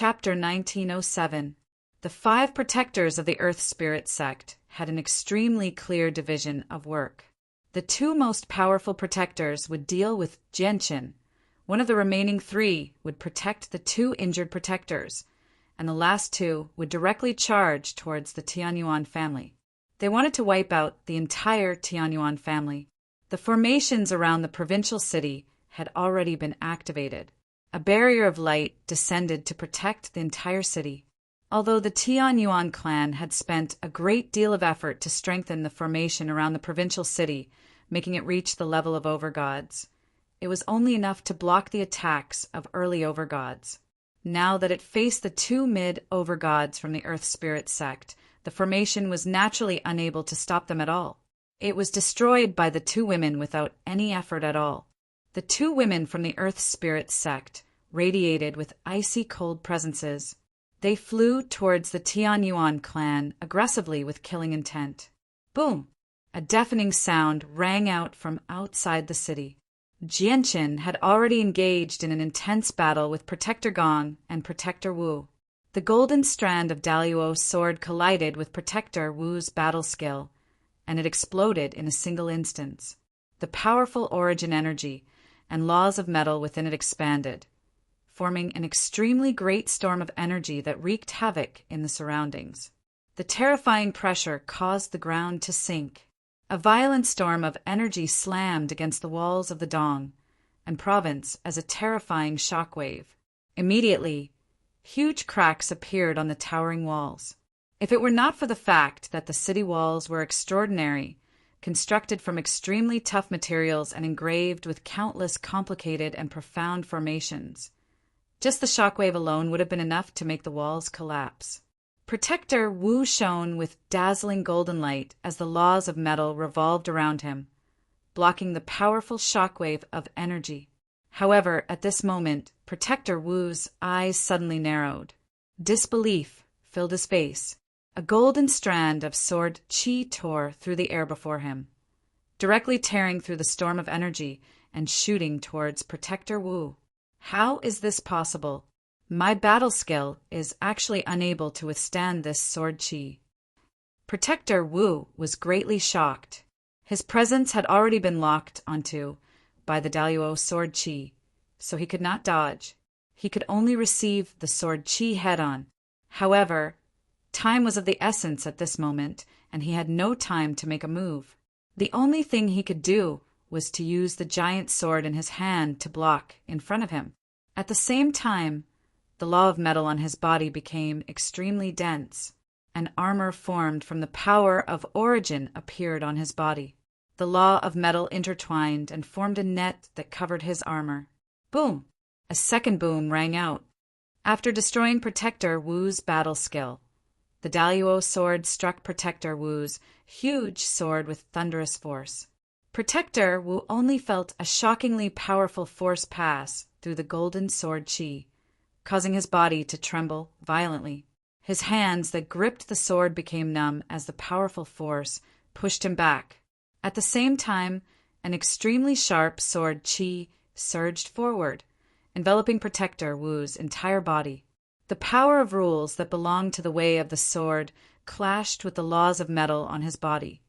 Chapter 1907. The 5 protectors of the Earth Spirit sect had an extremely clear division of work. The 2 most powerful protectors would deal with Jianqin. One of the remaining 3 would protect the 2 injured protectors, and the last 2 would directly charge towards the Tianyuan family. They wanted to wipe out the entire Tianyuan family. The formations around the provincial city had already been activated. A barrier of light descended to protect the entire city. Although the Tianyuan clan had spent a great deal of effort to strengthen the formation around the provincial city, making it reach the level of overgods, it was only enough to block the attacks of early overgods. Now that it faced the 2 mid-overgods from the Earth Spirit sect, the formation was naturally unable to stop them at all. It was destroyed by the 2 women without any effort at all. The 2 women from the Earth Spirit sect radiated with icy cold presences. They flew towards the Tianyuan clan aggressively with killing intent. Boom! A deafening sound rang out from outside the city. Jianqin had already engaged in an intense battle with Protector Gong and Protector Wu. The golden strand of Daluo's sword collided with Protector Wu's battle skill, and it exploded in a single instance. The powerful origin energy and laws of metal within it expanded, forming an extremely great storm of energy that wreaked havoc in the surroundings. The terrifying pressure caused the ground to sink. A violent storm of energy slammed against the walls of the Dong and province as a terrifying shockwave. Immediately, huge cracks appeared on the towering walls. If it were not for the fact that the city walls were extraordinary, constructed from extremely tough materials and engraved with countless complicated and profound formations, just the shockwave alone would have been enough to make the walls collapse. Protector Wu shone with dazzling golden light as the laws of metal revolved around him, blocking the powerful shockwave of energy. However, at this moment, Protector Wu's eyes suddenly narrowed. Disbelief filled his face. A golden strand of sword qi tore through the air before him, directly tearing through the storm of energy and shooting towards Protector Wu. How is this possible? My battle skill is actually unable to withstand this sword qi. Protector Wu was greatly shocked. His presence had already been locked onto by the Daluo sword qi, so he could not dodge. He could only receive the sword qi head-on. However, time was of the essence at this moment, and he had no time to make a move. The only thing he could do was to use the giant sword in his hand to block in front of him. At the same time, the law of metal on his body became extremely dense. An armor formed from the power of origin appeared on his body. The law of metal intertwined and formed a net that covered his armor. Boom! A second boom rang out. After destroying Protector Wu's battle skill, the Daluo sword struck Protector Wu's huge sword with thunderous force. Protector Wu only felt a shockingly powerful force pass through the golden sword qi, causing his body to tremble violently. His hands that gripped the sword became numb as the powerful force pushed him back. At the same time, an extremely sharp sword qi surged forward, enveloping Protector Wu's entire body. The power of rules that belonged to the way of the sword clashed with the laws of metal on his body,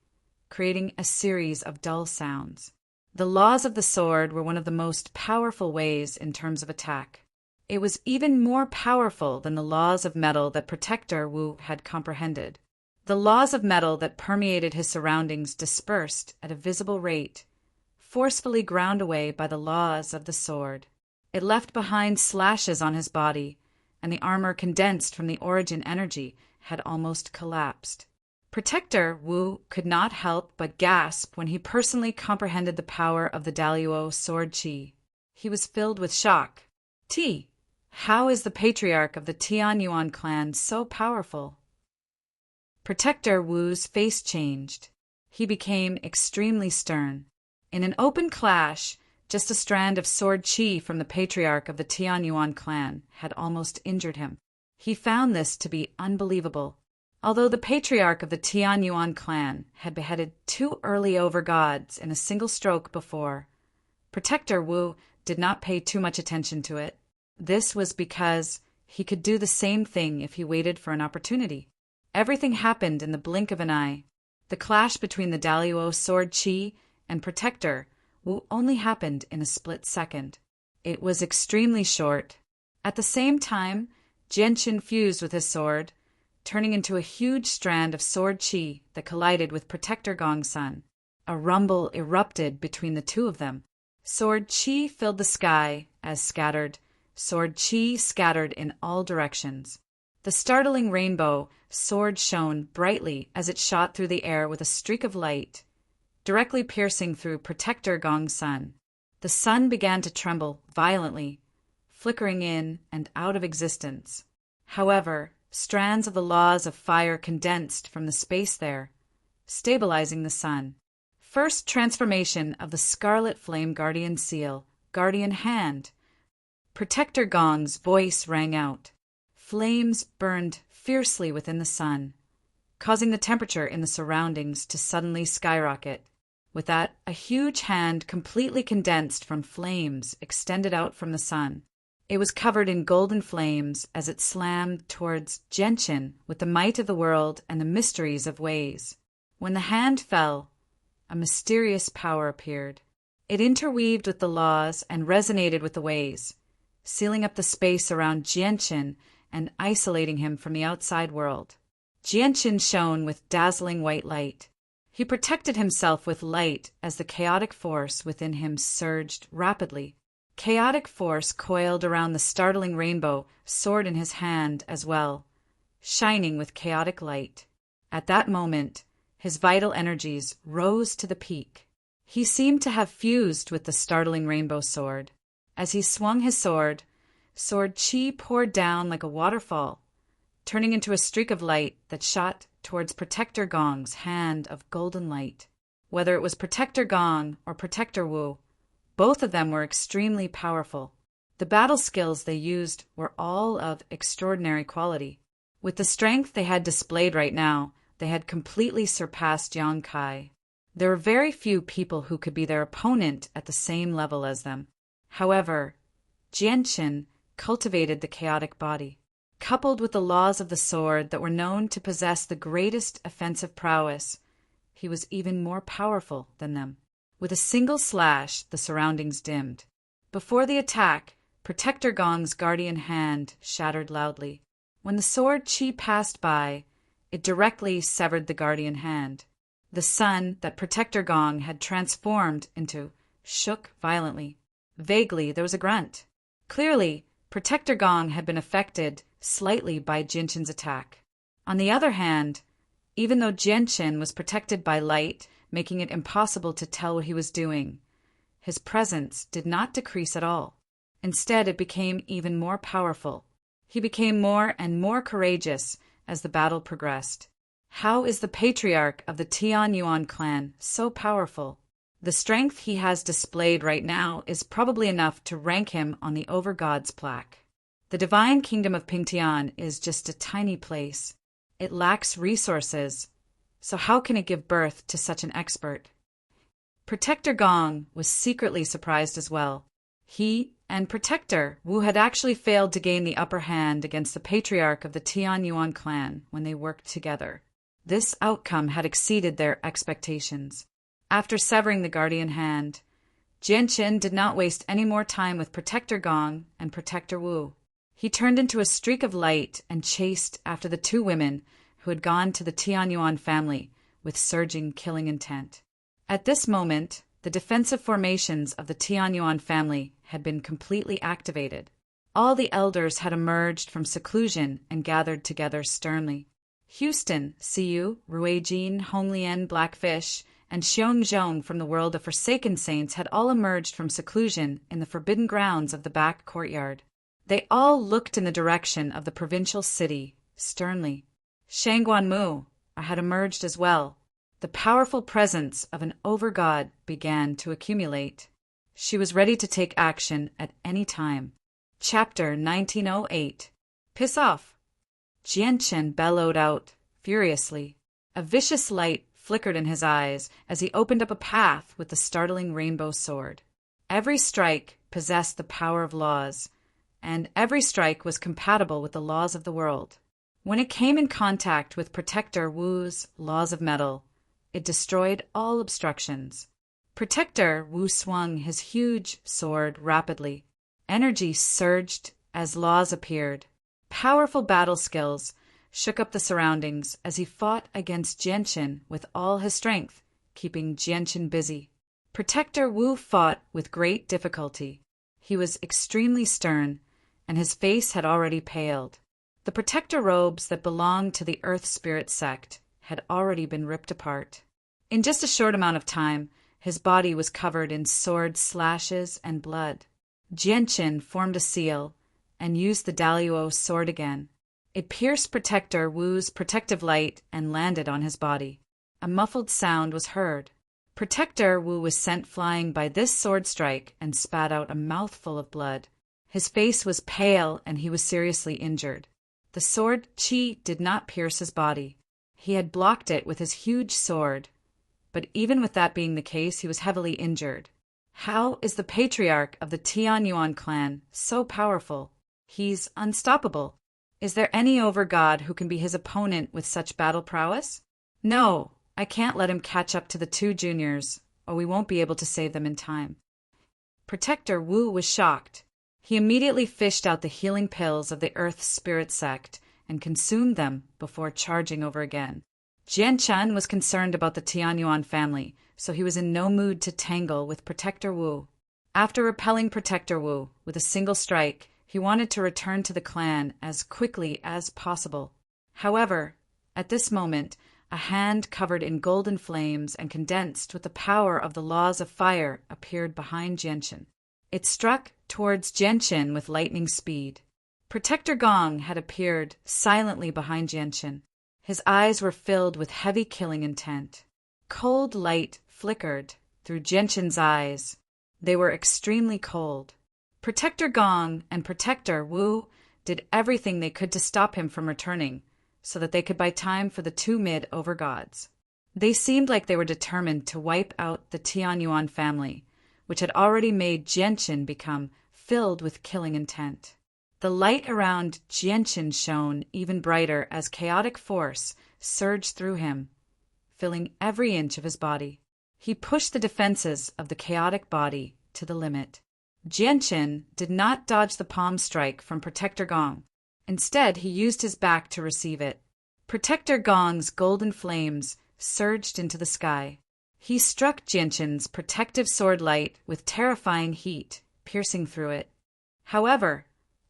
creating a series of dull sounds. The laws of the sword were one of the most powerful ways in terms of attack. It was even more powerful than the laws of metal that Protector Wu had comprehended. The laws of metal that permeated his surroundings dispersed at a visible rate, forcefully ground away by the laws of the sword. It left behind slashes on his body, and the armor condensed from the origin energy had almost collapsed. Protector Wu could not help but gasp when he personally comprehended the power of the Daluo sword qi. He was filled with shock. How is the patriarch of the Tianyuan clan so powerful? Protector Wu's face changed. He became extremely stern. In an open clash, just a strand of sword qi from the patriarch of the Tianyuan clan had almost injured him. He found this to be unbelievable. Although the patriarch of the Tianyuan clan had beheaded 2 early overgods in a single stroke before, Protector Wu did not pay too much attention to it. This was because He could do the same thing if he waited for an opportunity. Everything happened in the blink of an eye. The clash between the Daluo sword Qi and Protector Wu only happened in a split second. It was extremely short. At the same time, Jianqin fused with his sword, turning into a huge strand of sword Qi that collided with Protector Gong's sun. A rumble erupted between the two of them. Sword Qi filled the sky as sword Qi scattered in all directions. The startling rainbow sword shone brightly as it shot through the air with a streak of light, directly piercing through Protector Gong's sun. The sun began to tremble violently, flickering in and out of existence. However, strands of the laws of fire condensed from the space there, stabilizing the sun. First transformation of the Scarlet Flame Guardian Seal, Guardian Hand. Protector Gong's voice rang out. Flames burned fiercely within the sun, causing the temperature in the surroundings to suddenly skyrocket. With that, a huge hand completely condensed from flames extended out from the sun. It was covered in golden flames as it slammed towards Jianqin with the might of the world and the mysteries of ways. When the hand fell, a mysterious power appeared. It interweaved with the laws and resonated with the ways, sealing up the space around Jianqin and isolating him from the outside world. Jianqin shone with dazzling white light. He protected himself with light as the chaotic force within him surged rapidly. Chaotic force coiled around the startling rainbow sword in his hand as well, shining with chaotic light. At that moment, his vital energies rose to the peak. He seemed to have fused with the startling rainbow sword. As he swung his sword Qi poured down like a waterfall, turning into a streak of light that shot towards Protector Gong's hand of golden light. Whether it was Protector Gong or Protector Wu, both of them were extremely powerful. The battle skills they used were all of extraordinary quality. With the strength they had displayed right now, they had completely surpassed Yang Kai. There were very few people who could be their opponent at the same level as them. However, Jianqin cultivated the chaotic body. Coupled with the laws of the sword that were known to possess the greatest offensive prowess, he was even more powerful than them. With a single slash, the surroundings dimmed. Before the attack, Protector Gong's guardian hand shattered loudly. When the sword Qi passed by, it directly severed the guardian hand. The sun that Protector Gong had transformed into shook violently. Vaguely, there was a grunt. Clearly, Protector Gong had been affected slightly by Jianqin's attack. On the other hand, even though Jianqin was protected by light, making it impossible to tell what he was doing, his presence did not decrease at all. Instead, it became even more powerful. He became more and more courageous as the battle progressed. How is the patriarch of the Tianyuan clan so powerful? The strength he has displayed right now is probably enough to rank him on the Overgods plaque. The divine kingdom of Pingtian is just a tiny place. It lacks resources, so how can it give birth to such an expert? Protector Gong was secretly surprised as well. He and Protector Wu had actually failed to gain the upper hand against the patriarch of the Tianyuan clan when they worked together. This outcome had exceeded their expectations. After severing the guardian hand, Jianqin did not waste any more time with Protector Gong and Protector Wu. He turned into a streak of light and chased after the two women who had gone to the Tianyuan family with surging killing intent. At this moment, the defensive formations of the Tianyuan family had been completely activated. All the elders had emerged from seclusion and gathered together sternly. Houston, Siyu, Ruijin, Honglian, Blackfish, and Xiongzhong from the world of Forsaken Saints had all emerged from seclusion in the forbidden grounds of the back courtyard. They all looked in the direction of the provincial city, sternly. Shangguanmu had emerged as well. The powerful presence of an overgod began to accumulate. She was ready to take action at any time. Chapter 1908. Piss off! Jianqin bellowed out, furiously. A vicious light flickered in his eyes as he opened up a path with the startling rainbow sword. Every strike possessed the power of laws, and every strike was compatible with the laws of the world. When it came in contact with Protector Wu's laws of metal, it destroyed all obstructions. Protector Wu swung his huge sword rapidly. Energy surged as laws appeared. Powerful battle skills shook up the surroundings as he fought against Jianqin with all his strength, keeping Jianqin busy. Protector Wu fought with great difficulty. He was extremely stern, and his face had already paled. The protector robes that belonged to the Earth Spirit sect had already been ripped apart. In just a short amount of time, his body was covered in sword slashes and blood. Jianqin formed a seal and used the Daluo sword again. It pierced Protector Wu's protective light and landed on his body. A muffled sound was heard. Protector Wu was sent flying by this sword strike and spat out a mouthful of blood. His face was pale and he was seriously injured. The sword qi did not pierce his body. He had blocked it with his huge sword, but even with that being the case, he was heavily injured. How is the patriarch of the Tianyuan clan so powerful? He's unstoppable. Is there any over-god who can be his opponent with such battle prowess? No, I can't let him catch up to the two juniors, or we won't be able to save them in time. Protector Wu was shocked. He immediately fished out the healing pills of the Earth Spirit sect and consumed them before charging over again. Jianqin was concerned about the Tianyuan family, so he was in no mood to tangle with Protector Wu. After repelling Protector Wu with a single strike, he wanted to return to the clan as quickly as possible. However, at this moment, a hand covered in golden flames and condensed with the power of the laws of fire appeared behind Jianqin. It struck towards Jianqin with lightning speed. Protector Gong had appeared silently behind Jianqin. His eyes were filled with heavy killing intent. Cold light flickered through Jianqin's eyes. They were extremely cold. Protector Gong and Protector Wu did everything they could to stop him from returning, so that they could buy time for the two mid-overgods. They seemed like they were determined to wipe out the Tianyuan family, which had already made Jianqin become filled with killing intent. The light around Jianqin shone even brighter as chaotic force surged through him, filling every inch of his body. He pushed the defenses of the chaotic body to the limit. Jianqin did not dodge the palm strike from Protector Gong. Instead, he used his back to receive it. Protector Gong's golden flames surged into the sky. He struck Jianqin's protective sword light with terrifying heat, piercing through it. However,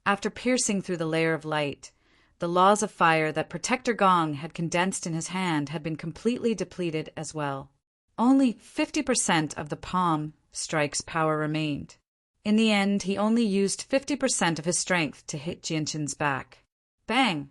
after piercing through the layer of light, the laws of fire that Protector Gong had condensed in his hand had been completely depleted as well. Only 50% of the palm strike's power remained. In the end, he only used 50% of his strength to hit Jianqin's back. Bang!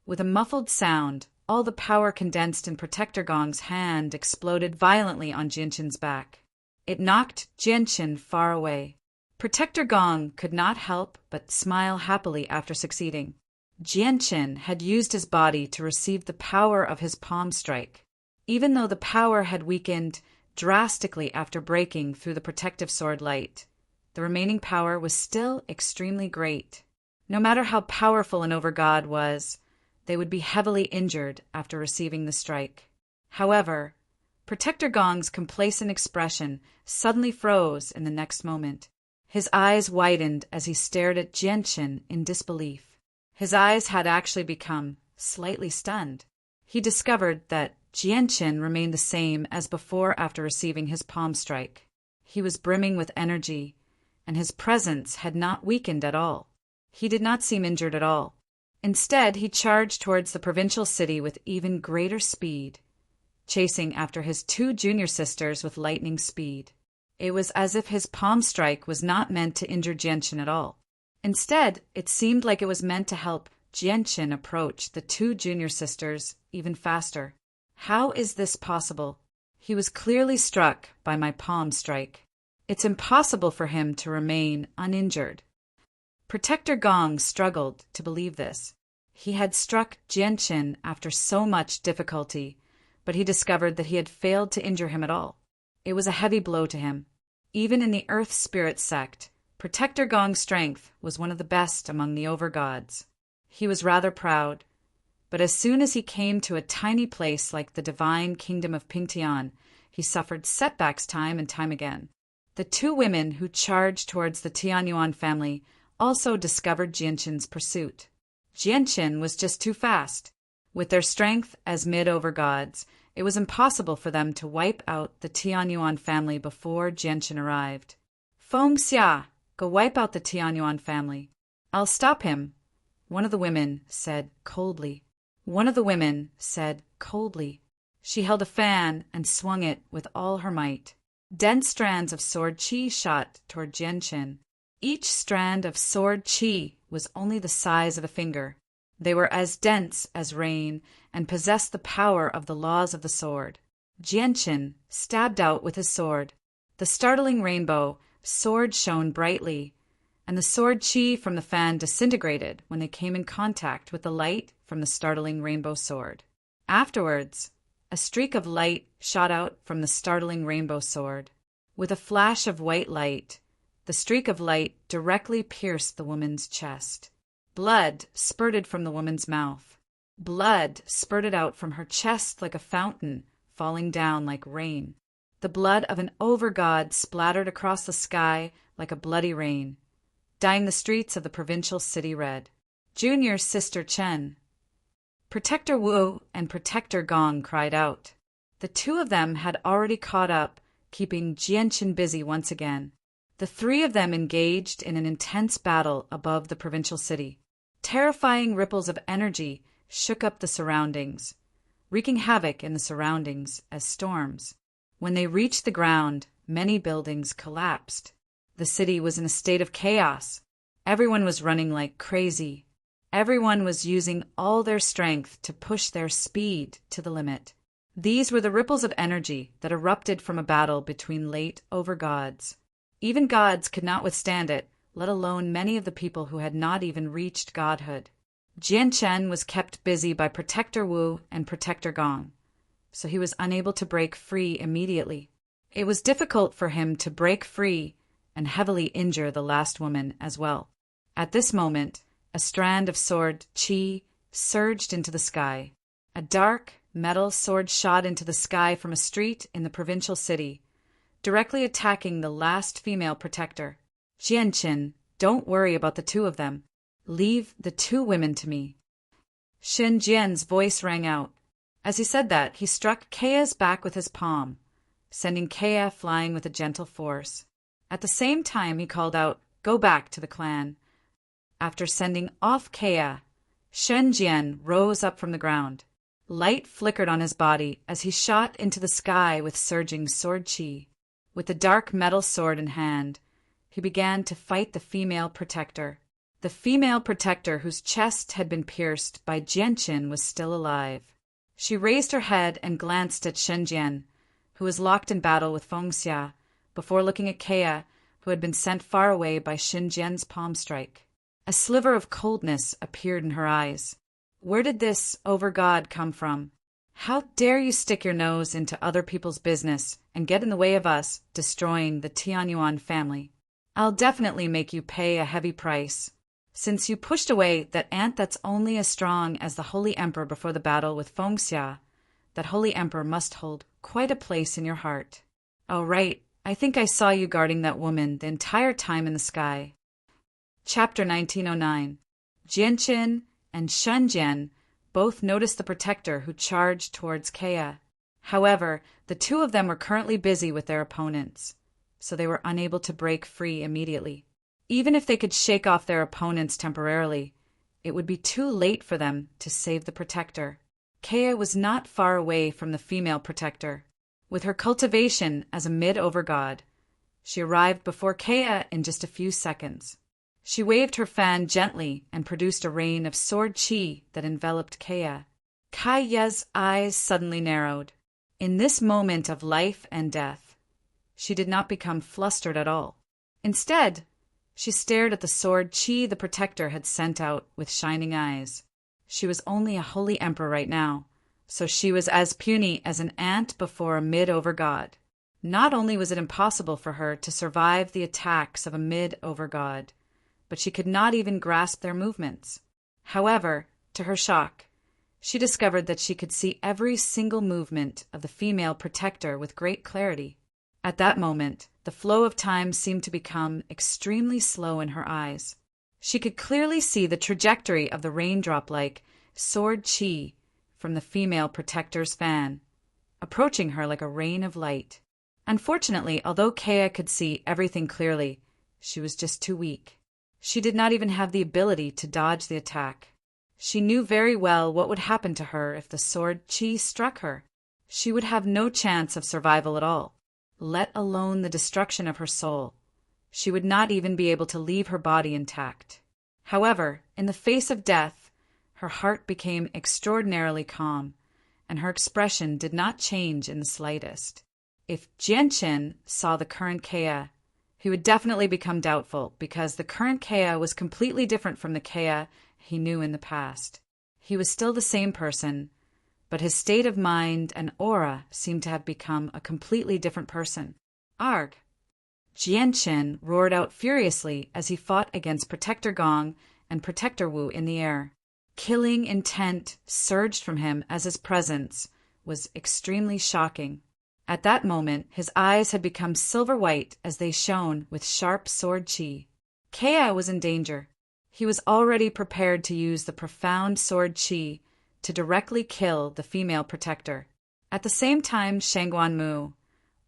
With a muffled sound, all the power condensed in Protector Gong's hand exploded violently on Jianqin's back. It knocked Jianqin far away. Protector Gong could not help but smile happily after succeeding. Jianqin had used his body to receive the power of his palm strike. Even though the power had weakened drastically after breaking through the protective sword light, the remaining power was still extremely great. No matter how powerful an overgod was, they would be heavily injured after receiving the strike. However, Protector Gong's complacent expression suddenly froze in the next moment. His eyes widened as he stared at Jianqin in disbelief. His eyes had actually become slightly stunned. He discovered that Jianqin remained the same as before after receiving his palm strike. He was brimming with energy, and his presence had not weakened at all. He did not seem injured at all. Instead, he charged towards the provincial city with even greater speed, chasing after his two junior sisters with lightning speed. It was as if his palm strike was not meant to injure Jianqin at all. Instead, it seemed like it was meant to help Jianqin approach the two junior sisters even faster. How is this possible? He was clearly struck by my palm strike. It's impossible for him to remain uninjured. Protector Gong struggled to believe this. He had struck Jianqin after so much difficulty, but he discovered that he had failed to injure him at all. It was a heavy blow to him. Even in the Earth Spirit sect, Protector Gong's strength was one of the best among the overgods. He was rather proud, but as soon as he came to a tiny place like the divine kingdom of Pingtian, he suffered setbacks time and time again. The two women who charged towards the Tianyuan family also discovered Jianshin's pursuit. Jianshin was just too fast. With their strength as mid-overgods, it was impossible for them to wipe out the Tianyuan family before Jianshin arrived. Feng Xia, go wipe out the Tianyuan family. I'll stop him, one of the women said coldly. She held a fan and swung it with all her might. Dense strands of sword qi shot toward Jianshin. Each strand of sword qi was only the size of a finger. They were as dense as rain and possessed the power of the laws of the sword. Jianshin stabbed out with his sword. The startling rainbow sword shone brightly, and the sword qi from the fan disintegrated when they came in contact with the light from the startling rainbow sword. Afterwards, a streak of light shot out from the startling rainbow sword. With a flash of white light, the streak of light directly pierced the woman's chest. Blood spurted from the woman's mouth. Blood spurted out from her chest like a fountain, falling down like rain. The blood of an overgod splattered across the sky like a bloody rain, dyeing the streets of the provincial city red. Junior's sister Chen, Protector Wu and Protector Gong cried out. The two of them had already caught up, keeping Jianshin busy once again. The three of them engaged in an intense battle above the provincial city. Terrifying ripples of energy shook up the surroundings, wreaking havoc in the surroundings as storms. When they reached the ground, many buildings collapsed. The city was in a state of chaos. Everyone was running like crazy. Everyone was using all their strength to push their speed to the limit. These were the ripples of energy that erupted from a battle between late overgods. Even gods could not withstand it, let alone many of the people who had not even reached godhood. Jianshin was kept busy by Protector Wu and Protector Gong, so he was unable to break free immediately. It was difficult for him to break free and heavily injure the last woman as well. At this moment, a strand of sword qi surged into the sky. A dark, metal sword shot into the sky from a street in the provincial city, directly attacking the last female protector. Jianshin, don't worry about the two of them. Leave the two women to me. Xin Jian's voice rang out. As he said that, he struck Keia's back with his palm, sending Keia flying with a gentle force. At the same time, he called out, "Go back to the clan." After sending off Keia, Shen Jian rose up from the ground. Light flickered on his body as he shot into the sky with surging sword qi. With the dark metal sword in hand, he began to fight the female protector. The female protector whose chest had been pierced by Jianshin was still alive. She raised her head and glanced at Shen Jian, who was locked in battle with Feng Xia, before looking at Keia, who had been sent far away by Xin Jian's palm strike. A sliver of coldness appeared in her eyes. Where did this overgod come from? How dare you stick your nose into other people's business and get in the way of us destroying the Tianyuan family? I'll definitely make you pay a heavy price. Since you pushed away that ant that's only as strong as the Holy Emperor before the battle with Feng Xia, that Holy Emperor must hold quite a place in your heart. Oh, right, I think I saw you guarding that woman the entire time in the sky. Chapter 1909. Jianshin and Shen Jian both noticed the protector who charged towards Keia. However, the two of them were currently busy with their opponents, so they were unable to break free immediately. Even if they could shake off their opponents temporarily, it would be too late for them to save the protector. Keia was not far away from the female protector. With her cultivation as a mid-overgod, she arrived before Keia in just a few seconds. She waved her fan gently and produced a rain of sword qi that enveloped Keia. Keia's eyes suddenly narrowed. In this moment of life and death, she did not become flustered at all. Instead, she stared at the sword qi the protector had sent out with shining eyes. She was only a holy emperor right now, so she was as puny as an ant before a mid-overgod. Not only was it impossible for her to survive the attacks of a mid-overgod, but she could not even grasp their movements. However, to her shock, she discovered that she could see every single movement of the female protector with great clarity. At that moment, the flow of time seemed to become extremely slow in her eyes. She could clearly see the trajectory of the raindrop-like sword chi from the female protector's fan, approaching her like a rain of light. Unfortunately, although Kea could see everything clearly, she was just too weak. She did not even have the ability to dodge the attack. She knew very well what would happen to her if the sword chi struck her. She would have no chance of survival at all, let alone the destruction of her soul. She would not even be able to leave her body intact. However, in the face of death, her heart became extraordinarily calm, and her expression did not change in the slightest. If Jianchen saw the current Kea, he would definitely become doubtful, because the current Kea was completely different from the Kea he knew in the past. He was still the same person, but his state of mind and aura seemed to have become a completely different person. Arg! Jianchen roared out furiously as he fought against Protector Gong and Protector Wu in the air. Killing intent surged from him as his presence was extremely shocking. At that moment, his eyes had become silver white as they shone with sharp sword chi. Kea was in danger. He was already prepared to use the profound sword chi to directly kill the female protector. At the same time, Shangguan Mu,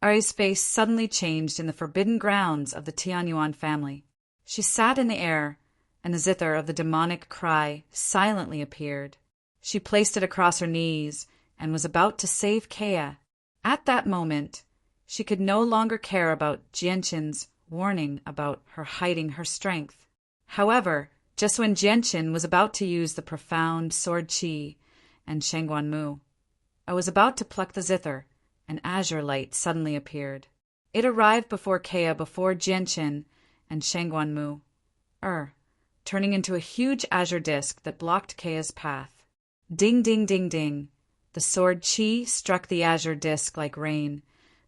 Ari's face suddenly changed in the forbidden grounds of the Tianyuan family. She sat in the air, and the zither of the demonic cry silently appeared. She placed it across her knees and was about to save Kea. At that moment, she could no longer care about Jianchen's warning about her hiding her strength. However, just when Jianchen was about to use the profound sword chi and Shangguan Mu, I was about to pluck the zither, an azure light suddenly appeared. It arrived before Kea before Jianchen and Shangguan Mu, turning into a huge azure disc that blocked Kea's path. Ding, ding, ding, ding. The sword chi struck the azure disc like rain,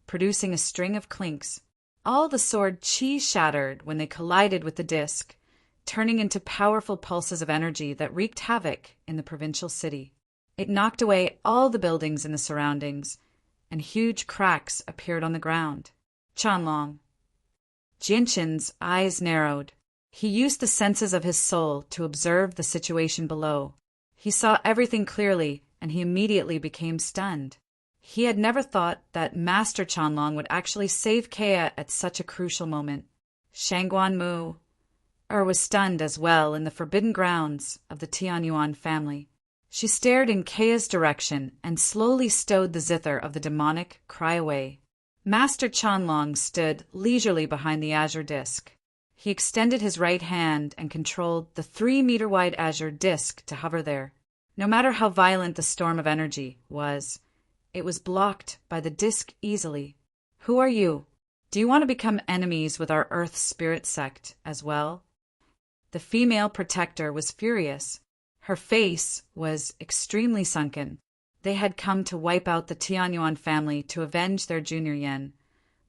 producing a string of clinks. All the sword chi shattered when they collided with the disc, turning into powerful pulses of energy that wreaked havoc in the provincial city. It knocked away all the buildings in the surroundings, and huge cracks appeared on the ground. Chanlong. Jianchen's eyes narrowed. He used the senses of his soul to observe the situation below. He saw everything clearly, and he immediately became stunned. He had never thought that Master Chanlong would actually save Kea at such a crucial moment. Shangguan Mu was stunned as well in the forbidden grounds of the Tianyuan family. She stared in Kea's direction and slowly stowed the zither of the demonic cry away. Master Chanlong stood leisurely behind the azure disc. He extended his right hand and controlled the 3-meter-wide azure disc to hover there. No matter how violent the storm of energy was, it was blocked by the disc easily. Who are you? Do you want to become enemies with our Earth Spirit sect as well? The female protector was furious. Her face was extremely sunken. They had come to wipe out the Tianyuan family to avenge their junior yen.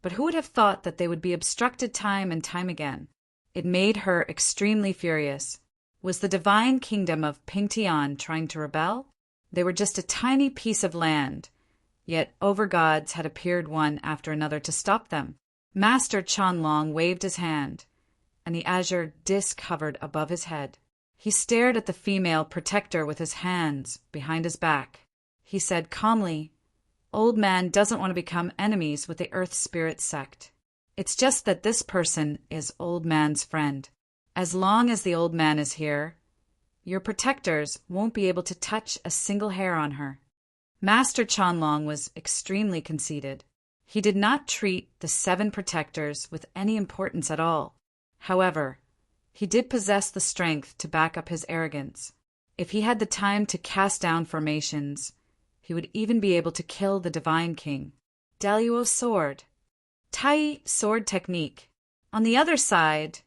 But who would have thought that they would be obstructed time and time again? It made her extremely furious. Was the divine kingdom of Pingtian trying to rebel? They were just a tiny piece of land, yet overgods had appeared one after another to stop them. Master Chanlong waved his hand, and the azure disc hovered above his head. He stared at the female protector with his hands behind his back. He said calmly, "Old man doesn't want to become enemies with the Earth Spirit sect. It's just that this person is old man's friend. As long as the old man is here, your protectors won't be able to touch a single hair on her." Master Chanlong was extremely conceited. He did not treat the 7 protectors with any importance at all. However, he did possess the strength to back up his arrogance. If he had the time to cast down formations, he would even be able to kill the Divine King. Daluo sword. Tai sword technique. On the other side,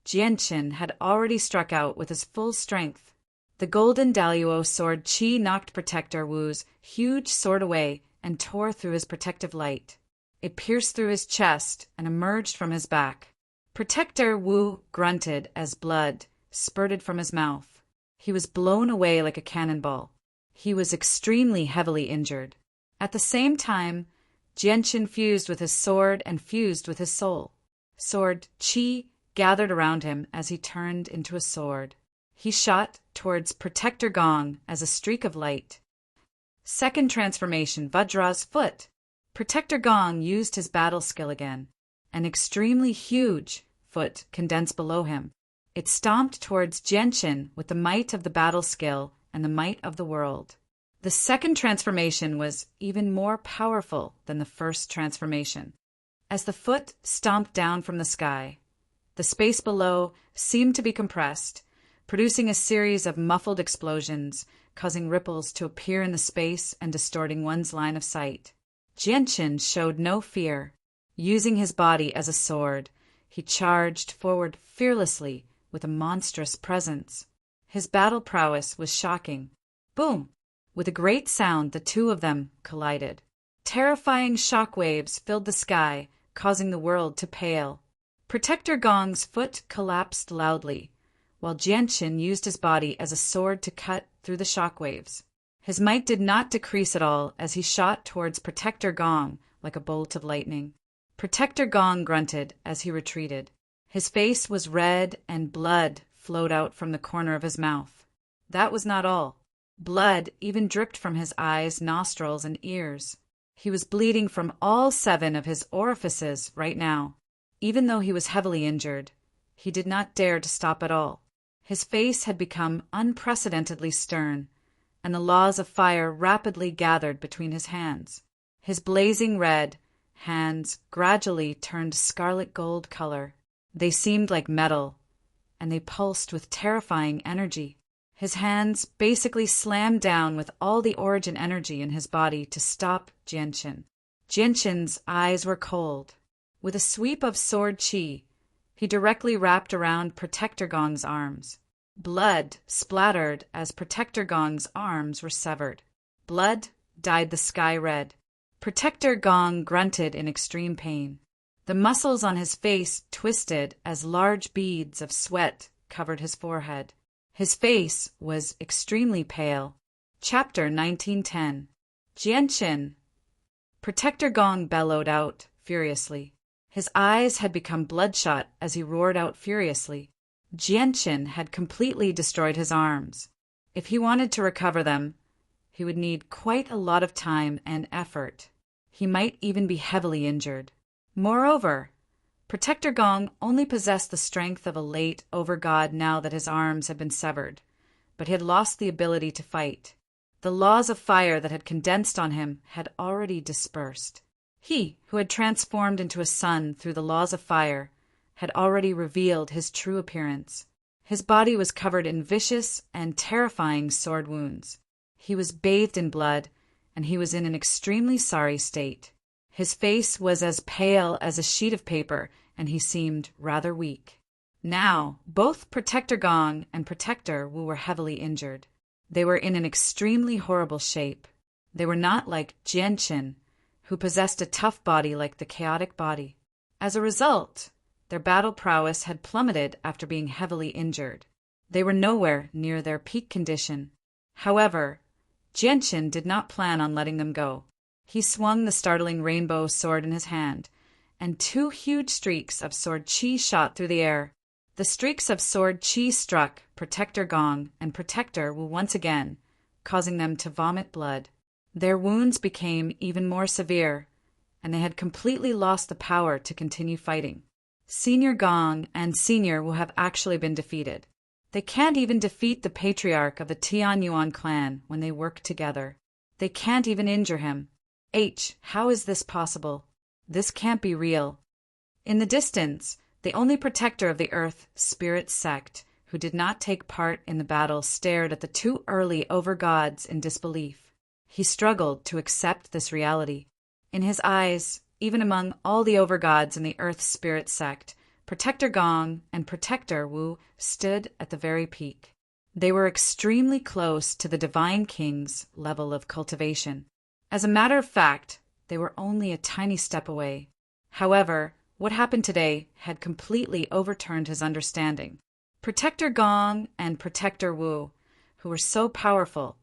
Jianchen had already struck out with his full strength. The golden Daluo sword chi knocked Protector Wu's huge sword away and tore through his protective light. It pierced through his chest and emerged from his back. Protector Wu grunted as blood spurted from his mouth. He was blown away like a cannonball. He was extremely heavily injured. At the same time, Jianqin fused with his sword and fused with his soul. Sword Qi gathered around him as he turned into a sword. He shot towards Protector Gong as a streak of light. Second transformation, Vajra's foot. Protector Gong used his battle skill again. An extremely huge foot condensed below him. It stomped towards Jianqin with the might of the battle skill and the might of the world. The second transformation was even more powerful than the first transformation. As the foot stomped down from the sky, the space below seemed to be compressed, producing a series of muffled explosions, causing ripples to appear in the space and distorting one's line of sight. Jianqin showed no fear. Using his body as a sword, he charged forward fearlessly with a monstrous presence. His battle prowess was shocking. Boom! With a great sound, the two of them collided. Terrifying shockwaves filled the sky, causing the world to pale. Protector Gong's foot collapsed loudly, while Jianqin used his body as a sword to cut through the shockwaves. His might did not decrease at all as he shot towards Protector Gong like a bolt of lightning. Protector Gong grunted as he retreated. His face was red and blood flowed out from the corner of his mouth. That was not all. Blood even dripped from his eyes, nostrils, and ears. He was bleeding from all 7 of his orifices right now. Even though he was heavily injured, he did not dare to stop at all. His face had become unprecedentedly stern, and the laws of fire rapidly gathered between his hands. His blazing red hands gradually turned scarlet gold color. They seemed like metal, and they pulsed with terrifying energy. His hands basically slammed down with all the origin energy in his body to stop Jianqin. Jianqin's eyes were cold. With a sweep of sword Qi, he directly wrapped around Protector Gong's arms. Blood splattered as Protector Gong's arms were severed. Blood dyed the sky red. Protector Gong grunted in extreme pain. The muscles on his face twisted as large beads of sweat covered his forehead. His face was extremely pale. Chapter 1910. Jianqin. Protector Gong bellowed out furiously. His eyes had become bloodshot as he roared out furiously. Jianqin had completely destroyed his arms. If he wanted to recover them, he would need quite a lot of time and effort. He might even be heavily injured. Moreover, Protector Gong only possessed the strength of a late overgod now that his arms had been severed, but he had lost the ability to fight. The laws of fire that had condensed on him had already dispersed. He, who had transformed into a sun through the laws of fire, had already revealed his true appearance. His body was covered in vicious and terrifying sword wounds. He was bathed in blood, and he was in an extremely sorry state. His face was as pale as a sheet of paper, and he seemed rather weak. Now, both Protector Gong and Protector Wu were heavily injured. They were in an extremely horrible shape. They were not like Jianqin, who possessed a tough body like the chaotic body. As a result, their battle prowess had plummeted after being heavily injured. They were nowhere near their peak condition. However, Jianqin did not plan on letting them go. He swung the startling rainbow sword in his hand, and 2 huge streaks of sword Qi shot through the air. The streaks of sword Qi struck Protector Gong and Protector Wu once again, causing them to vomit blood. Their wounds became even more severe, and they had completely lost the power to continue fighting. Senior Gong and Senior Wu have actually been defeated. They can't even defeat the patriarch of the Tianyuan clan when they work together. They can't even injure him. How is this possible? This can't be real. In the distance, the only protector of the Earth Spirit sect who did not take part in the battle stared at the 2 early overgods in disbelief. He struggled to accept this reality. In his eyes, even among all the overgods in the Earth Spirit sect, Protector Gong and Protector Wu stood at the very peak. They were extremely close to the Divine King's level of cultivation. As a matter of fact, They were only a tiny step away. However, what happened today had completely overturned his understanding. Protector Gong and Protector Wu, who were so powerful,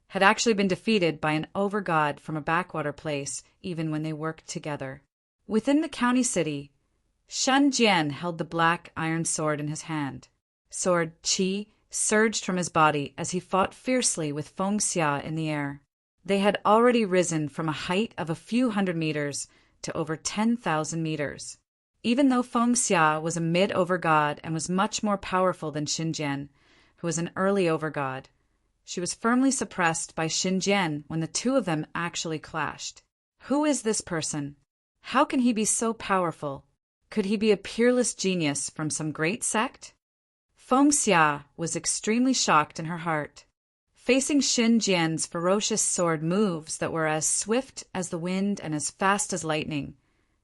had actually been defeated by an overgod from a backwater place even when they worked together. Within the county city, Shen Jian held the black iron sword in his hand. Sword qi surged from his body as he fought fiercely with Feng Xia in the air. They had already risen from a height of a few hundred meters to over 10,000 meters. Even though Feng Xia was a mid-overgod and was much more powerful than Xin Jian, who was an early overgod, she was firmly suppressed by Xin Jian when the two of them actually clashed. Who is this person? How can he be so powerful? Could he be a peerless genius from some great sect? Feng Xia was extremely shocked in her heart. Facing Xin Jian's ferocious sword moves that were as swift as the wind and as fast as lightning,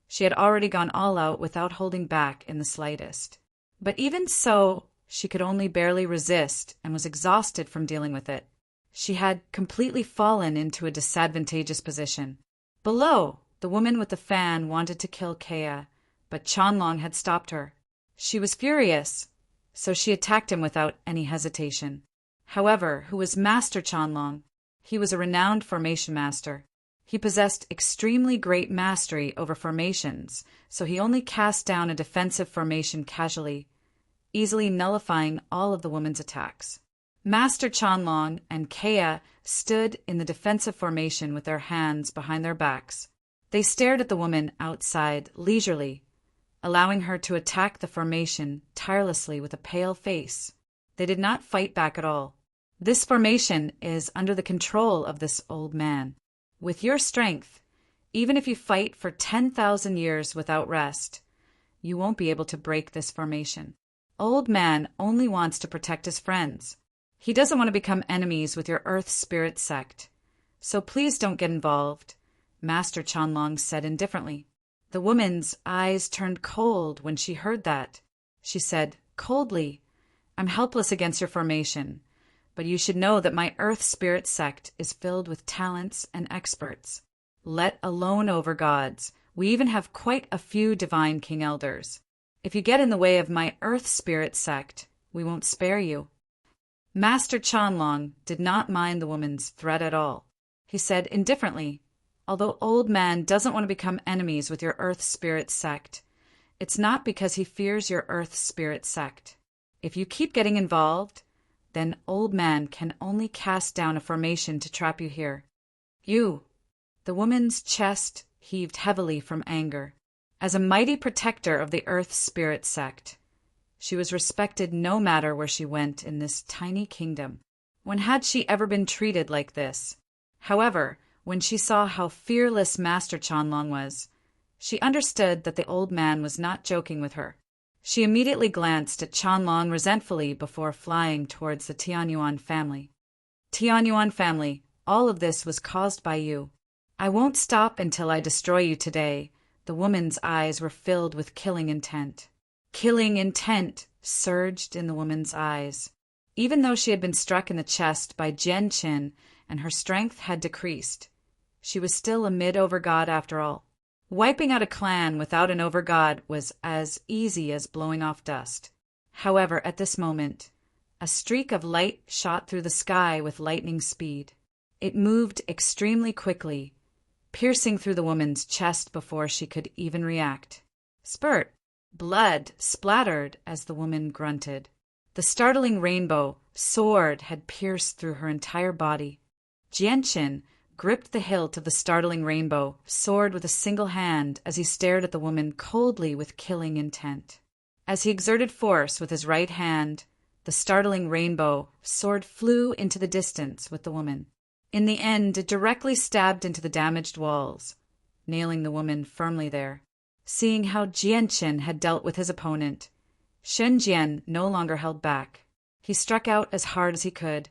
she had already gone all out without holding back in the slightest. But even so, she could only barely resist and was exhausted from dealing with it. She had completely fallen into a disadvantageous position. Below, the woman with the fan wanted to kill Kea, but Chanlong had stopped her. She was furious, so she attacked him without any hesitation. However, who was Master Chanlong? He was a renowned formation master. He possessed extremely great mastery over formations, so he only cast down a defensive formation casually, easily nullifying all of the woman's attacks. Master Chanlong and Kea stood in the defensive formation with their hands behind their backs. They stared at the woman outside leisurely, allowing her to attack the formation tirelessly with a pale face. They did not fight back at all. This formation is under the control of this old man. With your strength, even if you fight for 10,000 years without rest, you won't be able to break this formation. Old man only wants to protect his friends. He doesn't want to become enemies with your Earth Spirit sect. So please don't get involved, Master Chanlong said indifferently. The woman's eyes turned cold when she heard that. She said coldly, I'm helpless against your formation, but you should know that my Earth Spirit sect is filled with talents and experts. Let alone overgods, we even have quite a few divine king elders. If you get in the way of my Earth Spirit sect, we won't spare you. Master Chanlong did not mind the woman's threat at all. He said indifferently, although old man doesn't want to become enemies with your Earth Spirit sect, it's not because he fears your Earth Spirit sect. If you keep getting involved, then old man can only cast down a formation to trap you here. You. The woman's chest heaved heavily from anger. As a mighty protector of the Earth Spirit sect, she was respected no matter where she went in this tiny kingdom. When had she ever been treated like this? However, when she saw how fearless Master Chanlong was, she understood that the old man was not joking with her. She immediately glanced at Chanlong resentfully before flying towards the Tianyuan family. Tianyuan family, all of this was caused by you. I won't stop until I destroy you today. The woman's eyes were filled with killing intent. Killing intent surged in the woman's eyes. Even though she had been struck in the chest by Jian Qin and her strength had decreased, she was still a mid-overgod after all. Wiping out a clan without an overgod was as easy as blowing off dust. However, at this moment, a streak of light shot through the sky with lightning speed. It moved extremely quickly, piercing through the woman's chest before she could even react. Spurt! Blood splattered as the woman grunted. The startling rainbow sword had pierced through her entire body. Jianqin gripped the hilt of the startling rainbow sword with a single hand as he stared at the woman coldly with killing intent. As he exerted force with his right hand, the startling rainbow sword flew into the distance with the woman. In the end, it directly stabbed into the damaged walls, nailing the woman firmly there. Seeing how Jianqin had dealt with his opponent, Shen Jian no longer held back. He struck out as hard as he could,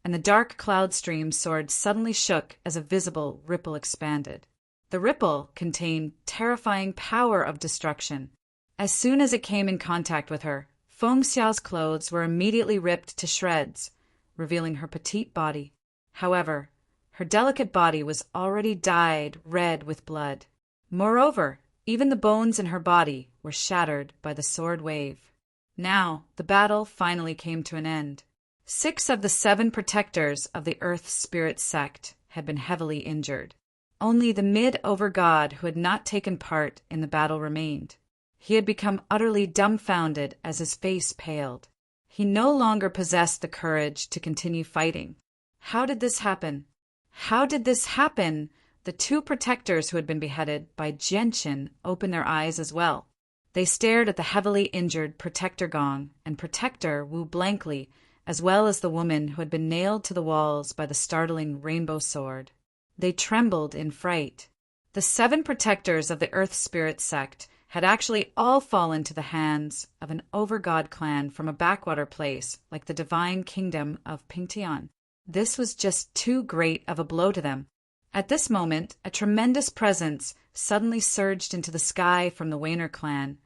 and the dark cloud stream sword suddenly shook as a visible ripple expanded. The ripple contained terrifying power of destruction. As soon as it came in contact with her, Feng Xiao's clothes were immediately ripped to shreds, revealing her petite body. However, Her delicate body was already dyed red with blood. Moreover, even the bones in her body were shattered by the sword wave. Now, the battle finally came to an end. 6 of the 7 protectors of the Earth Spirit sect had been heavily injured. Only the mid-over-god who had not taken part in the battle remained. He had become utterly dumbfounded as his face paled. He no longer possessed the courage to continue fighting. How did this happen? How did this happen? The 2 protectors who had been beheaded by Genshin opened their eyes as well. They stared at the heavily injured Protector Gong and Protector Wu blankly, as well as the woman who had been nailed to the walls by the startling rainbow sword. They trembled in fright. The 7 protectors of the Earth Spirit sect had actually all fallen to the hands of an overgod clan from a backwater place like the divine kingdom of Pingtian. This was just too great of a blow to them. At this moment, a tremendous presence suddenly surged into the sky from the Wainer clan,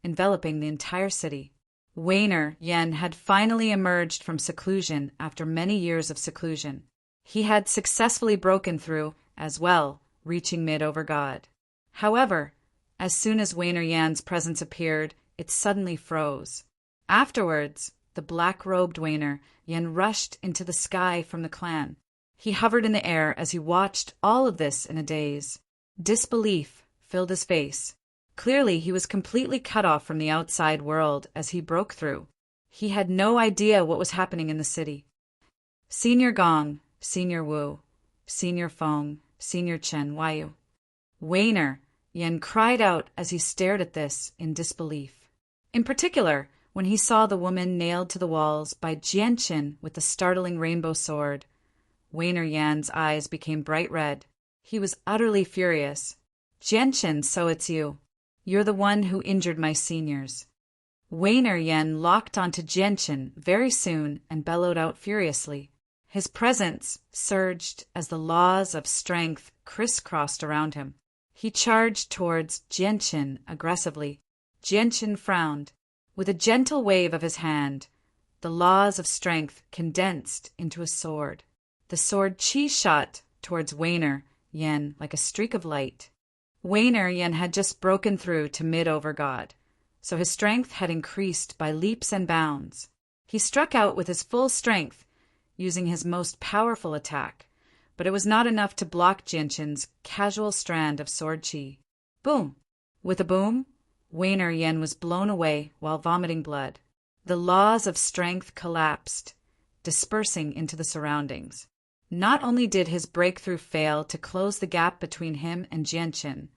enveloping the entire city. Wainer Yen had finally emerged from seclusion after many years of seclusion. He had successfully broken through, as well, reaching mid-over-god. However, as soon as Wainer Yan's presence appeared, it suddenly froze. Afterwards, the black-robed Wainer Yen rushed into the sky from the clan. He hovered in the air as he watched all of this in a daze. Disbelief filled his face. Clearly, he was completely cut off from the outside world as he broke through. He had no idea what was happening in the city. Senior Gong, Senior Wu, Senior Feng, Senior Chen Waiyu. Wainer Yen cried out as he stared at this in disbelief. In particular, when he saw the woman nailed to the walls by Genshin with the startling rainbow sword, Wainer Yan's eyes became bright red. He was utterly furious. Genshin, so it's you. You're the one who injured my seniors. Wainer Yen locked onto Genshin very soon and bellowed out furiously. His presence surged as the laws of strength crisscrossed around him. He charged towards Genshin aggressively. Genshin frowned. With a gentle wave of his hand, the laws of strength condensed into a sword. The sword chi-shot towards Wainer Yen like a streak of light. Wainer Yen had just broken through to mid-over-god, so his strength had increased by leaps and bounds. He struck out with his full strength, using his most powerful attack, but it was not enough to block Genshin's casual strand of sword chi. Boom! With a boom, Wainer Yen was blown away while vomiting blood. The laws of strength collapsed, dispersing into the surroundings. Not only did his breakthrough fail to close the gap between him and Genshin,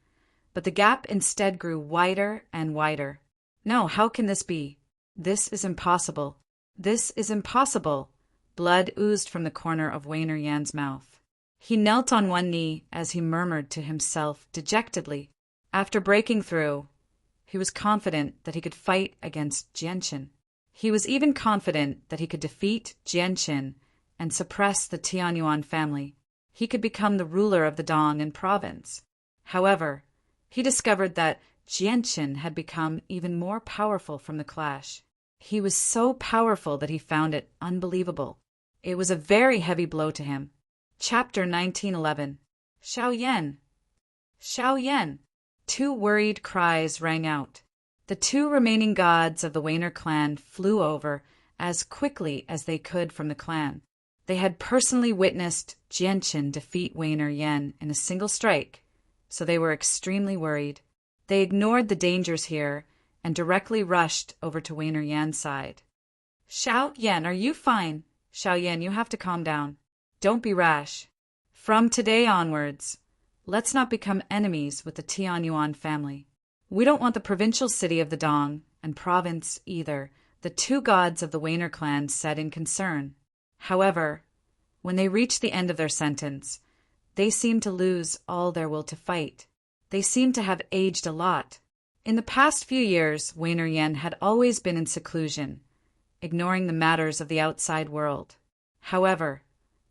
but the gap instead grew wider and wider. No, how can this be? This is impossible. This is impossible. Blood oozed from the corner of Wainer Yan's mouth. He knelt on one knee as he murmured to himself dejectedly. After breaking through, he was confident that he could fight against Genshin. He was even confident that he could defeat Genshin and suppress the Tianyuan family. He could become the ruler of the Dong'an province. However, he discovered that Genshin had become even more powerful from the clash. He was so powerful that he found it unbelievable. It was a very heavy blow to him. Chapter 1911. Xiao Yan! Xiao Yan! 2 worried cries rang out. The 2 remaining gods of the Wainer clan flew over as quickly as they could from the clan. They had personally witnessed Genshin defeat Wainer Yen in a single strike, so they were extremely worried. They ignored the dangers here and directly rushed over to Wainer Yan's side. Xiao Yan, are you fine? Xiao Yan, you have to calm down. Don't be rash. From today onwards, let's not become enemies with the Tianyuan family. We don't want the provincial city of the Dong, and province either, the 2 gods of the Wainer clan said in concern. However, when they reached the end of their sentence, they seemed to lose all their will to fight. They seemed to have aged a lot. In the past few years, Wainer Yen had always been in seclusion, ignoring the matters of the outside world. However,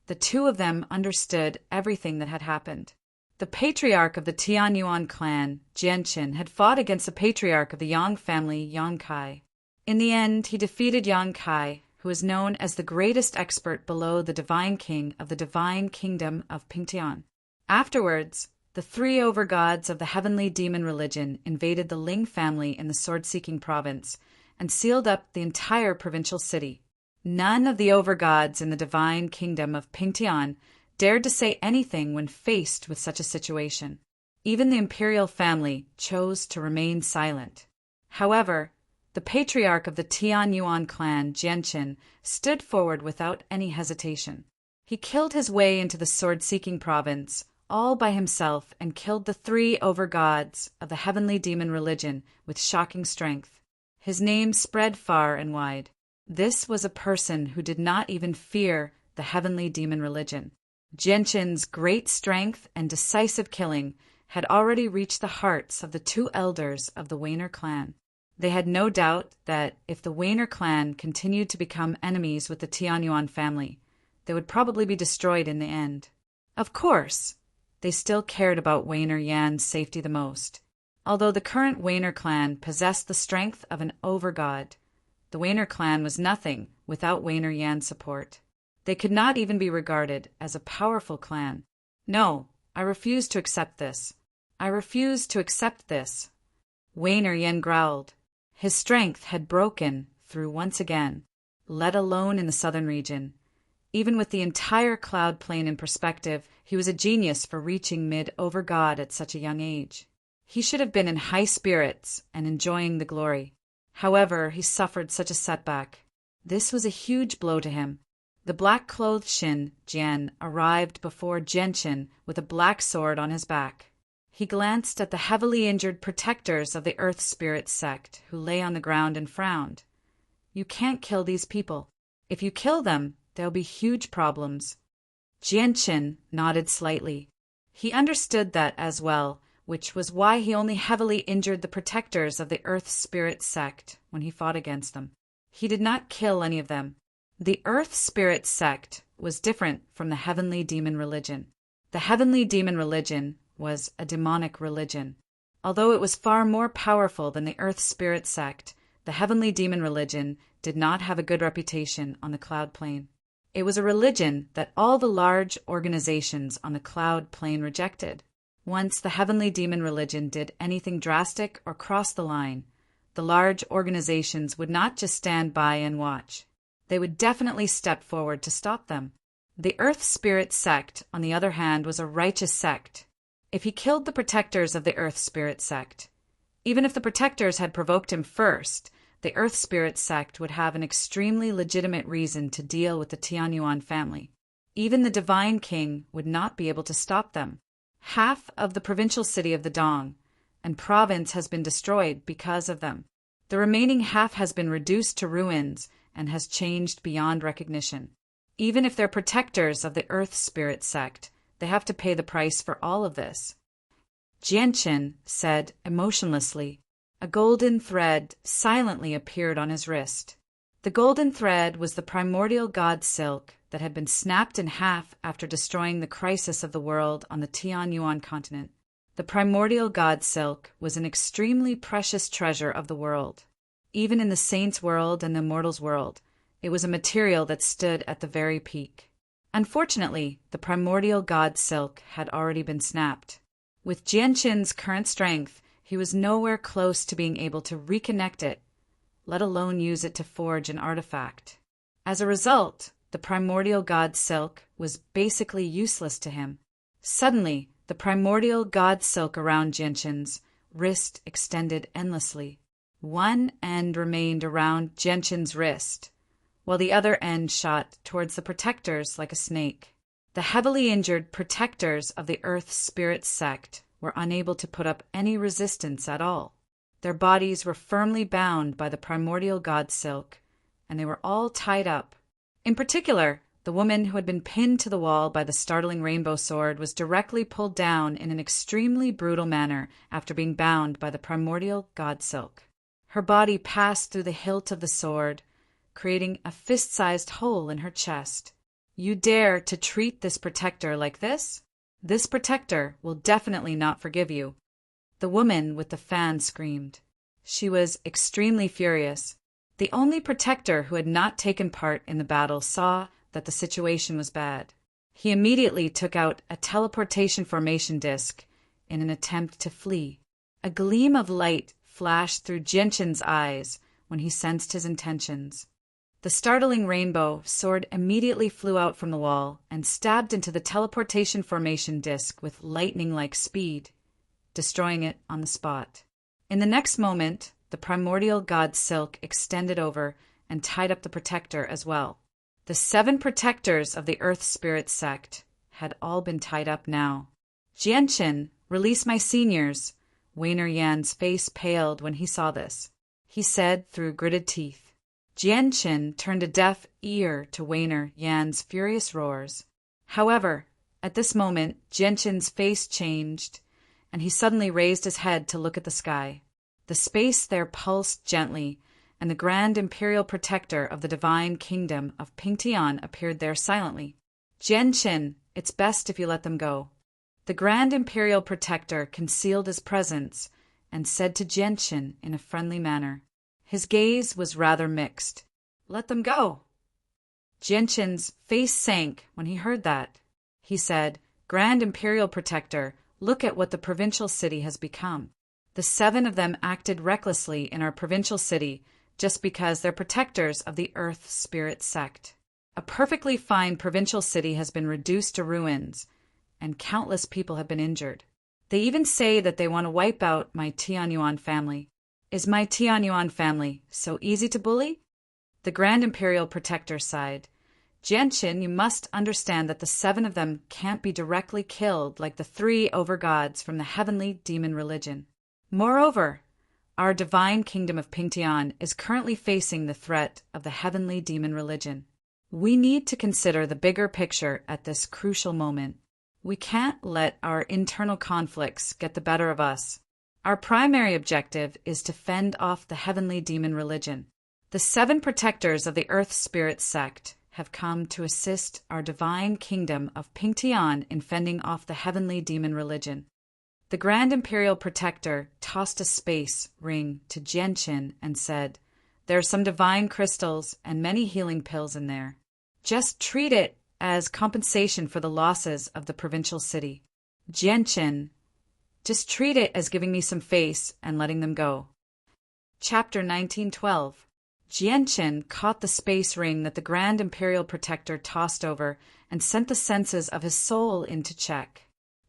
the 2 of them understood everything that had happened. The patriarch of the Tianyuan clan, Genshin, had fought against the patriarch of the Yang family, Yang Kai. In the end, he defeated Yang Kai, who is known as the greatest expert below the divine king of the divine kingdom of Pingtian. Afterwards, the three overgods of the heavenly demon religion invaded the Ling family in the sword-seeking province and sealed up the entire provincial city. None of the overgods in the divine kingdom of Pingtian dared to say anything when faced with such a situation. Even the imperial family chose to remain silent. However, the patriarch of the Tianyuan clan, Jianqin, stood forward without any hesitation. He killed his way into the sword-seeking province all by himself and killed the three overgods of the heavenly demon religion with shocking strength. His name spread far and wide. This was a person who did not even fear the heavenly demon religion. Jianqin's great strength and decisive killing had already reached the hearts of the two elders of the Weiner clan. They had no doubt that if the Weiner clan continued to become enemies with the Tianyuan family, they would probably be destroyed in the end. Of course, they still cared about Weiner Yan's safety the most. Although the current Weiner clan possessed the strength of an overgod, the Weiner clan was nothing without Weiner Yan's support. They could not even be regarded as a powerful clan. No, I refuse to accept this. I refuse to accept this. Weiner Yan growled. His strength had broken through once again, let alone in the southern region. Even with the entire cloud plain in perspective, he was a genius for reaching mid-overgod at such a young age. He should have been in high spirits and enjoying the glory. However, he suffered such a setback. This was a huge blow to him. The black-clothed Xin Jian arrived before Jianqin with a black sword on his back. He glanced at the heavily injured protectors of the Earth Spirit sect who lay on the ground and frowned. You can't kill these people. If you kill them, there'll be huge problems. Jianqin nodded slightly. He understood that as well, which was why he only heavily injured the protectors of the Earth Spirit sect when he fought against them. He did not kill any of them. The Earth Spirit sect was different from the heavenly demon religion. The heavenly demon religion was a demonic religion. Although it was far more powerful than the Earth Spirit sect, the heavenly demon religion did not have a good reputation on the cloud plane. It was a religion that all the large organizations on the cloud plane rejected. Once the heavenly demon religion did anything drastic or cross the line, the large organizations would not just stand by and watch. They would definitely step forward to stop them. The Earth Spirit sect, on the other hand, was a righteous sect. If he killed the protectors of the Earth Spirit sect, even if the protectors had provoked him first, the Earth Spirit sect would have an extremely legitimate reason to deal with the Tianyuan family. Even the Divine King would not be able to stop them. Half of the provincial city of the Dong and province has been destroyed because of them. The remaining half has been reduced to ruins and has changed beyond recognition. Even if they're protectors of the Earth Spirit sect, they have to pay the price for all of this. Jianqin said emotionlessly. A golden thread silently appeared on his wrist. The golden thread was the primordial god silk that had been snapped in half after destroying the crisis of the world on the Tianyuan continent. The primordial god silk was an extremely precious treasure of the world. Even in the saints' world and the immortals' world, it was a material that stood at the very peak. Unfortunately, the primordial god silk had already been snapped. With Jianqin's current strength, he was nowhere close to being able to reconnect it, let alone use it to forge an artifact. As a result, the primordial god silk was basically useless to him. Suddenly, the primordial god silk around Jianqin's wrist extended endlessly. One end remained around Jianqin's wrist, while the other end shot towards the protectors like a snake. The heavily injured protectors of the Earth Spirit sect were unable to put up any resistance at all. Their bodies were firmly bound by the primordial god silk, and they were all tied up. In particular, the woman who had been pinned to the wall by the startling rainbow sword was directly pulled down in an extremely brutal manner after being bound by the primordial god silk. Her body passed through the hilt of the sword, creating a fist-sized hole in her chest. You dare to treat this protector like this? This protector will definitely not forgive you. The woman with the fan screamed. She was extremely furious. The only protector who had not taken part in the battle saw that the situation was bad. He immediately took out a teleportation formation disc in an attempt to flee. A gleam of light flashed through Genshin's eyes when he sensed his intentions. The startling rainbow sword immediately flew out from the wall and stabbed into the teleportation formation disc with lightning-like speed, destroying it on the spot. In the next moment, the primordial god Silk extended over and tied up the protector as well. The 7 protectors of the Earth Spirit sect had all been tied up now. Genshin, release my seniors. Wayner Yan's face paled when he saw this. He said through gritted teeth. Genshin turned a deaf ear to Wayner Yan's furious roars. However, at this moment, Genshin's face changed, and he suddenly raised his head to look at the sky. The space there pulsed gently, and the Grand Imperial Protector of the Divine Kingdom of Pingtian appeared there silently. Genshin, it's best if you let them go. The Grand Imperial Protector concealed his presence and said to Genshin in a friendly manner. His gaze was rather mixed. Let them go. Genshin's face sank when he heard that. He said, Grand Imperial Protector, look at what the provincial city has become. The 7 of them acted recklessly in our provincial city just because they're protectors of the Earth Spirit sect. A perfectly fine provincial city has been reduced to ruins, and countless people have been injured. They even say that they want to wipe out my Tianyuan family. Is my Tianyuan family so easy to bully? The Grand Imperial Protector sighed. Genshin, you must understand that the 7 of them can't be directly killed like the 3 overgods from the heavenly demon religion. Moreover, our divine kingdom of Pingtian is currently facing the threat of the heavenly demon religion. We need to consider the bigger picture at this crucial moment. We can't let our internal conflicts get the better of us. Our primary objective is to fend off the heavenly demon religion. The 7 protectors of the Earth Spirit sect have come to assist our divine kingdom of Pingtian in fending off the heavenly demon religion. The Grand Imperial Protector tossed a space ring to Genshin and said, There are some divine crystals and many healing pills in there. Just treat it as compensation for the losses of the provincial city. Genshin, just treat it as giving me some face and letting them go. Chapter 1912. Genshin caught the space ring that the Grand Imperial Protector tossed over and sent the senses of his soul into check.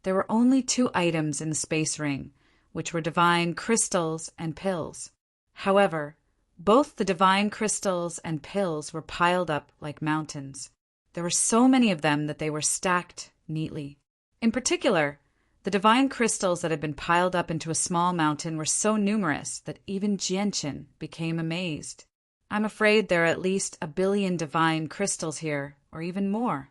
There were only 2 items in the space ring, which were divine crystals and pills. However, both the divine crystals and pills were piled up like mountains. There were so many of them that they were stacked neatly. In particular, the divine crystals that had been piled up into a small mountain were so numerous that even Genshin became amazed. I'm afraid there are at least 1 billion divine crystals here, or even more.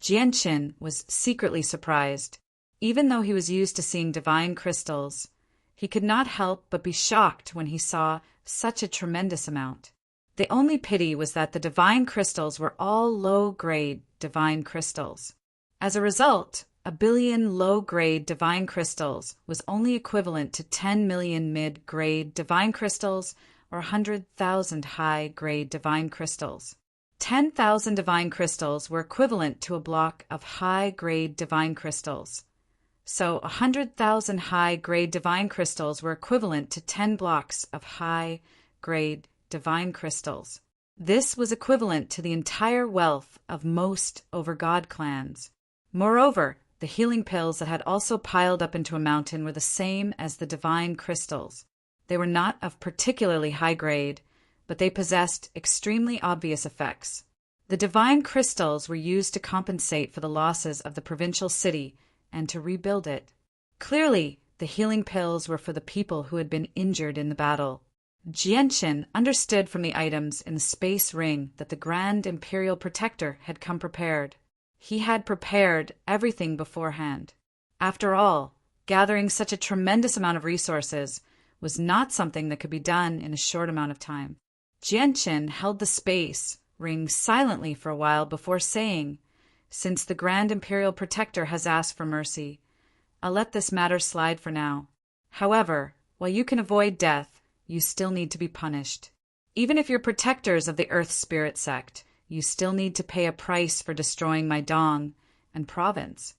Genshin was secretly surprised. Even though he was used to seeing divine crystals, he could not help but be shocked when he saw such a tremendous amount. The only pity was that the divine crystals were all low-grade divine crystals. As a result, 1 billion low-grade divine crystals was only equivalent to 10 million mid-grade divine crystals or 100,000 high-grade divine crystals. 10,000 divine crystals were equivalent to a block of high-grade divine crystals. So 100,000 high-grade divine crystals were equivalent to 10 blocks of high-grade divine crystals. This was equivalent to the entire wealth of most Overgod clans. Moreover, the healing pills that had also piled up into a mountain were the same as the divine crystals. They were not of particularly high grade, but they possessed extremely obvious effects. The divine crystals were used to compensate for the losses of the provincial city and to rebuild it. Clearly, the healing pills were for the people who had been injured in the battle. Genshin understood from the items in the space ring that the Grand Imperial Protector had come prepared. He had prepared everything beforehand. After all, gathering such a tremendous amount of resources was not something that could be done in a short amount of time. Genshin held the space ring silently for a while before saying, Since the Grand Imperial Protector has asked for mercy, I'll let this matter slide for now. However, while you can avoid death, you still need to be punished. Even if you're protectors of the Earth Spirit sect, you still need to pay a price for destroying my dong and province."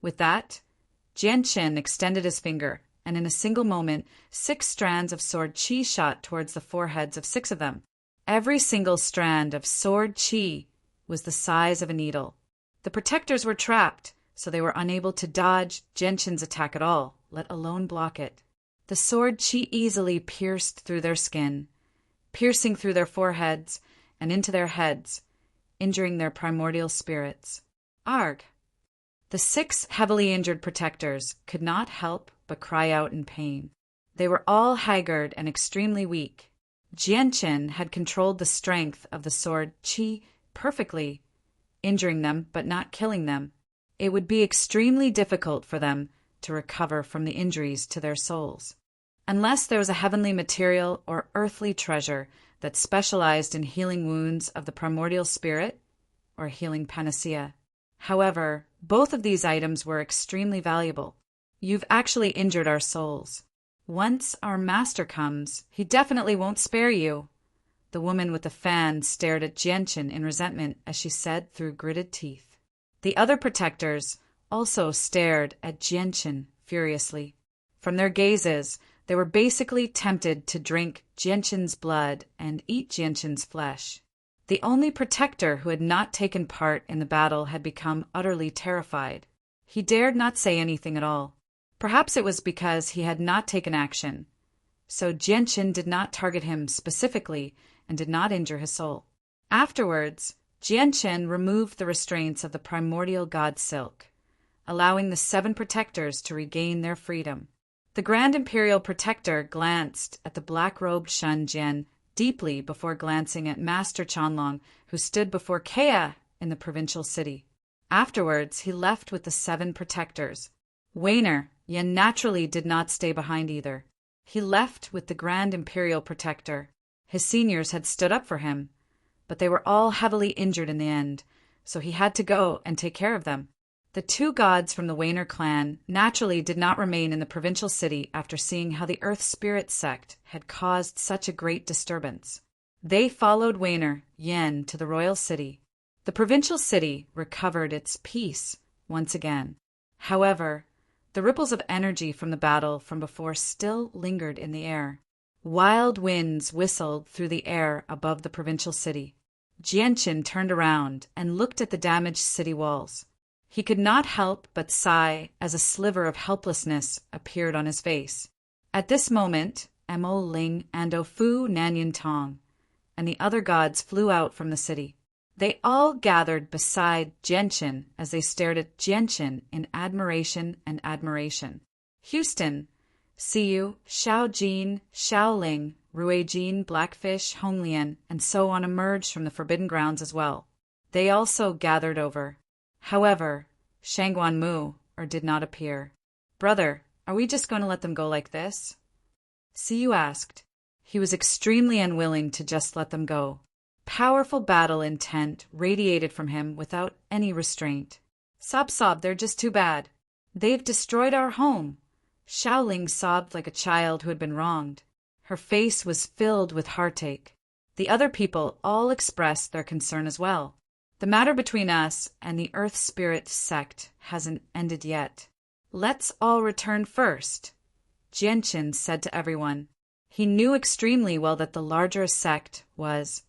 With that, Jianchen extended his finger, and in a single moment, 6 strands of sword qi shot towards the foreheads of 6 of them. Every single strand of sword qi was the size of a needle. The protectors were trapped, so they were unable to dodge Jianchen's attack at all, let alone block it. The sword qi easily pierced through their skin, piercing through their foreheads and into their heads, injuring their primordial spirits. Arg! The 6 heavily injured protectors could not help but cry out in pain. They were all haggard and extremely weak. Jianchen had controlled the strength of the sword qi perfectly, injuring them but not killing them. It would be extremely difficult for them to recover from the injuries to their souls, unless there was a heavenly material or earthly treasure that specialized in healing wounds of the primordial spirit or healing panacea. However, both of these items were extremely valuable. You've actually injured our souls. Once our master comes, he definitely won't spare you. The woman with the fan stared at Jianchen in resentment as she said through gritted teeth. The other protectors also stared at Jianchen furiously. From their gazes, they were basically tempted to drink Jianchen's blood and eat Jianchen's flesh. The only protector who had not taken part in the battle had become utterly terrified. He dared not say anything at all. Perhaps it was because he had not taken action. So Jianchen did not target him specifically and did not injure his soul. Afterwards, Jianchen removed the restraints of the primordial god silk, allowing the 7 protectors to regain their freedom. The Grand Imperial Protector glanced at the black-robed Shen Jian deeply before glancing at Master Chanlong, who stood before Kea in the provincial city. Afterwards, he left with the 7 protectors. Wainer, Yen naturally did not stay behind either. He left with the Grand Imperial Protector. His seniors had stood up for him, but they were all heavily injured in the end, so he had to go and take care of them. The 2 gods from the Wainer clan naturally did not remain in the provincial city after seeing how the Earth Spirit sect had caused such a great disturbance. They followed Wainer, Yen, to the royal city. The provincial city recovered its peace once again. However, the ripples of energy from the battle from before still lingered in the air. Wild winds whistled through the air above the provincial city. Jianchen turned around and looked at the damaged city walls. He could not help but sigh as a sliver of helplessness appeared on his face. At this moment, Mo Ling and Ofu Nanyan Tong and the other gods flew out from the city. They all gathered beside Jianchen as they stared at Jianchen in admiration and admiration. Houston, Siyu, Xiao Jin, Xiao Ling, Rui Jin, Blackfish, Honglian, and so on emerged from the Forbidden Grounds as well. They also gathered over. However, Shangguan Mu did not appear. "Brother, are we just going to let them go like this?" Siyu asked. He was extremely unwilling to just let them go. Powerful battle intent radiated from him without any restraint. "Sob, they're just too bad. They've destroyed our home." Xiaoling sobbed like a child who had been wronged. Her face was filled with heartache. The other people all expressed their concern as well. "The matter between us and the Earth Spirit sect hasn't ended yet. Let's all return first," Jianchen said to everyone. He knew extremely well that the larger a sect was,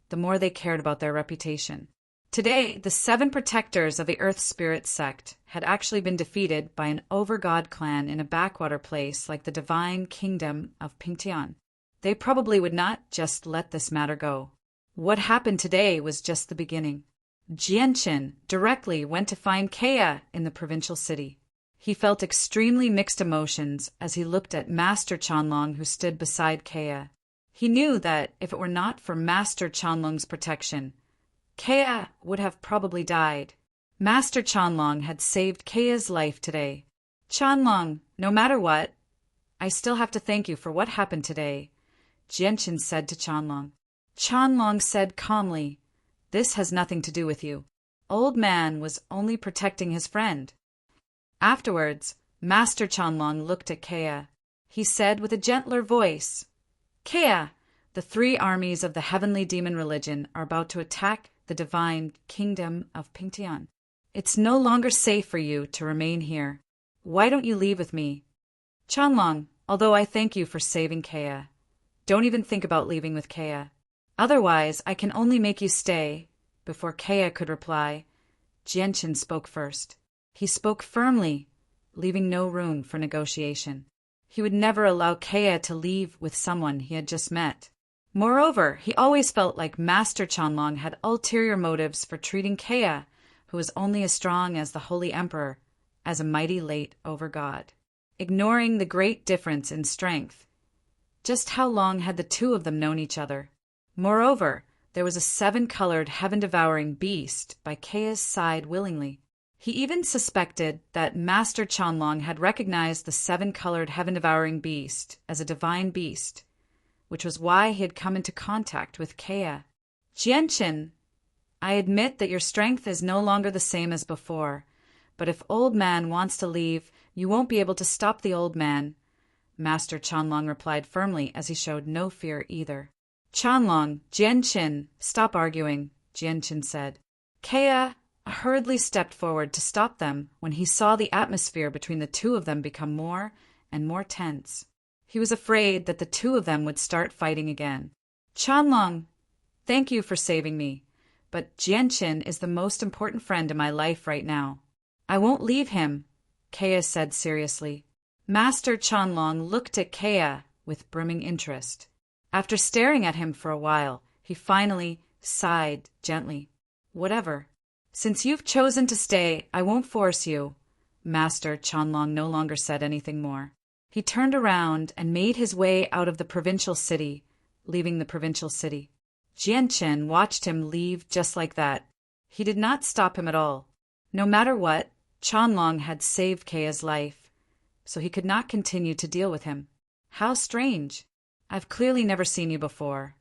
the more they cared about their reputation. Today, the 7 protectors of the Earth Spirit sect had actually been defeated by an over-god clan in a backwater place like the divine kingdom of Pingtian. They probably would not just let this matter go. What happened today was just the beginning. Jianchen directly went to find Kea in the provincial city. He felt extremely mixed emotions as he looked at Master Chanlong, who stood beside Kea. He knew that if it were not for Master Chanlong's protection, Kea would have probably died. Master Chanlong had saved Kea's life today. "Chanlong, no matter what, I still have to thank you for what happened today," Jianchen said to Chanlong. Chanlong said calmly, "This has nothing to do with you. Old man was only protecting his friend." Afterwards, Master Chanlong looked at Kea. He said with a gentler voice, "Kea, The three armies of the heavenly demon religion are about to attack the divine kingdom of Pingtian. It's no longer safe for you to remain here. Why don't you leave with me? Chanlong, although I thank you for saving Kea, don't even think about leaving with Kea. Otherwise, I can only make you stay. Before Kea could reply, Jianchen spoke first. He spoke firmly, leaving no room for negotiation. He would never allow Kea to leave with someone he had just met. Moreover, he always felt like Master Chanlong had ulterior motives for treating Kea, who was only as strong as the Holy Emperor, as a mighty late over god. Ignoring the great difference in strength, just how long had the two of them known each other? Moreover, there was a 7-colored heaven-devouring beast by Kea's side willingly. He even suspected that Master Chanlong had recognized the 7-colored heaven-devouring beast as a divine beast, which was why he had come into contact with Kea. Jianchen, I admit that your strength is no longer the same as before, but if old man wants to leave, you won't be able to stop the old man, Master Chanlong replied firmly as he showed no fear either. Chanlong, Jianchen, stop arguing, Jianchen said. Kea hurriedly stepped forward to stop them when he saw the atmosphere between the two of them become more and more tense. He was afraid that the two of them would start fighting again. Chanlong, thank you for saving me, but Jianchen is the most important friend in my life right now. I won't leave him, Kea said seriously. Master Chanlong looked at Kea with brimming interest. After staring at him for a while, he finally sighed gently. Whatever. Since you've chosen to stay, I won't force you. Master Chanlong no longer said anything more. He turned around and made his way out of the provincial city, leaving the provincial city. Jianchen watched him leave just like that. He did not stop him at all. No matter what, Chanlong had saved Kea's life, so he could not continue to deal with him. How strange. I've clearly never seen you before.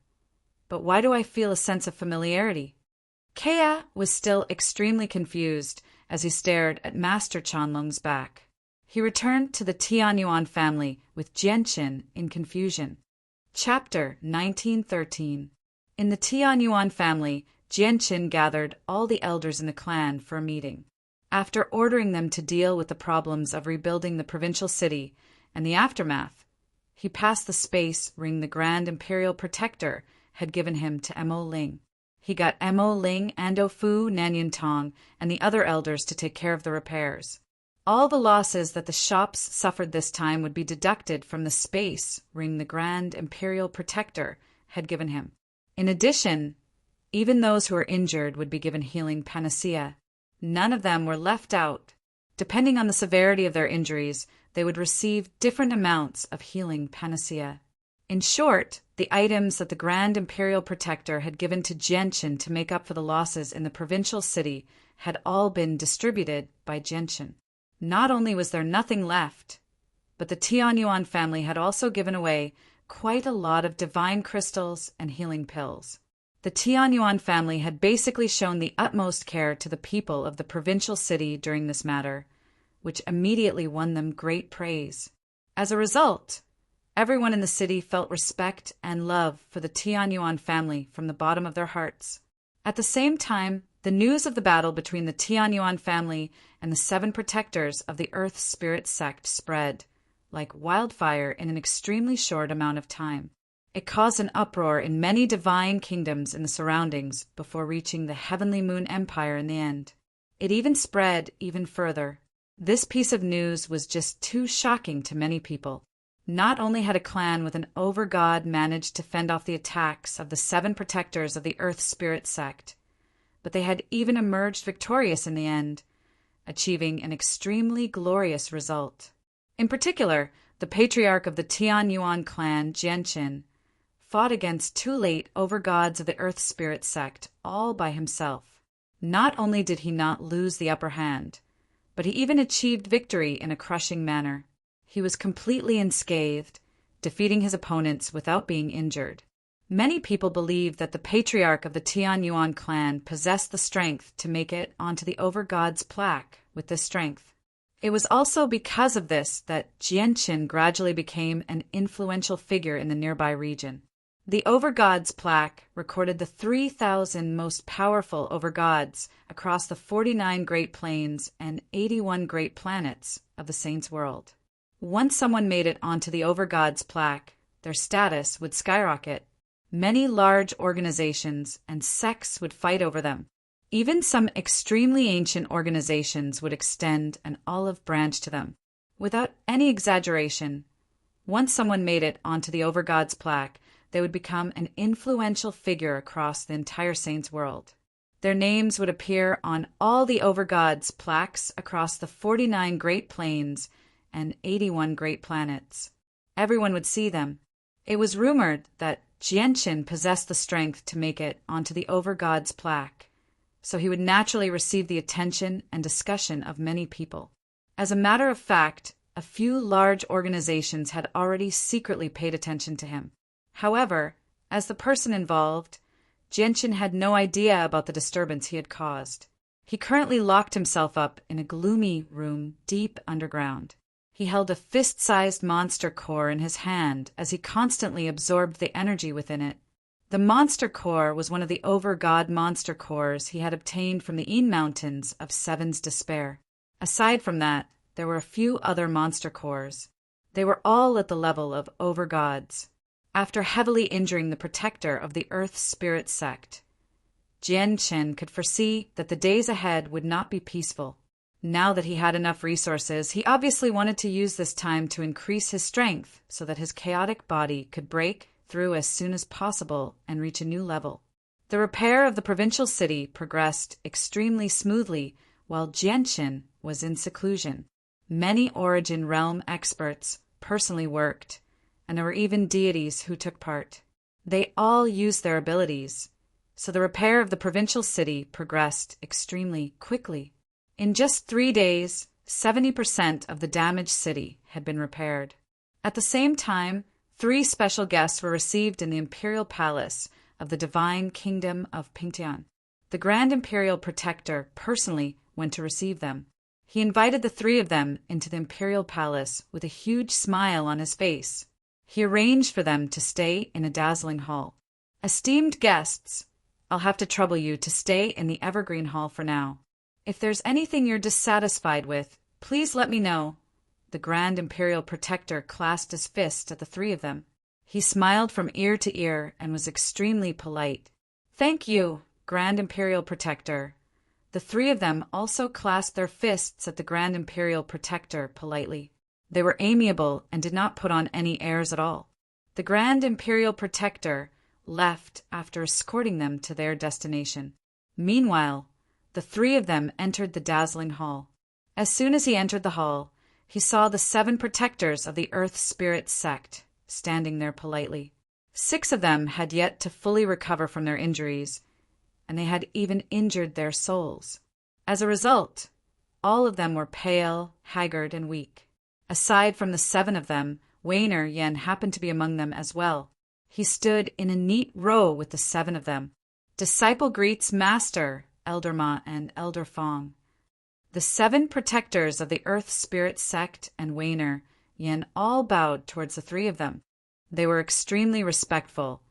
But why do I feel a sense of familiarity? Kea was still extremely confused as he stared at Master Chanlong's back. He returned to the Tianyuan family with Jianchen in confusion. Chapter 1913. In the Tianyuan family, Jianchen gathered all the elders in the clan for a meeting. After ordering them to deal with the problems of rebuilding the provincial city and the aftermath, he passed the space ring the Grand Imperial Protector had given him to Mo Ling. He got Mo Ling, Ando Fu, Nanyun Tong, and the other elders to take care of the repairs. All the losses that the shops suffered this time would be deducted from the space ring the Grand Imperial Protector had given him. In addition, even those who were injured would be given healing panacea. None of them were left out. Depending on the severity of their injuries, they would receive different amounts of healing panacea. In short, the items that the Grand Imperial Protector had given to Jianchen to make up for the losses in the provincial city had all been distributed by Jianchen. Not only was there nothing left, but the Tianyuan family had also given away quite a lot of divine crystals and healing pills. The Tianyuan family had basically shown the utmost care to the people of the provincial city during this matter, which immediately won them great praise. As a result, everyone in the city felt respect and love for the Tianyuan family from the bottom of their hearts. At the same time, the news of the battle between the Tianyuan family and the 7 protectors of the Earth Spirit sect spread like wildfire in an extremely short amount of time. It caused an uproar in many divine kingdoms in the surroundings before reaching the Heavenly Moon Empire in the end. It even spread even further. This piece of news was just too shocking to many people. Not only had a clan with an over-god managed to fend off the attacks of the 7 protectors of the Earth Spirit sect, but they had even emerged victorious in the end, achieving an extremely glorious result. In particular, the patriarch of the Tianyuan clan, Jianchen, fought against 2 late over-gods of the Earth Spirit sect all by himself. Not only did he not lose the upper hand, but he even achieved victory in a crushing manner. He was completely unscathed, defeating his opponents without being injured. Many people believe that the patriarch of the Tianyuan clan possessed the strength to make it onto the over-god's plaque with this strength. It was also because of this that Jianchen gradually became an influential figure in the nearby region. The Overgods plaque recorded the 3,000 most powerful overgods across the 49 Great Plains and 81 Great Planets of the Saints' world. Once someone made it onto the Overgods plaque, their status would skyrocket. Many large organizations and sects would fight over them. Even some extremely ancient organizations would extend an olive branch to them. Without any exaggeration, once someone made it onto the Overgods plaque, they would become an influential figure across the entire Saints' world. Their names would appear on all the Overgods plaques across the 49 Great Plains and 81 Great Planets. Everyone would see them. It was rumored that Jianshin possessed the strength to make it onto the Overgods plaque, so he would naturally receive the attention and discussion of many people. As a matter of fact, a few large organizations had already secretly paid attention to him. However, as the person involved, Jianshin had no idea about the disturbance he had caused. He currently locked himself up in a gloomy room deep underground. He held a fist-sized monster core in his hand as he constantly absorbed the energy within it. The monster core was one of the Overgod monster cores he had obtained from the Een Mountains of Seven's Despair. Aside from that, there were a few other monster cores. They were all at the level of Overgods. After heavily injuring the protector of the Earth Spirit sect, Jianshin could foresee that the days ahead would not be peaceful. Now that he had enough resources, he obviously wanted to use this time to increase his strength so that his chaotic body could break through as soon as possible and reach a new level. The repair of the provincial city progressed extremely smoothly while Jianshin was in seclusion. Many Origin Realm experts personally worked, and there were even deities who took part. They all used their abilities, so the repair of the provincial city progressed extremely quickly. In just 3 days, 70% of the damaged city had been repaired. At the same time, 3 special guests were received in the Imperial Palace of the Divine Kingdom of Pingtian. The Grand Imperial Protector personally went to receive them. He invited the 3 of them into the Imperial Palace with a huge smile on his face. He arranged for them to stay in a dazzling hall. Esteemed guests, I'll have to trouble you to stay in the Evergreen Hall for now. If there's anything you're dissatisfied with, please let me know. The Grand Imperial Protector clasped his fist at the 3 of them. He smiled from ear to ear and was extremely polite. Thank you, Grand Imperial Protector. The 3 of them also clasped their fists at the Grand Imperial Protector politely. They were amiable and did not put on any airs at all. The Grand Imperial Protector left after escorting them to their destination. Meanwhile, the 3 of them entered the dazzling hall. As soon as he entered the hall, he saw the 7 protectors of the Earth Spirit sect standing there politely. 6 of them had yet to fully recover from their injuries, and they had even injured their souls. As a result, all of them were pale, haggard, and weak. Aside from the 7 of them, Weiner Yen happened to be among them as well. He stood in a neat row with the 7 of them. Disciple greets Master, Elder Ma and Elder Fong. The 7 protectors of the Earth Spirit sect and Weiner Yen all bowed towards the 3 of them. They were extremely respectful,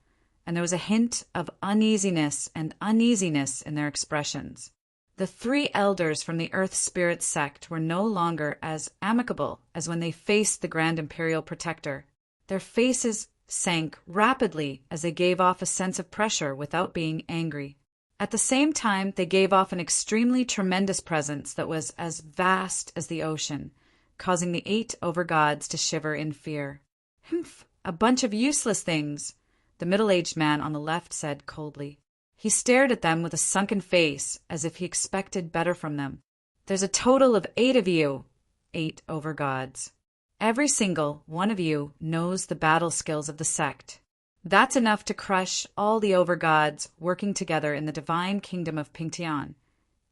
and there was a hint of uneasiness in their expressions. The 3 elders from the Earth Spirit sect were no longer as amicable as when they faced the Grand Imperial Protector. Their faces sank rapidly as they gave off a sense of pressure without being angry. At the same time, they gave off an extremely tremendous presence that was as vast as the ocean, causing the 8 overgods to shiver in fear. "Humph, a bunch of useless things," the middle-aged man on the left said coldly. He stared at them with a sunken face, as if he expected better from them. "There's a total of 8 of you, 8 overgods. Every single one of you knows the battle skills of the sect. That's enough to crush all the overgods working together in the divine kingdom of Pingtian.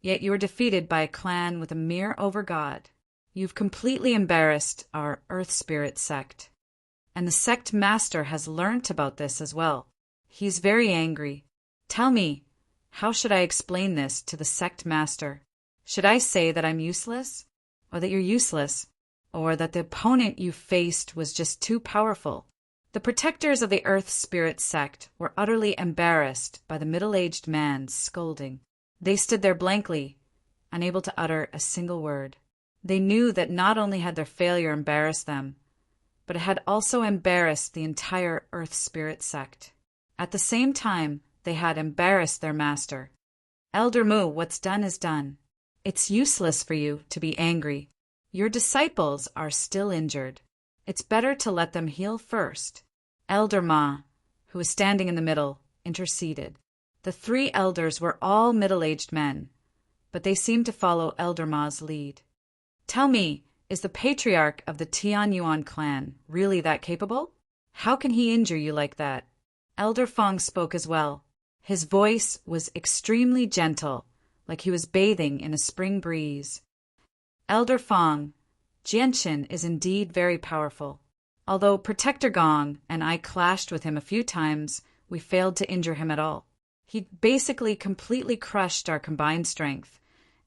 Yet you were defeated by a clan with a mere overgod. You've completely embarrassed our Earth Spirit sect. And the sect master has learnt about this as well. He's very angry. Tell me, how should I explain this to the sect master? Should I say that I'm useless? Or that you're useless? Or that the opponent you faced was just too powerful?" The protectors of the Earth Spirit sect were utterly embarrassed by the middle-aged man's scolding. They stood there blankly, unable to utter a single word. They knew that not only had their failure embarrassed them, but it had also embarrassed the entire Earth Spirit sect. At the same time, they had embarrassed their master. Elder Mu, what's done is done. It's useless for you to be angry. Your disciples are still injured. It's better to let them heal first. Elder Ma, who was standing in the middle, interceded. The three elders were all middle-aged men, but they seemed to follow Elder Ma's lead. Tell me, is the patriarch of the Tianyuan clan really that capable? How can he injure you like that? Elder Fong spoke as well. His voice was extremely gentle, like he was bathing in a spring breeze. Elder Fong, Jianshin is indeed very powerful. Although Protector Gong and I clashed with him a few times, we failed to injure him at all. He basically completely crushed our combined strength,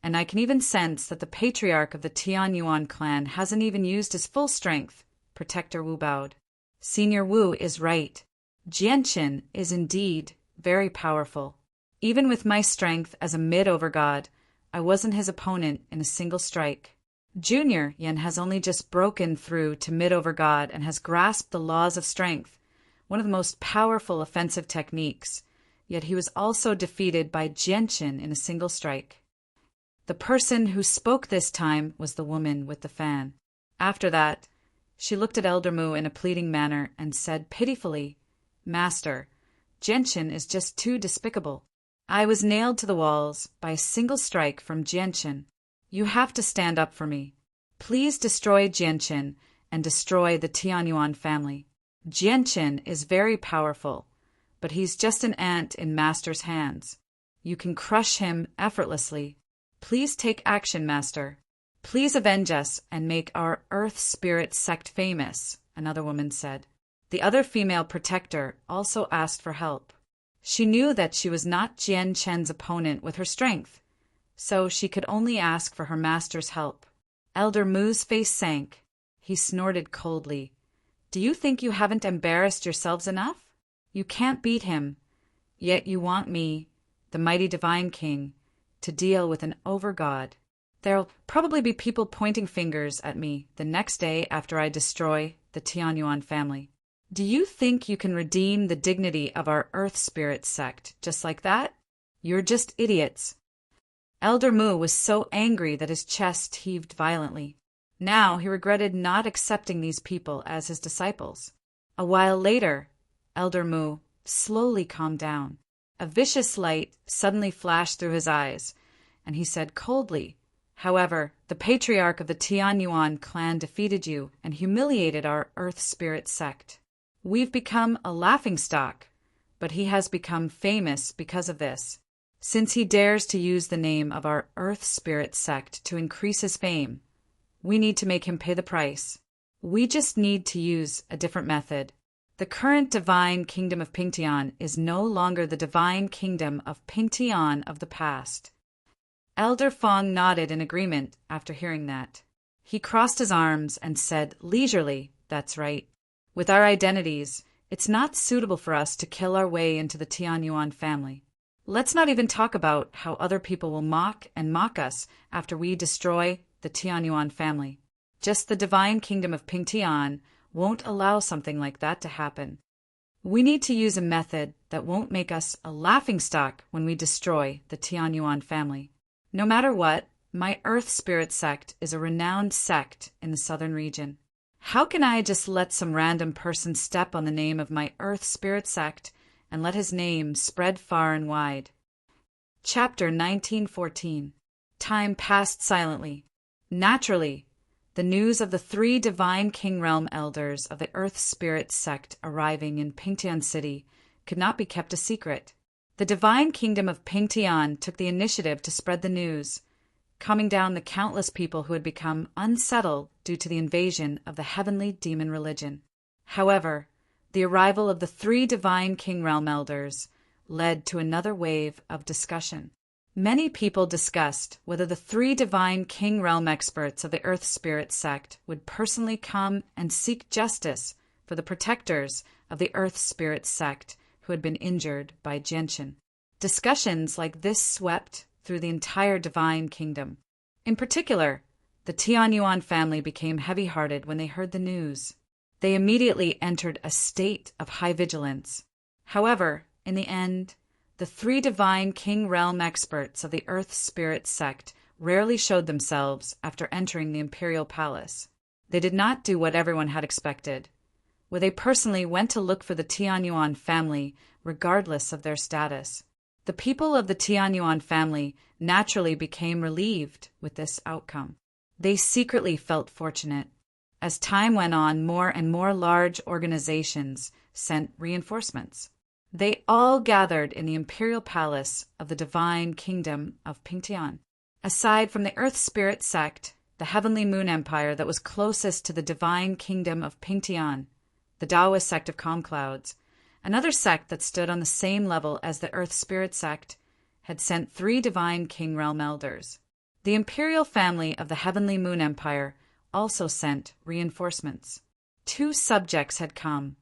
and I can even sense that the patriarch of the Tianyuan clan hasn't even used his full strength. Protector Wu bowed. Senior Wu is right. Jianshin is indeed very powerful. Even with my strength as a mid-overgod, I wasn't his opponent in a single strike. Junior Yen has only just broken through to mid-overgod and has grasped the laws of strength, one of the most powerful offensive techniques, yet he was also defeated by Jianshin in a single strike. The person who spoke this time was the woman with the fan. After that, she looked at Elder Mu in a pleading manner and said pitifully, Master, Jianshin is just too despicable. I was nailed to the walls by a single strike from Jianshin. You have to stand up for me. Please destroy Jianshin and destroy the Tianyuan family. Jianshin is very powerful, but he's just an ant in Master's hands. You can crush him effortlessly. Please take action, Master. Please avenge us and make our Earth Spirit sect famous, another woman said. The other female protector also asked for help. She knew that she was not Jian Chen's opponent with her strength, so she could only ask for her master's help. Elder Mu's face sank. He snorted coldly. Do you think you haven't embarrassed yourselves enough? You can't beat him, yet you want me, the mighty Divine King, to deal with an overgod. There'll probably be people pointing fingers at me the next day after I destroy the Tianyuan family. Do you think you can redeem the dignity of our Earth Spirit sect just like that? You're just idiots. Elder Mu was so angry that his chest heaved violently. Now he regretted not accepting these people as his disciples. A while later, Elder Mu slowly calmed down. A vicious light suddenly flashed through his eyes, and he said coldly, However, the patriarch of the Tianyuan clan defeated you and humiliated our Earth Spirit sect. We've become a laughingstock, but he has become famous because of this. Since he dares to use the name of our Earth Spirit sect to increase his fame, we need to make him pay the price. We just need to use a different method. The current divine kingdom of Pingtian is no longer the divine kingdom of Pingtian of the past. Elder Fong nodded in agreement after hearing that. He crossed his arms and said leisurely, That's right. With our identities, it's not suitable for us to kill our way into the Tianyuan family. Let's not even talk about how other people will mock us after we destroy the Tianyuan family. Just the divine kingdom of Pingtian won't allow something like that to happen. We need to use a method that won't make us a laughingstock when we destroy the Tianyuan family. No matter what, my Earth Spirit sect is a renowned sect in the southern region. How can I just let some random person step on the name of my Earth Spirit sect and let his name spread far and wide? Chapter 1914. Time passed silently. Naturally, the news of the 3 divine King Realm elders of the Earth Spirit sect arriving in Pingtian City could not be kept a secret. The divine kingdom of Pingtian took the initiative to spread the news, calming down the countless people who had become unsettled due to the invasion of the heavenly demon religion. However, the arrival of the 3 divine King Realm elders led to another wave of discussion. Many people discussed whether the 3 divine King Realm experts of the Earth Spirit sect would personally come and seek justice for the protectors of the Earth Spirit sect who had been injured by Genshin. Discussions like this swept through the entire divine kingdom. In particular, the Tianyuan family became heavy-hearted when they heard the news. They immediately entered a state of high vigilance. However, in the end, the three divine king realm experts of the Earth Spirit sect rarely showed themselves after entering the imperial palace. They did not do what everyone had expected, where they personally went to look for the Tianyuan family regardless of their status. The people of the Tianyuan family naturally became relieved with this outcome. They secretly felt fortunate. As time went on, more and more large organizations sent reinforcements. They all gathered in the imperial palace of the divine kingdom of Pingtian. Aside from the Earth Spirit sect, the Heavenly Moon Empire that was closest to the divine kingdom of Pingtian, the Taoist sect of Calm Clouds, another sect that stood on the same level as the Earth Spirit sect, had sent 3 divine king realm elders. The imperial family of the Heavenly Moon Empire also sent reinforcements. 2 subjects had come,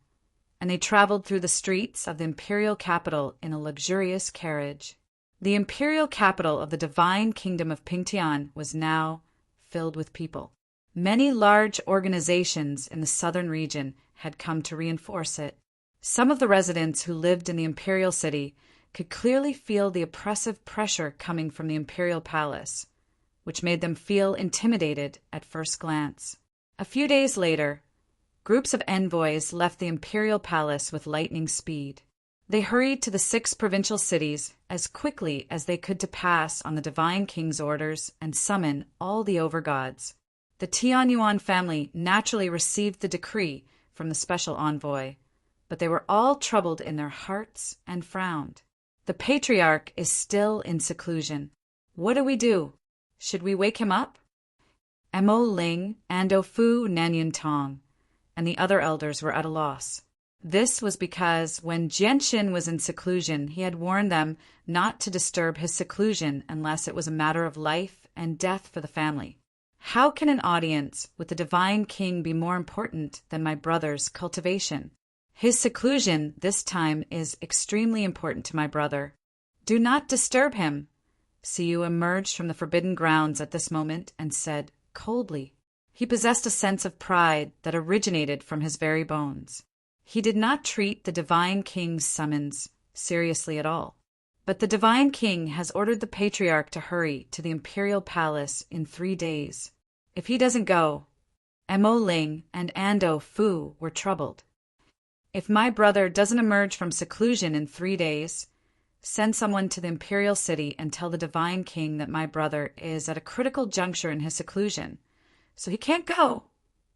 and they traveled through the streets of the imperial capital in a luxurious carriage. The imperial capital of the divine kingdom of Pingtian was now filled with people. Many large organizations in the southern region had come to reinforce it. Some of the residents who lived in the imperial city could clearly feel the oppressive pressure coming from the imperial palace, which made them feel intimidated at first glance. A few days later, groups of envoys left the imperial palace with lightning speed. They hurried to the 6 provincial cities as quickly as they could to pass on the divine king's orders and summon all the overgods. The Tianyuan family naturally received the decree from the special envoy, but they were all troubled in their hearts and frowned. The patriarch is still in seclusion. What do we do? Should we wake him up? Mo Ling, Ando Fu, Nanyun Tong, and the other elders were at a loss. This was because when Genshin was in seclusion, he had warned them not to disturb his seclusion unless it was a matter of life and death for the family. How can an audience with the divine king be more important than my brother's cultivation? His seclusion this time is extremely important to my brother. Do not disturb him. Siyu emerged from the forbidden grounds at this moment and said coldly. He possessed a sense of pride that originated from his very bones. He did not treat the divine king's summons seriously at all. But the divine king has ordered the patriarch to hurry to the imperial palace in 3 days. If he doesn't go, Mo Ling and Ando Fu were troubled. If my brother doesn't emerge from seclusion in 3 days, send someone to the imperial city and tell the divine king that my brother is at a critical juncture in his seclusion, so he can't go,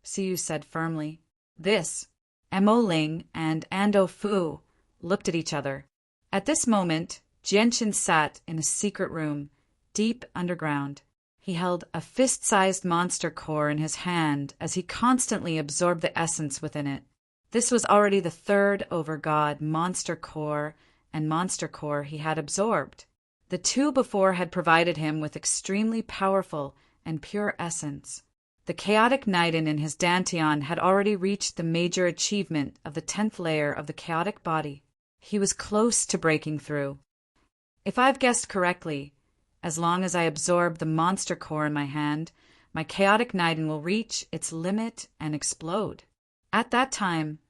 Siyu said firmly. This, Mo Ling and Ando Fu looked at each other. At this moment, Genshin sat in a secret room, deep underground. He held a fist-sized monster core in his hand as he constantly absorbed the essence within it. This was already the 3rd overgod monster core and monster core he had absorbed. The 2 before had provided him with extremely powerful and pure essence. The chaotic Naiden in his Dantian had already reached the major achievement of the 10th layer of the chaotic body. He was close to breaking through. If I've guessed correctly, as long as I absorb the monster core in my hand, my chaotic Naiden will reach its limit and explode. At that time,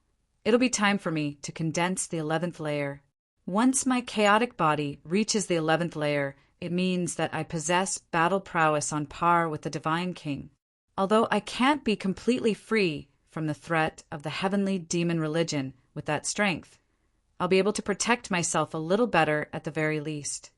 it'll be time for me to condense the 11th layer. Once my chaotic body reaches the 11th layer, it means that I possess battle prowess on par with the Divine King. Although I can't be completely free from the threat of the heavenly demon religion with that strength, I'll be able to protect myself a little better at the very least.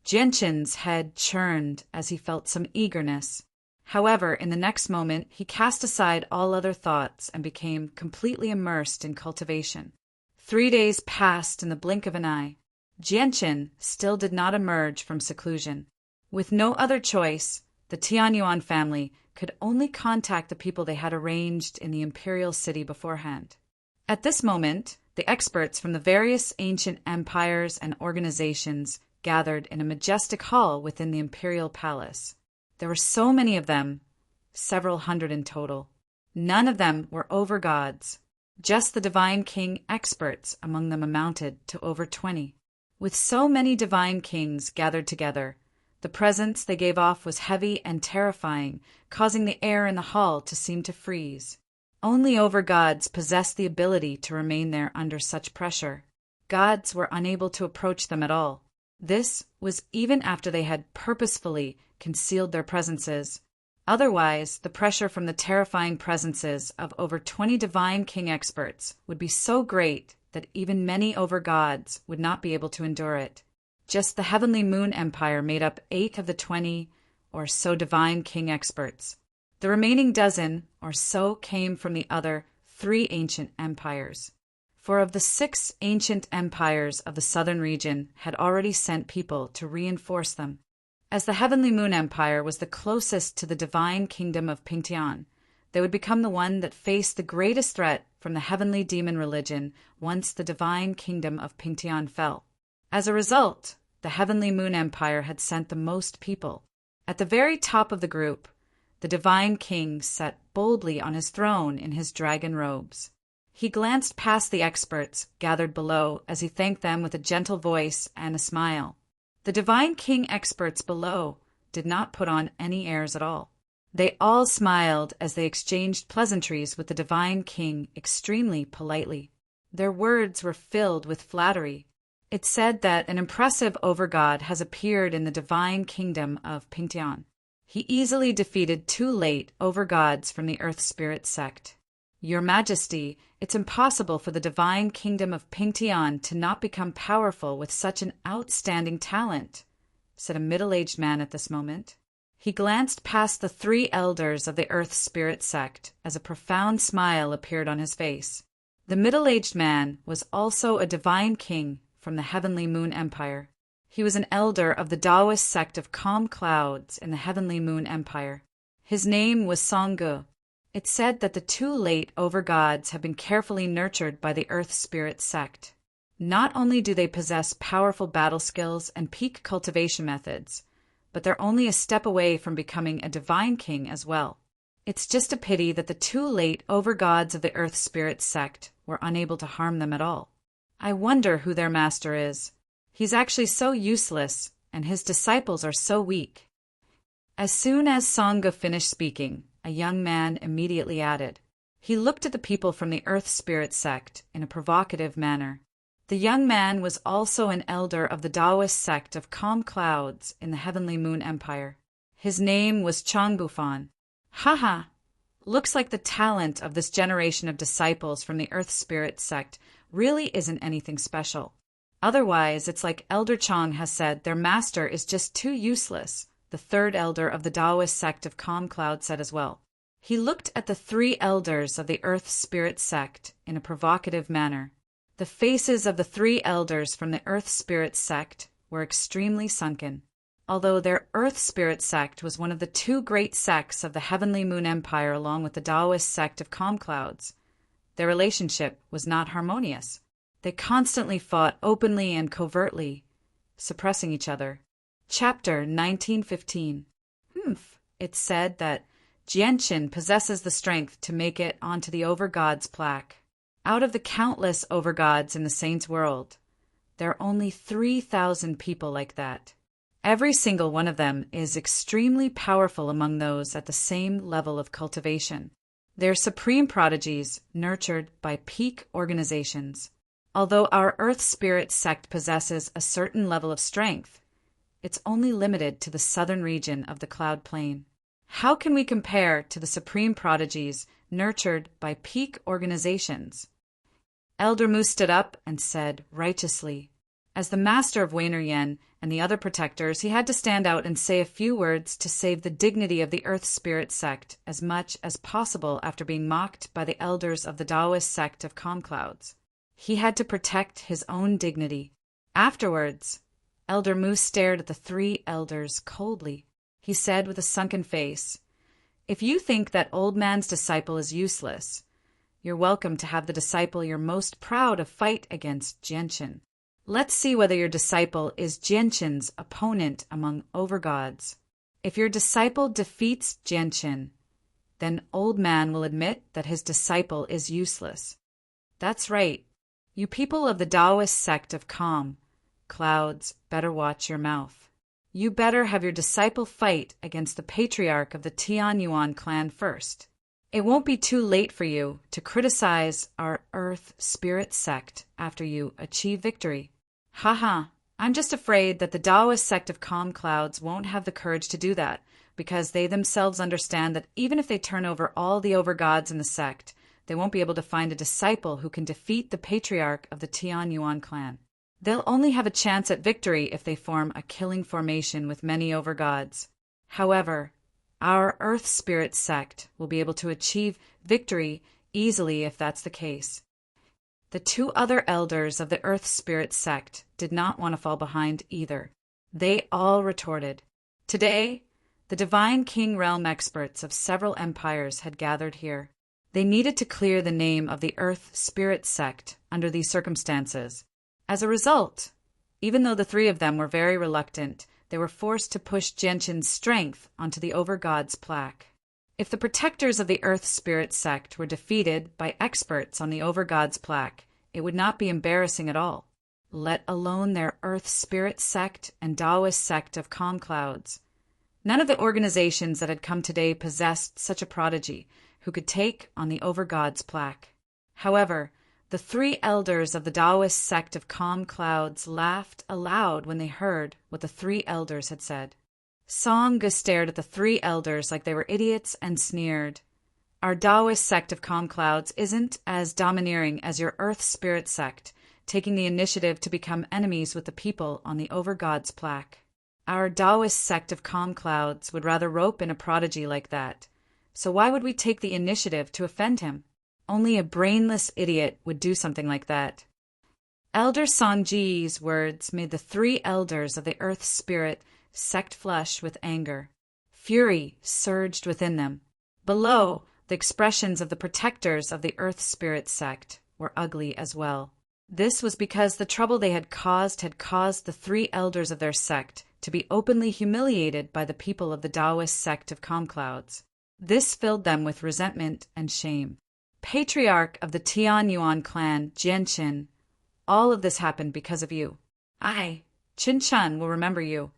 Genshin's head churned as he felt some eagerness. However, in the next moment, he cast aside all other thoughts and became completely immersed in cultivation. 3 days passed in the blink of an eye. Genshin still did not emerge from seclusion. With no other choice, the Tianyuan family could only contact the people they had arranged in the imperial city beforehand. At this moment, the experts from the various ancient empires and organizations gathered in a majestic hall within the imperial palace. There were so many of them, several hundred in total. None of them were overgods. Just the Divine King experts among them amounted to over 20. With so many Divine Kings gathered together, the presence they gave off was heavy and terrifying, causing the air in the hall to seem to freeze. Only over-gods possessed the ability to remain there under such pressure. Gods were unable to approach them at all. This was even after they had purposefully concealed their presences. Otherwise, the pressure from the terrifying presences of over 20 Divine King experts would be so great that even many over-gods would not be able to endure it. Just the Heavenly Moon Empire made up 8 of the 20 or so Divine King experts. The remaining dozen or so came from the other 3 ancient empires. 4 of the 6 ancient empires of the southern region had already sent people to reinforce them. As the Heavenly Moon Empire was the closest to the divine kingdom of Pingtian, they would become the one that faced the greatest threat from the heavenly demon religion once the divine kingdom of Pingtian fell. As a result, the Heavenly Moon Empire had sent the most people. At the very top of the group, the Divine King sat boldly on his throne in his dragon robes. He glanced past the experts gathered below as he thanked them with a gentle voice and a smile. The Divine King experts below did not put on any airs at all. They all smiled as they exchanged pleasantries with the Divine King extremely politely. Their words were filled with flattery. It said that an impressive overgod has appeared in the divine kingdom of Pingtian. He easily defeated 2 late overgods from the Earth Spirit sect. Your Majesty, it's impossible for the divine kingdom of Pingtian to not become powerful with such an outstanding talent, said a middle-aged man at this moment. He glanced past the 3 elders of the Earth Spirit sect as a profound smile appeared on his face. The middle-aged man was also a divine king from the Heavenly Moon Empire. He was an elder of the Taoist sect of Calm Clouds in the Heavenly Moon Empire. His name was Songgu. It said that the 2 late overgods have been carefully nurtured by the Earth Spirit sect. Not only do they possess powerful battle skills and peak cultivation methods, but they're only a step away from becoming a divine king as well. It's just a pity that the 2 late overgods of the Earth Spirit sect were unable to harm them at all. I wonder who their master is. He's actually so useless, and his disciples are so weak. As soon as Sangha finished speaking, a young man immediately added. He looked at the people from the Earth Spirit sect in a provocative manner. The young man was also an elder of the Taoist sect of Calm Clouds in the Heavenly Moon Empire. His name was Changbufan. Haha! Looks like the talent of this generation of disciples from the Earth Spirit sect really isn't anything special. Otherwise, it's like Elder Chang has said, their master is just too useless, the 3rd elder of the Taoist sect of Calm Cloud said as well. He looked at the 3 elders of the Earth Spirit sect in a provocative manner. The faces of the 3 elders from the Earth Spirit sect were extremely sunken. Although their Earth Spirit sect was one of the 2 great sects of the Heavenly Moon Empire along with the Taoist sect of Calm Clouds, their relationship was not harmonious. They constantly fought openly and covertly, suppressing each other. Chapter 1915. It said that Jianqin possesses the strength to make it onto the Overgod's plaque. Out of the countless overgods in the Saints' world, there are only 3,000 people like that. Every single one of them is extremely powerful among those at the same level of cultivation. They're supreme prodigies nurtured by peak organizations. Although our Earth Spirit sect possesses a certain level of strength, it's only limited to the southern region of the Cloud Plain. How can we compare to the supreme prodigies nurtured by peak organizations? Elder Mu stood up and said righteously. As the master of Wainer Yen and the other protectors, he had to stand out and say a few words to save the dignity of the Earth Spirit sect as much as possible after being mocked by the elders of the Taoist sect of Calm Clouds. He had to protect his own dignity. Afterwards, Elder Mu stared at the 3 elders coldly. He said with a sunken face, "If you think that old man's disciple is useless, you're welcome to have the disciple you're most proud of fight against Jianqin. Let's see whether your disciple is Jianqin's opponent among overgods. If your disciple defeats Jianqin, then old man will admit that his disciple is useless. That's right. You people of the Taoist sect of calm clouds better watch your mouth. You better have your disciple fight against the patriarch of the Tianyuan clan first. It won't be too late for you to criticize our Earth Spirit sect after you achieve victory. Haha, I'm just afraid that the Taoist sect of calm clouds won't have the courage to do that, because they themselves understand that even if they turn over all the overgods in the sect, they won't be able to find a disciple who can defeat the patriarch of the Tianyuan clan. They'll only have a chance at victory if they form a killing formation with many overgods. However, our Earth Spirit sect will be able to achieve victory easily if that's the case. The two other elders of the Earth Spirit sect did not want to fall behind either. They all retorted. Today, the Divine King Realm experts of several empires had gathered here. They needed to clear the name of the Earth Spirit sect under these circumstances. As a result, even though the three of them were very reluctant, they were forced to push Genshin's strength onto the Overgod's plaque. If the protectors of the Earth Spirit sect were defeated by experts on the Overgod's plaque, it would not be embarrassing at all, let alone their Earth Spirit sect and Taoist sect of calm clouds. None of the organizations that had come today possessed such a prodigy who could take on the Overgod's plaque. However, the three elders of the Taoist sect of calm clouds laughed aloud when they heard what the three elders had said. Song stared at the three elders like they were idiots and sneered. Our Taoist sect of calm clouds isn't as domineering as your Earth Spirit sect, taking the initiative to become enemies with the people on the Overgod's plaque. Our Taoist sect of calm clouds would rather rope in a prodigy like that. So why would we take the initiative to offend him? Only a brainless idiot would do something like that. Elder Sanji's words made the three elders of the Earth Spirit sect flush with anger. Fury surged within them. Below, the expressions of the protectors of the Earth Spirit sect were ugly as well. This was because the trouble they had caused the three elders of their sect to be openly humiliated by the people of the Taoist sect of calm clouds. This filled them with resentment and shame. Patriarch of the Tianyuan clan, Genshin, all of this happened because of you. I, Qin Chun, will remember you.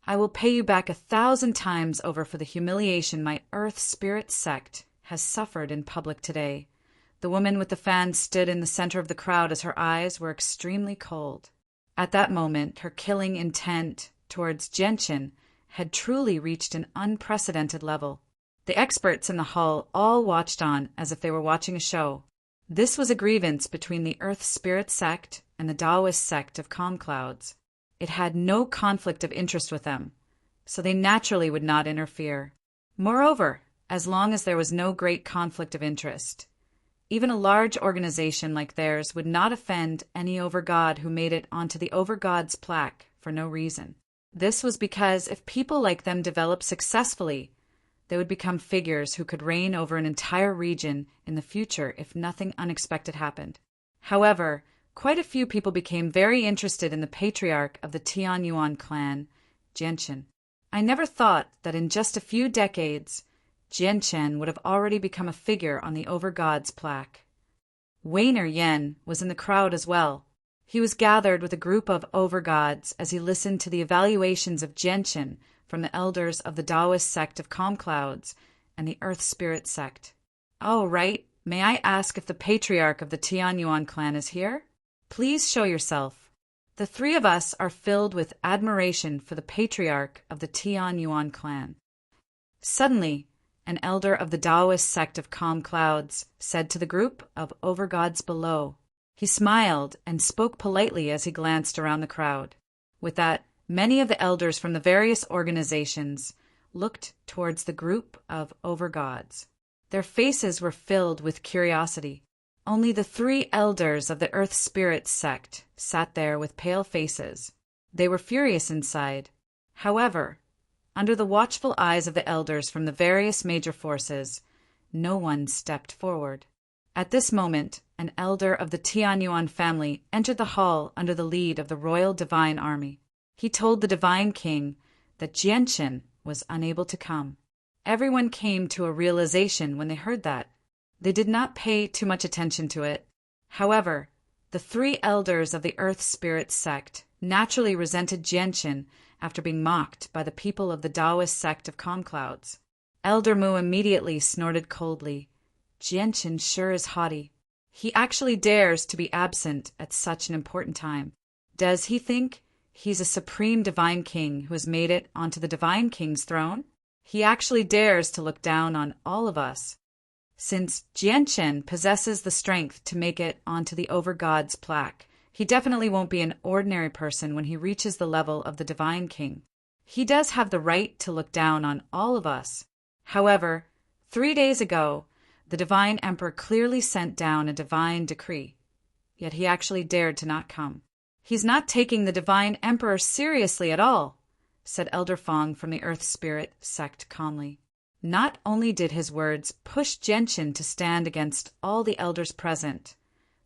I will pay you back 1,000 times over for the humiliation my Earth Spirit sect has suffered in public today. The woman with the fan stood in the center of the crowd as her eyes were extremely cold. At that moment, her killing intent towards Genshin had truly reached an unprecedented level. The experts in the hall all watched on as if they were watching a show. This was a grievance between the Earth Spirit sect and the Taoist sect of calm clouds. It had no conflict of interest with them, so they naturally would not interfere. Moreover, as long as there was no great conflict of interest, even a large organization like theirs would not offend any overgod who made it onto the Overgod's plaque for no reason. This was because if people like them developed successfully, they would become figures who could reign over an entire region in the future if nothing unexpected happened. However, quite a few people became very interested in the patriarch of the Tianyuan clan, Genshin. I never thought that in just a few decades, Genshin would have already become a figure on the Overgod's plaque. Wainer Yen was in the crowd as well. He was gathered with a group of overgods as he listened to the evaluations of Genshin from the elders of the Taoist sect of calm clouds and the Earth Spirit sect. "Oh, right. May I ask if the patriarch of the Tianyuan clan is here? Please show yourself." The three of us are filled with admiration for the patriarch of the Tianyuan clan. Suddenly, an elder of the Taoist sect of calm clouds said to the group of overgods below. He smiled and spoke politely as he glanced around the crowd. With that, many of the elders from the various organizations looked towards the group of overgods. Their faces were filled with curiosity. Only the three elders of the Earth Spirit sect sat there with pale faces. They were furious inside. However, under the watchful eyes of the elders from the various major forces, no one stepped forward. At this moment, an elder of the Tianyuan family entered the hall under the lead of the Royal Divine Army. He told the Divine King that Genshin was unable to come. Everyone came to a realization when they heard that. They did not pay too much attention to it. However, the three elders of the Earth Spirit sect naturally resented Jianqin after being mocked by the people of the Taoist sect of Calm Clouds. Elder Mu immediately snorted coldly. Jianqin sure is haughty. He actually dares to be absent at such an important time. Does he think he's a supreme divine king who has made it onto the divine king's throne? He actually dares to look down on all of us. Since Jianqin possesses the strength to make it onto the Overgod's plaque, he definitely won't be an ordinary person when he reaches the level of the divine king. He does have the right to look down on all of us. However, 3 days ago, the divine emperor clearly sent down a divine decree, yet he actually dared to not come. He's not taking the divine emperor seriously at all, said Elder Fong from the Earth Spirit sect calmly. Not only did his words push Jianqin to stand against all the elders present,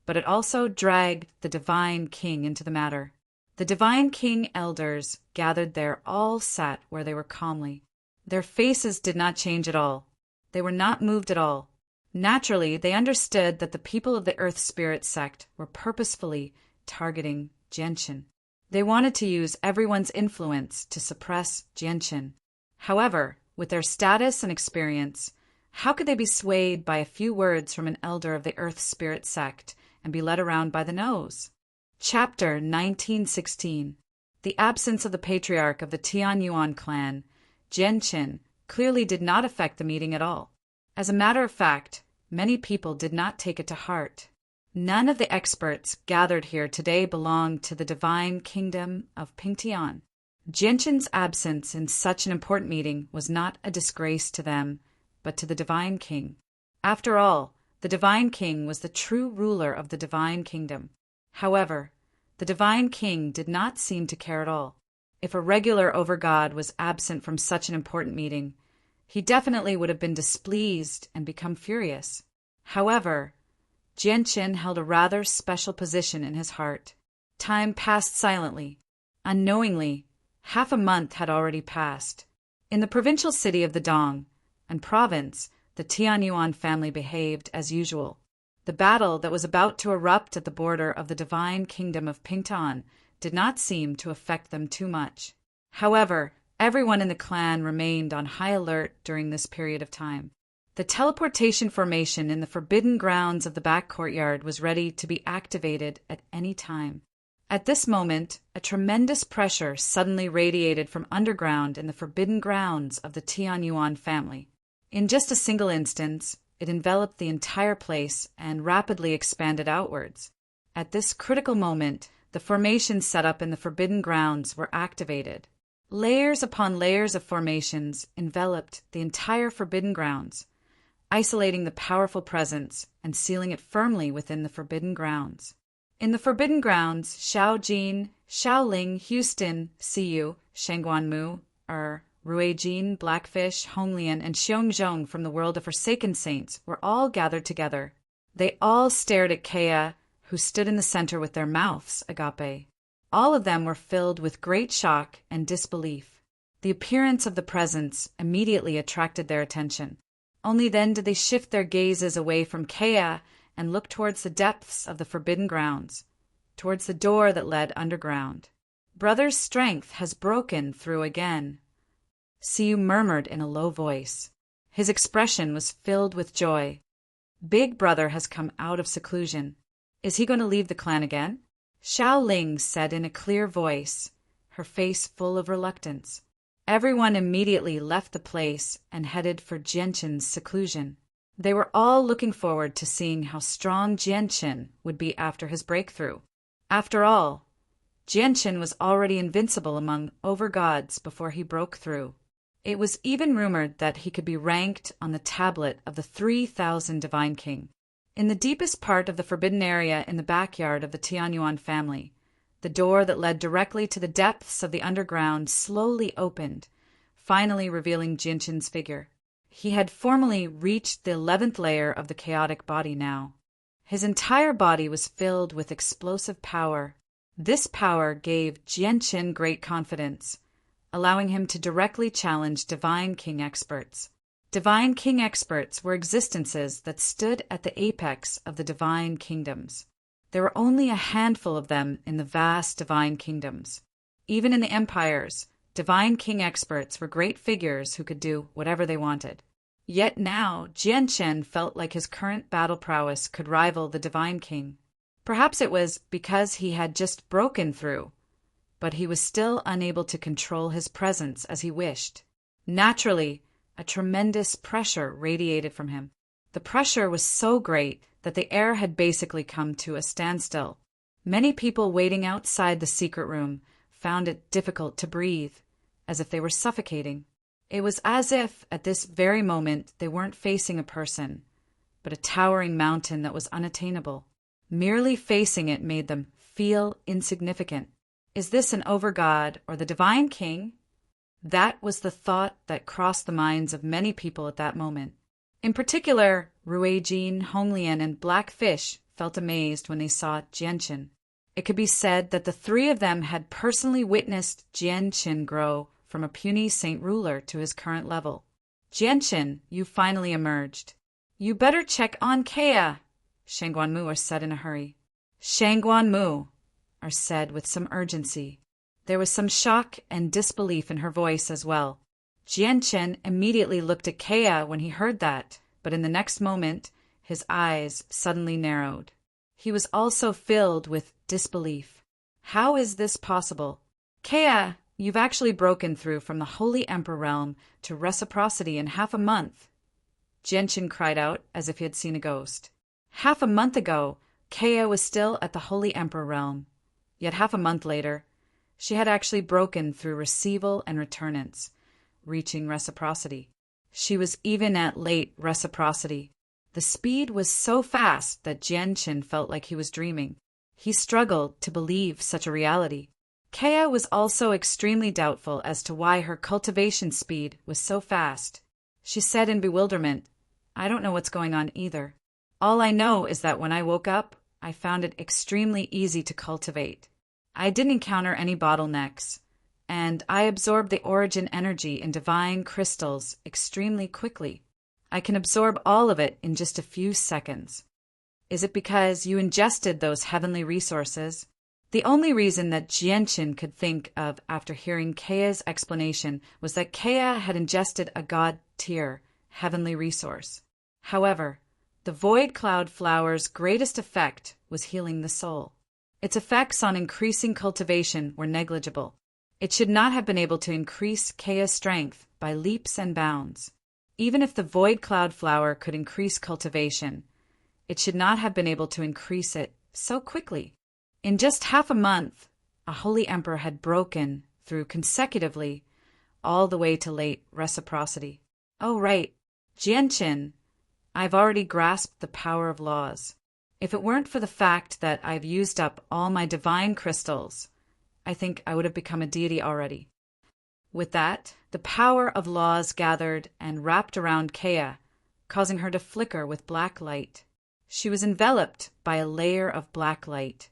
but it also dragged the divine king into the matter. The divine king elders gathered there all sat where they were calmly. Their faces did not change at all. They were not moved at all. Naturally, they understood that the people of the Earth Spirit sect were purposefully targeting Jianqin. They wanted to use everyone's influence to suppress Jianqin. However, with their status and experience, how could they be swayed by a few words from an elder of the Earth Spirit sect and be led around by the nose? Chapter 1916. The absence of the patriarch of the Tianyuan clan, Jianqin, clearly did not affect the meeting at all. As a matter of fact, many people did not take it to heart. None of the experts gathered here today belonged to the divine kingdom of Pingtian. Jianqin's absence in such an important meeting was not a disgrace to them, but to the divine king. After all, the divine king was the true ruler of the divine kingdom. However, the divine king did not seem to care at all. If a regular overgod was absent from such an important meeting, he definitely would have been displeased and become furious. However, Jianqin held a rather special position in his heart. Time passed silently. Unknowingly, half a month had already passed. In the provincial city of the Dong and province, the Tianyuan family behaved as usual. The battle that was about to erupt at the border of the divine kingdom of Pingtan did not seem to affect them too much. However, everyone in the clan remained on high alert during this period of time. The teleportation formation in the forbidden grounds of the back courtyard was ready to be activated at any time. At this moment, a tremendous pressure suddenly radiated from underground in the forbidden grounds of the Tianyuan family. In just a single instance, it enveloped the entire place and rapidly expanded outwards. At this critical moment, the formations set up in the forbidden grounds were activated. Layers upon layers of formations enveloped the entire forbidden grounds, isolating the powerful presence and sealing it firmly within the forbidden grounds. In the forbidden grounds, Xiaojin, Xiaoling, Houston, Siyu, Shangguanmu, Ruijin, Blackfish, Honglian, and Xiongzhong from the world of Forsaken Saints were all gathered together. They all stared at Kea, who stood in the center with their mouths agape. All of them were filled with great shock and disbelief. The appearance of the presence immediately attracted their attention. Only then did they shift their gazes away from Kea and look towards the depths of the forbidden grounds, towards the door that led underground. Brother's strength has broken through again, Siyu murmured in a low voice. His expression was filled with joy. Big brother has come out of seclusion. Is he going to leave the clan again? Xiao Ling said in a clear voice, her face full of reluctance. Everyone immediately left the place and headed for Jianqin's seclusion. They were all looking forward to seeing how strong Jianqin would be after his breakthrough. After all, Jianqin was already invincible among overgods before he broke through. It was even rumored that he could be ranked on the tablet of the 3,000 Divine King. In the deepest part of the forbidden area in the backyard of the Tianyuan family, the door that led directly to the depths of the underground slowly opened, finally revealing Jianqin's figure. He had formally reached the 11th layer of the chaotic body now. His entire body was filled with explosive power. This power gave Jianqin great confidence, allowing him to directly challenge Divine King experts. Divine King experts were existences that stood at the apex of the divine kingdoms. There were only a handful of them in the vast divine kingdoms. Even in the empires, divine king experts were great figures who could do whatever they wanted. Yet now, Jianchen felt like his current battle prowess could rival the divine king. Perhaps it was because he had just broken through, but he was still unable to control his presence as he wished. Naturally, a tremendous pressure radiated from him. The pressure was so great that the air had basically come to a standstill. Many people waiting outside the secret room found it difficult to breathe, as if they were suffocating. It was as if, at this very moment, they weren't facing a person, but a towering mountain that was unattainable. Merely facing it made them feel insignificant. Is this an overgod or the divine king? That was the thought that crossed the minds of many people at that moment. In particular, Ruijin, Honglian, and Blackfish felt amazed when they saw Jianchen. It could be said that the three of them had personally witnessed Jianchen grow from a puny saint ruler to his current level. Jianchen, you finally emerged. You better check on Kea, Shangguan Mu said in a hurry. Shangguan Mu, said with some urgency. There was some shock and disbelief in her voice as well. Jianchen immediately looked at Kea when he heard that, but in the next moment, his eyes suddenly narrowed. He was also filled with disbelief. How is this possible? Kea, you've actually broken through from the Holy Emperor realm to reciprocity in half a month. Jianchen cried out as if he had seen a ghost. Half a month ago, Kea was still at the Holy Emperor realm. Yet half a month later, she had actually broken through receival and returnance, reaching reciprocity. She was even at late reciprocity. The speed was so fast that Jianchen felt like he was dreaming. He struggled to believe such a reality. Kea was also extremely doubtful as to why her cultivation speed was so fast. She said in bewilderment, I don't know what's going on either. All I know is that when I woke up, I found it extremely easy to cultivate. I didn't encounter any bottlenecks, and I absorbed the origin energy in divine crystals extremely quickly. I can absorb all of it in just a few seconds. Is it because you ingested those heavenly resources? The only reason that Jianchen could think of after hearing Kea's explanation was that Kea had ingested a god-tier heavenly resource. However, the void cloud flower's greatest effect was healing the soul. Its effects on increasing cultivation were negligible. It should not have been able to increase Kea's strength by leaps and bounds. Even if the void cloud flower could increase cultivation, it should not have been able to increase it so quickly. In just half a month, a holy emperor had broken through consecutively all the way to late reciprocity. Oh, right, Jianchen, I've already grasped the power of laws. If it weren't for the fact that I've used up all my divine crystals, I think I would have become a deity already. With that, the power of laws gathered and wrapped around Kea, causing her to flicker with black light. She was enveloped by a layer of black light.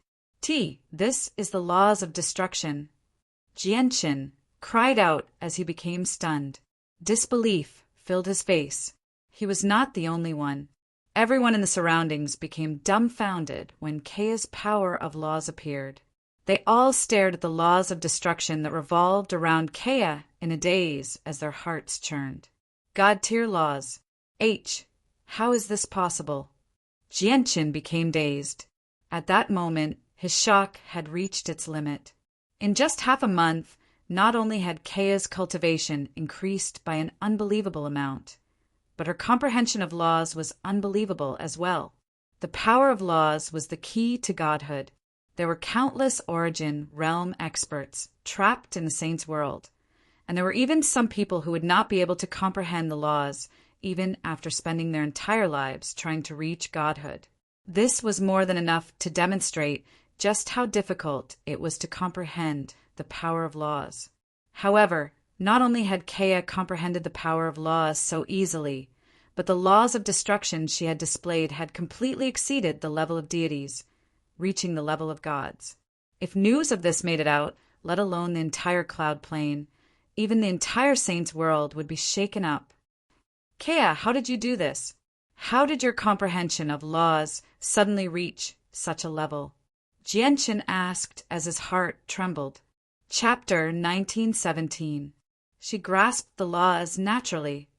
This is the laws of destruction. Jianchen cried out as he became stunned. Disbelief filled his face. He was not the only one. Everyone in the surroundings became dumbfounded when Kea's power of laws appeared. They all stared at the laws of destruction that revolved around Kea in a daze as their hearts churned. God-tier laws. How is this possible? Jianchen became dazed. At that moment, his shock had reached its limit. In just half a month, not only had Kea's cultivation increased by an unbelievable amount, but her comprehension of laws was unbelievable as well. The power of laws was the key to godhood. There were countless origin realm experts trapped in the saint's world, and there were even some people who would not be able to comprehend the laws even after spending their entire lives trying to reach godhood. This was more than enough to demonstrate just how difficult it was to comprehend the power of laws. However, not only had Kea comprehended the power of laws so easily, but the laws of destruction she had displayed had completely exceeded the level of deities, reaching the level of gods. If news of this made it out, let alone the entire cloud plain, even the entire saint's world would be shaken up. Kea, how did you do this? How did your comprehension of laws suddenly reach such a level? Jianchen asked as his heart trembled. Chapter 1917. She grasped the laws naturally.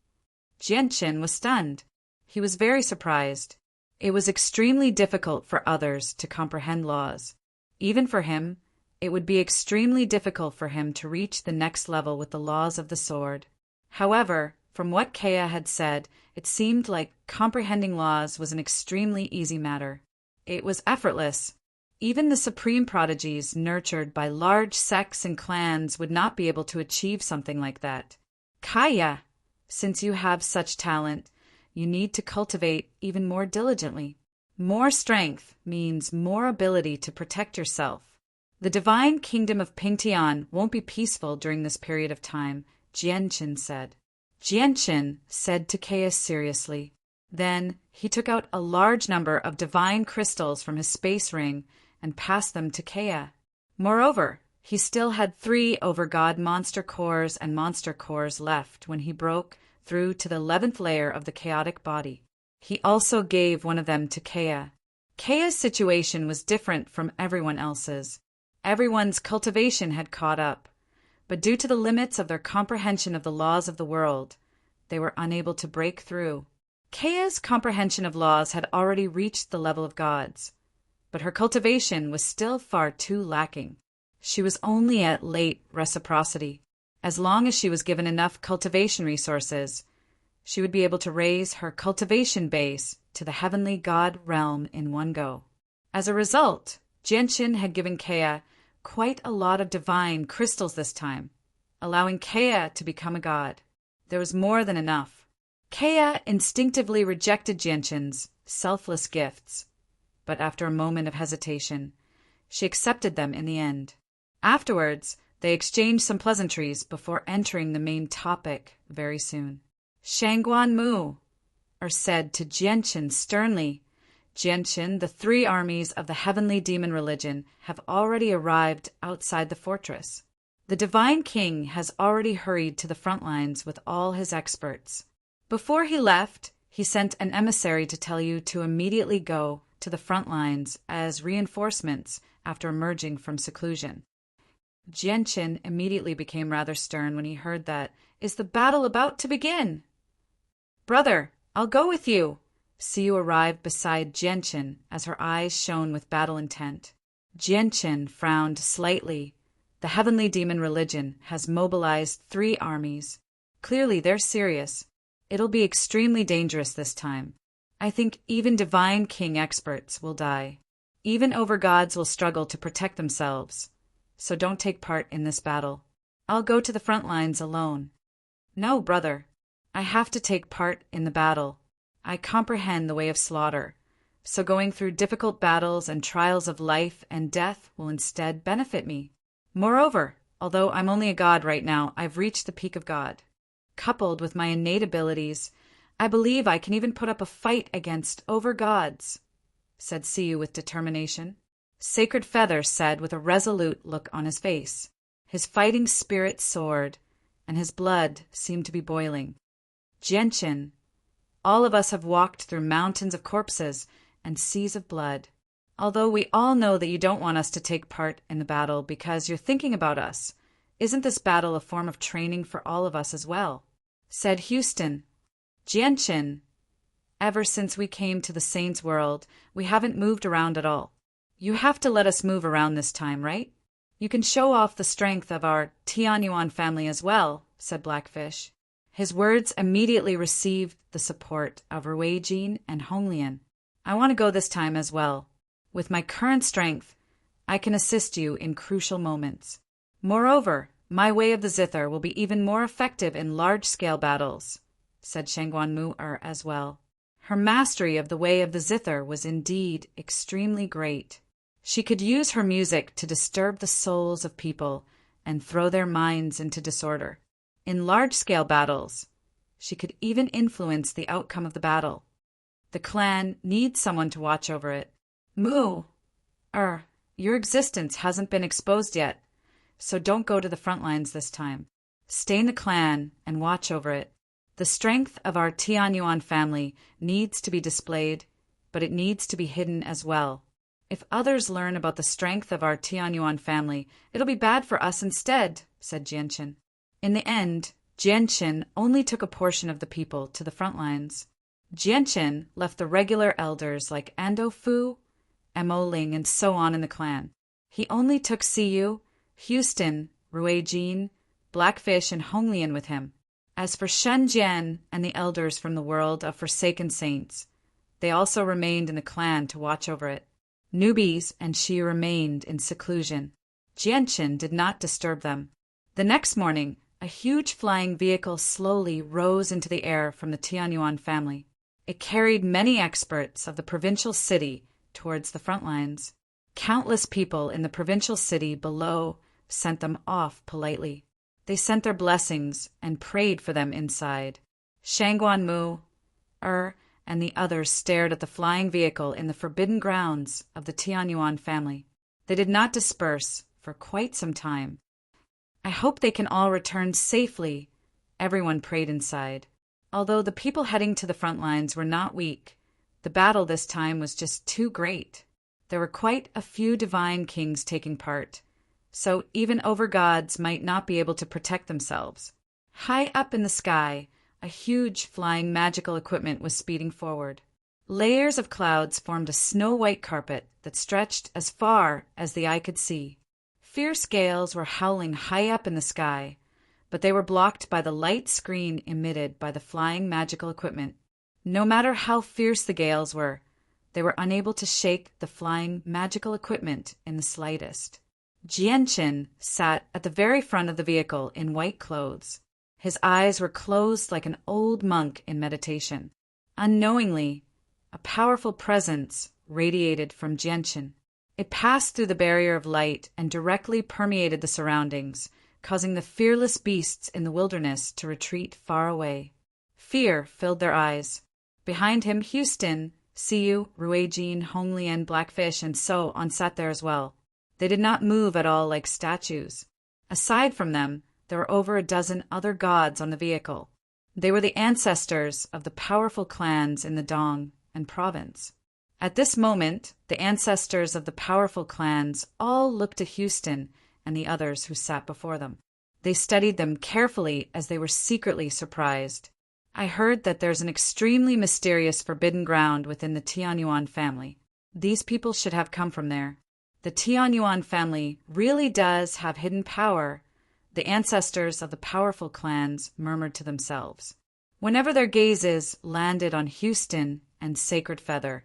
Jianchen was stunned. He was very surprised. It was extremely difficult for others to comprehend laws. Even for him, it would be extremely difficult for him to reach the next level with the laws of the sword. However, from what Kea had said, it seemed like comprehending laws was an extremely easy matter. It was effortless. Even the supreme prodigies nurtured by large sects and clans would not be able to achieve something like that. Kaya, since you have such talent, you need to cultivate even more diligently. More strength means more ability to protect yourself. The divine kingdom of Pingtian won't be peaceful during this period of time, Jianchen said. Jianchen said to Kea seriously. Then he took out a large number of divine crystals from his space ring and passed them to Kea. Moreover, he still had 3 over-god monster cores and monster cores left when he broke through to the 11th layer of the chaotic body. He also gave one of them to Kea. Kea's situation was different from everyone else's. Everyone's cultivation had caught up, but due to the limits of their comprehension of the laws of the world, they were unable to break through. Kea's comprehension of laws had already reached the level of gods, but her cultivation was still far too lacking. She was only at late reciprocity. As long as she was given enough cultivation resources, she would be able to raise her cultivation base to the heavenly god realm in one go. As a result, Jianchen had given Kea quite a lot of divine crystals this time, allowing Kea to become a god. There was more than enough. Kea instinctively rejected Jianchen's selfless gifts, but after a moment of hesitation, she accepted them in the end. Afterwards, they exchanged some pleasantries before entering the main topic very soon. Shangguan Mu, said to Jianchen sternly, Jianchen, the 3 armies of the heavenly demon religion have already arrived outside the fortress. The divine king has already hurried to the front lines with all his experts. Before he left, he sent an emissary to tell you to immediately go to the front lines as reinforcements after emerging from seclusion. Jianchen immediately became rather stern when he heard that. Is the battle about to begin? Brother, I'll go with you. Siyu arrived beside Jianchen as her eyes shone with battle intent. Jianchen frowned slightly. The heavenly demon religion has mobilized 3 armies. Clearly they're serious. It'll be extremely dangerous this time. I think even divine king experts will die. Even overgods will struggle to protect themselves. So don't take part in this battle. I'll go to the front lines alone. No, brother. I have to take part in the battle. I comprehend the way of slaughter, so going through difficult battles and trials of life and death will instead benefit me. Moreover, although I'm only a god right now, I've reached the peak of god. Coupled with my innate abilities, I believe I can even put up a fight against overgods, said Siyu with determination. Sacred Feather said with a resolute look on his face. His fighting spirit soared, and his blood seemed to be boiling. Jianchen, all of us have walked through mountains of corpses and seas of blood. Although we all know that you don't want us to take part in the battle because you're thinking about us, isn't this battle a form of training for all of us as well? Said Houston. Jianchen, ever since we came to the Saints' world, we haven't moved around at all. You have to let us move around this time, right? You can show off the strength of our Tianyuan family as well, said Blackfish. His words immediately received the support of Ruijin and Honglian. I want to go this time as well. With my current strength, I can assist you in crucial moments. Moreover, my way of the Zither will be even more effective in large-scale battles, said Shangguan Mu as well. Her mastery of the way of the Zither was indeed extremely great. She could use her music to disturb the souls of people and throw their minds into disorder. In large-scale battles, she could even influence the outcome of the battle. The clan needs someone to watch over it. Mu, your existence hasn't been exposed yet, so don't go to the front lines this time. Stay in the clan and watch over it. The strength of our Tianyuan family needs to be displayed, but it needs to be hidden as well. If others learn about the strength of our Tianyuan family, it'll be bad for us instead, said Jianqin. In the end, Jianqin only took a portion of the people to the front lines. Jianqin left the regular elders like Ando Fu, Mo Ling, and so on in the clan. He only took Siyu, Houston, Rui Jin, Blackfish, and Honglian with him. As for Shen Jian and the elders from the world of Forsaken Saints, they also remained in the clan to watch over it. Newbies and she remained in seclusion. Jianqin did not disturb them. The next morning, a huge flying vehicle slowly rose into the air from the Tianyuan family. It carried many experts of the provincial city towards the front lines. Countless people in the provincial city below sent them off politely. They sent their blessings and prayed for them inside. Shangguan Mu, and the others stared at the flying vehicle in the forbidden grounds of the Tianyuan family. They did not disperse for quite some time. I hope they can all return safely, everyone prayed inside. Although the people heading to the front lines were not weak, the battle this time was just too great. There were quite a few divine kings taking part, so even over-gods might not be able to protect themselves. High up in the sky, a huge flying magical equipment was speeding forward. Layers of clouds formed a snow-white carpet that stretched as far as the eye could see. Fierce gales were howling high up in the sky, but they were blocked by the light screen emitted by the flying magical equipment. No matter how fierce the gales were, they were unable to shake the flying magical equipment in the slightest. Jianqin sat at the very front of the vehicle in white clothes. His eyes were closed like an old monk in meditation. Unknowingly, a powerful presence radiated from Jianqin. It passed through the barrier of light and directly permeated the surroundings, causing the fearless beasts in the wilderness to retreat far away. Fear filled their eyes. Behind him, Houston, Siyu, Ruijin, Honglian, Blackfish, and so on sat there as well. They did not move at all like statues. Aside from them, there were over a dozen other gods on the vehicle. They were the ancestors of the powerful clans in the Dong and province. At this moment, the ancestors of the powerful clans all looked to Houston and the others who sat before them. They studied them carefully as they were secretly surprised. I heard that there's an extremely mysterious forbidden ground within the Tianyuan family. These people should have come from there. The Tianyuan family really does have hidden power, the ancestors of the powerful clans murmured to themselves. Whenever their gazes landed on Houston and Sacred Feather,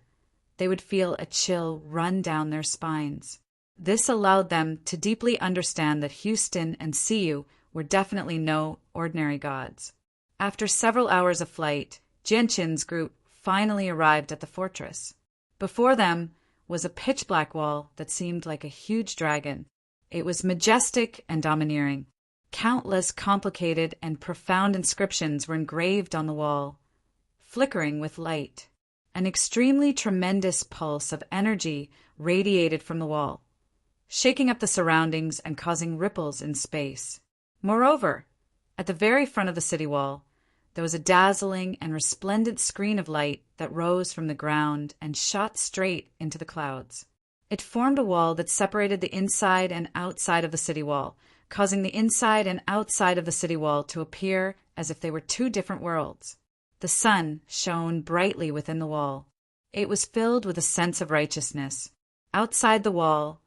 they would feel a chill run down their spines. This allowed them to deeply understand that Houston and Siyu were definitely no ordinary gods. After several hours of flight, Jianqin's group finally arrived at the fortress. Before them was a pitch-black wall that seemed like a huge dragon. It was majestic and domineering. Countless complicated and profound inscriptions were engraved on the wall, flickering with light. An extremely tremendous pulse of energy radiated from the wall, shaking up the surroundings and causing ripples in space. Moreover, at the very front of the city wall, there was a dazzling and resplendent screen of light that rose from the ground and shot straight into the clouds. It formed a wall that separated the inside and outside of the city wall, causing the inside and outside of the city wall to appear as if they were two different worlds. The sun shone brightly within the wall. It was filled with a sense of righteousness. Outside the wall,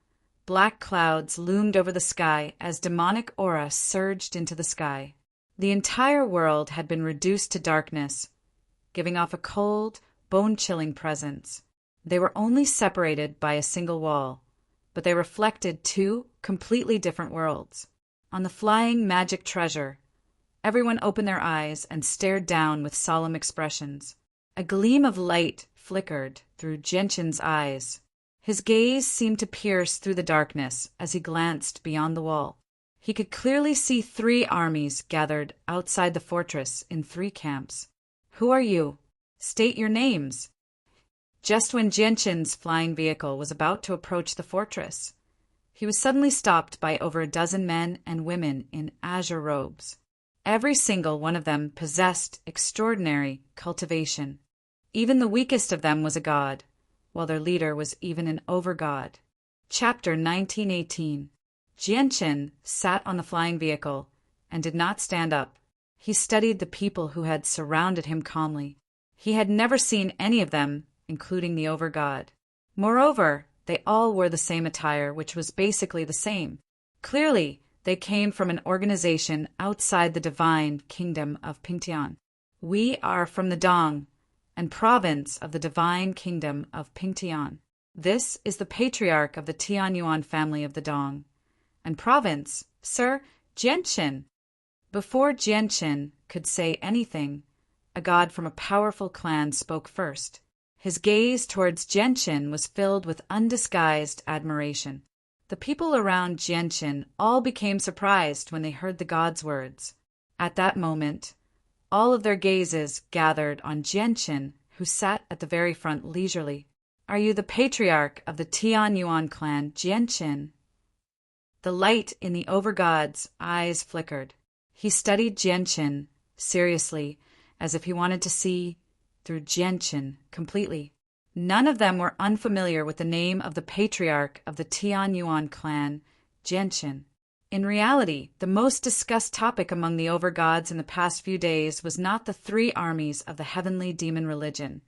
black clouds loomed over the sky as demonic aura surged into the sky. The entire world had been reduced to darkness, giving off a cold, bone-chilling presence. They were only separated by a single wall, but they reflected two completely different worlds. On the flying magic treasure, everyone opened their eyes and stared down with solemn expressions. A gleam of light flickered through Jianqin's eyes. His gaze seemed to pierce through the darkness as he glanced beyond the wall. He could clearly see 3 armies gathered outside the fortress in 3 camps. "Who are you? State your names." Just when Jianqin's flying vehicle was about to approach the fortress, he was suddenly stopped by over a dozen men and women in azure robes. Every single one of them possessed extraordinary cultivation. Even the weakest of them was a god. while their leader was even an overgod. Chapter 1918. Jianchen sat on the flying vehicle and did not stand up. He studied the people who had surrounded him calmly. He had never seen any of them, including the overgod. Moreover, they all wore the same attire, which was basically the same. Clearly, they came from an organization outside the divine kingdom of Pingtian. We are from the Dong and province of the divine kingdom of Pingtian. This is the patriarch of the Tianyuan family of the Dong. And province, Sir, Jianchen. Before Jianchen could say anything, a god from a powerful clan spoke first. His gaze towards Jianchen was filled with undisguised admiration. The people around Jianchen all became surprised when they heard the god's words. At that moment, all of their gazes gathered on Jianchen, who sat at the very front leisurely. "Are you the patriarch of the Tianyuan clan, Jianchen?" The light in the overgod's eyes flickered. He studied Jianchen seriously, as if he wanted to see through Jianchen completely. None of them were unfamiliar with the name of the patriarch of the Tianyuan clan, Jianchen. In reality, the most discussed topic among the overgods in the past few days was not the three armies of the heavenly demon religion,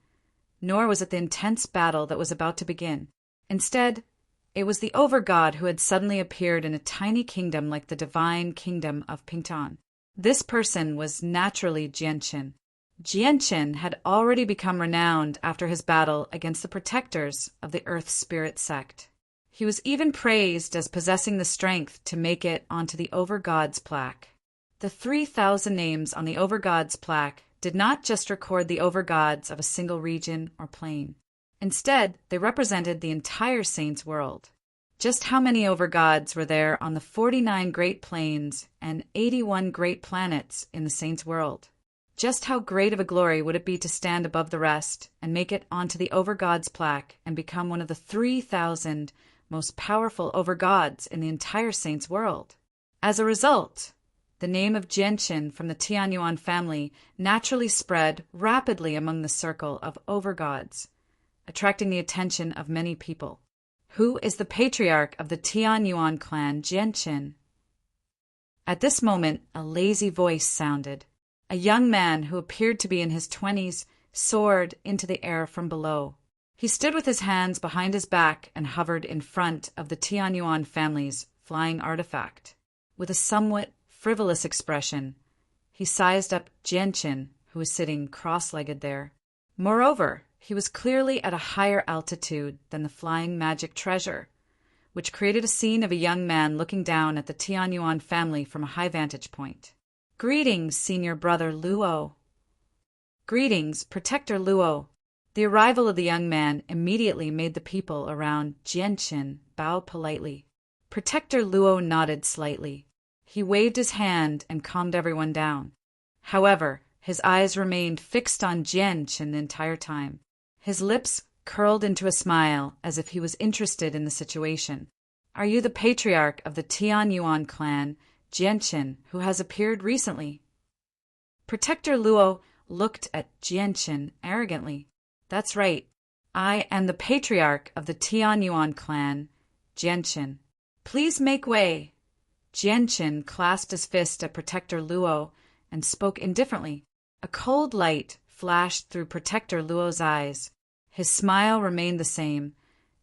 nor was it the intense battle that was about to begin. Instead, it was the overgod who had suddenly appeared in a tiny kingdom like the divine kingdom of Pingtan. This person was naturally Jianchen. Jianchen had already become renowned after his battle against the protectors of the Earth Spirit sect. He was even praised as possessing the strength to make it onto the overgod's plaque. The 3,000 names on the overgod's plaque did not just record the overgods of a single region or plane. Instead, they represented the entire saint's world. Just how many overgods were there on the 49 great planes and 81 great planets in the saint's world? Just how great of a glory would it be to stand above the rest and make it onto the overgod's plaque and become one of the 3,000 most powerful overgods in the entire saint's world? As a result, the name of Jianchen from the Tianyuan family naturally spread rapidly among the circle of overgods, attracting the attention of many people. Who is the patriarch of the Tianyuan clan, Jianchen? At this moment, a lazy voice sounded. A young man who appeared to be in his 20s soared into the air from below. He stood with his hands behind his back and hovered in front of the Tianyuan family's flying artifact. With a somewhat frivolous expression, he sized up Jianchen, who was sitting cross-legged there. Moreover, he was clearly at a higher altitude than the flying magic treasure, which created a scene of a young man looking down at the Tianyuan family from a high vantage point. "Greetings, senior brother Luo." "Greetings, Protector Luo." The arrival of the young man immediately made the people around Jianchen bow politely. Protector Luo nodded slightly. He waved his hand and calmed everyone down. However, his eyes remained fixed on Jianchen the entire time. His lips curled into a smile as if he was interested in the situation. "Are you the patriarch of the Tianyuan clan, Jianchen, who has appeared recently?" Protector Luo looked at Jianchen arrogantly. "That's right. I am the patriarch of the Tianyuan clan, Jianchen. Please make way." Jianchen clasped his fist at Protector Luo and spoke indifferently. A cold light flashed through Protector Luo's eyes. His smile remained the same,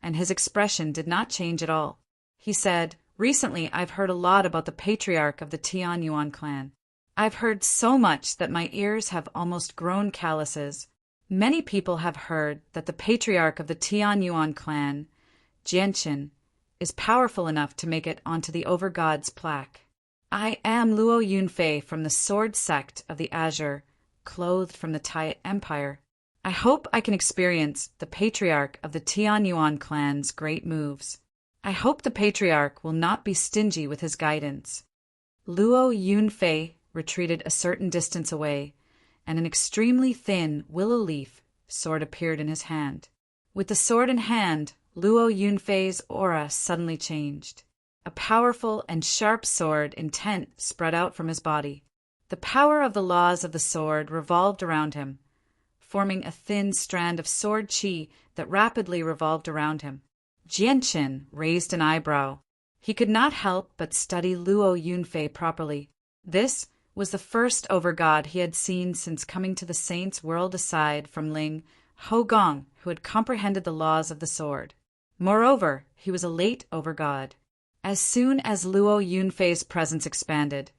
and his expression did not change at all. He said, "Recently I've heard a lot about the patriarch of the Tianyuan clan. I've heard so much that my ears have almost grown calluses. Many people have heard that the patriarch of the Tianyuan clan, Jianchen, is powerful enough to make it onto the overgod's plaque. I am Luo Yunfei from the sword sect of the Azure, clothed from the Tai Empire. I hope I can experience the patriarch of the Tianyuan clan's great moves. I hope the patriarch will not be stingy with his guidance." Luo Yunfei retreated a certain distance away, and an extremely thin willow leaf sword appeared in his hand. With the sword in hand, Luo Yunfei's aura suddenly changed. A powerful and sharp sword intent spread out from his body. The power of the laws of the sword revolved around him. forming a thin strand of sword chi that rapidly revolved around him. Jianqin raised an eyebrow. He could not help but study Luo Yunfei properly. This was the first overgod he had seen since coming to the saint's world aside from Ling Hogong, who had comprehended the laws of the sword. Moreover, he was a late overgod. As soon as Luo Yunfei's presence expanded,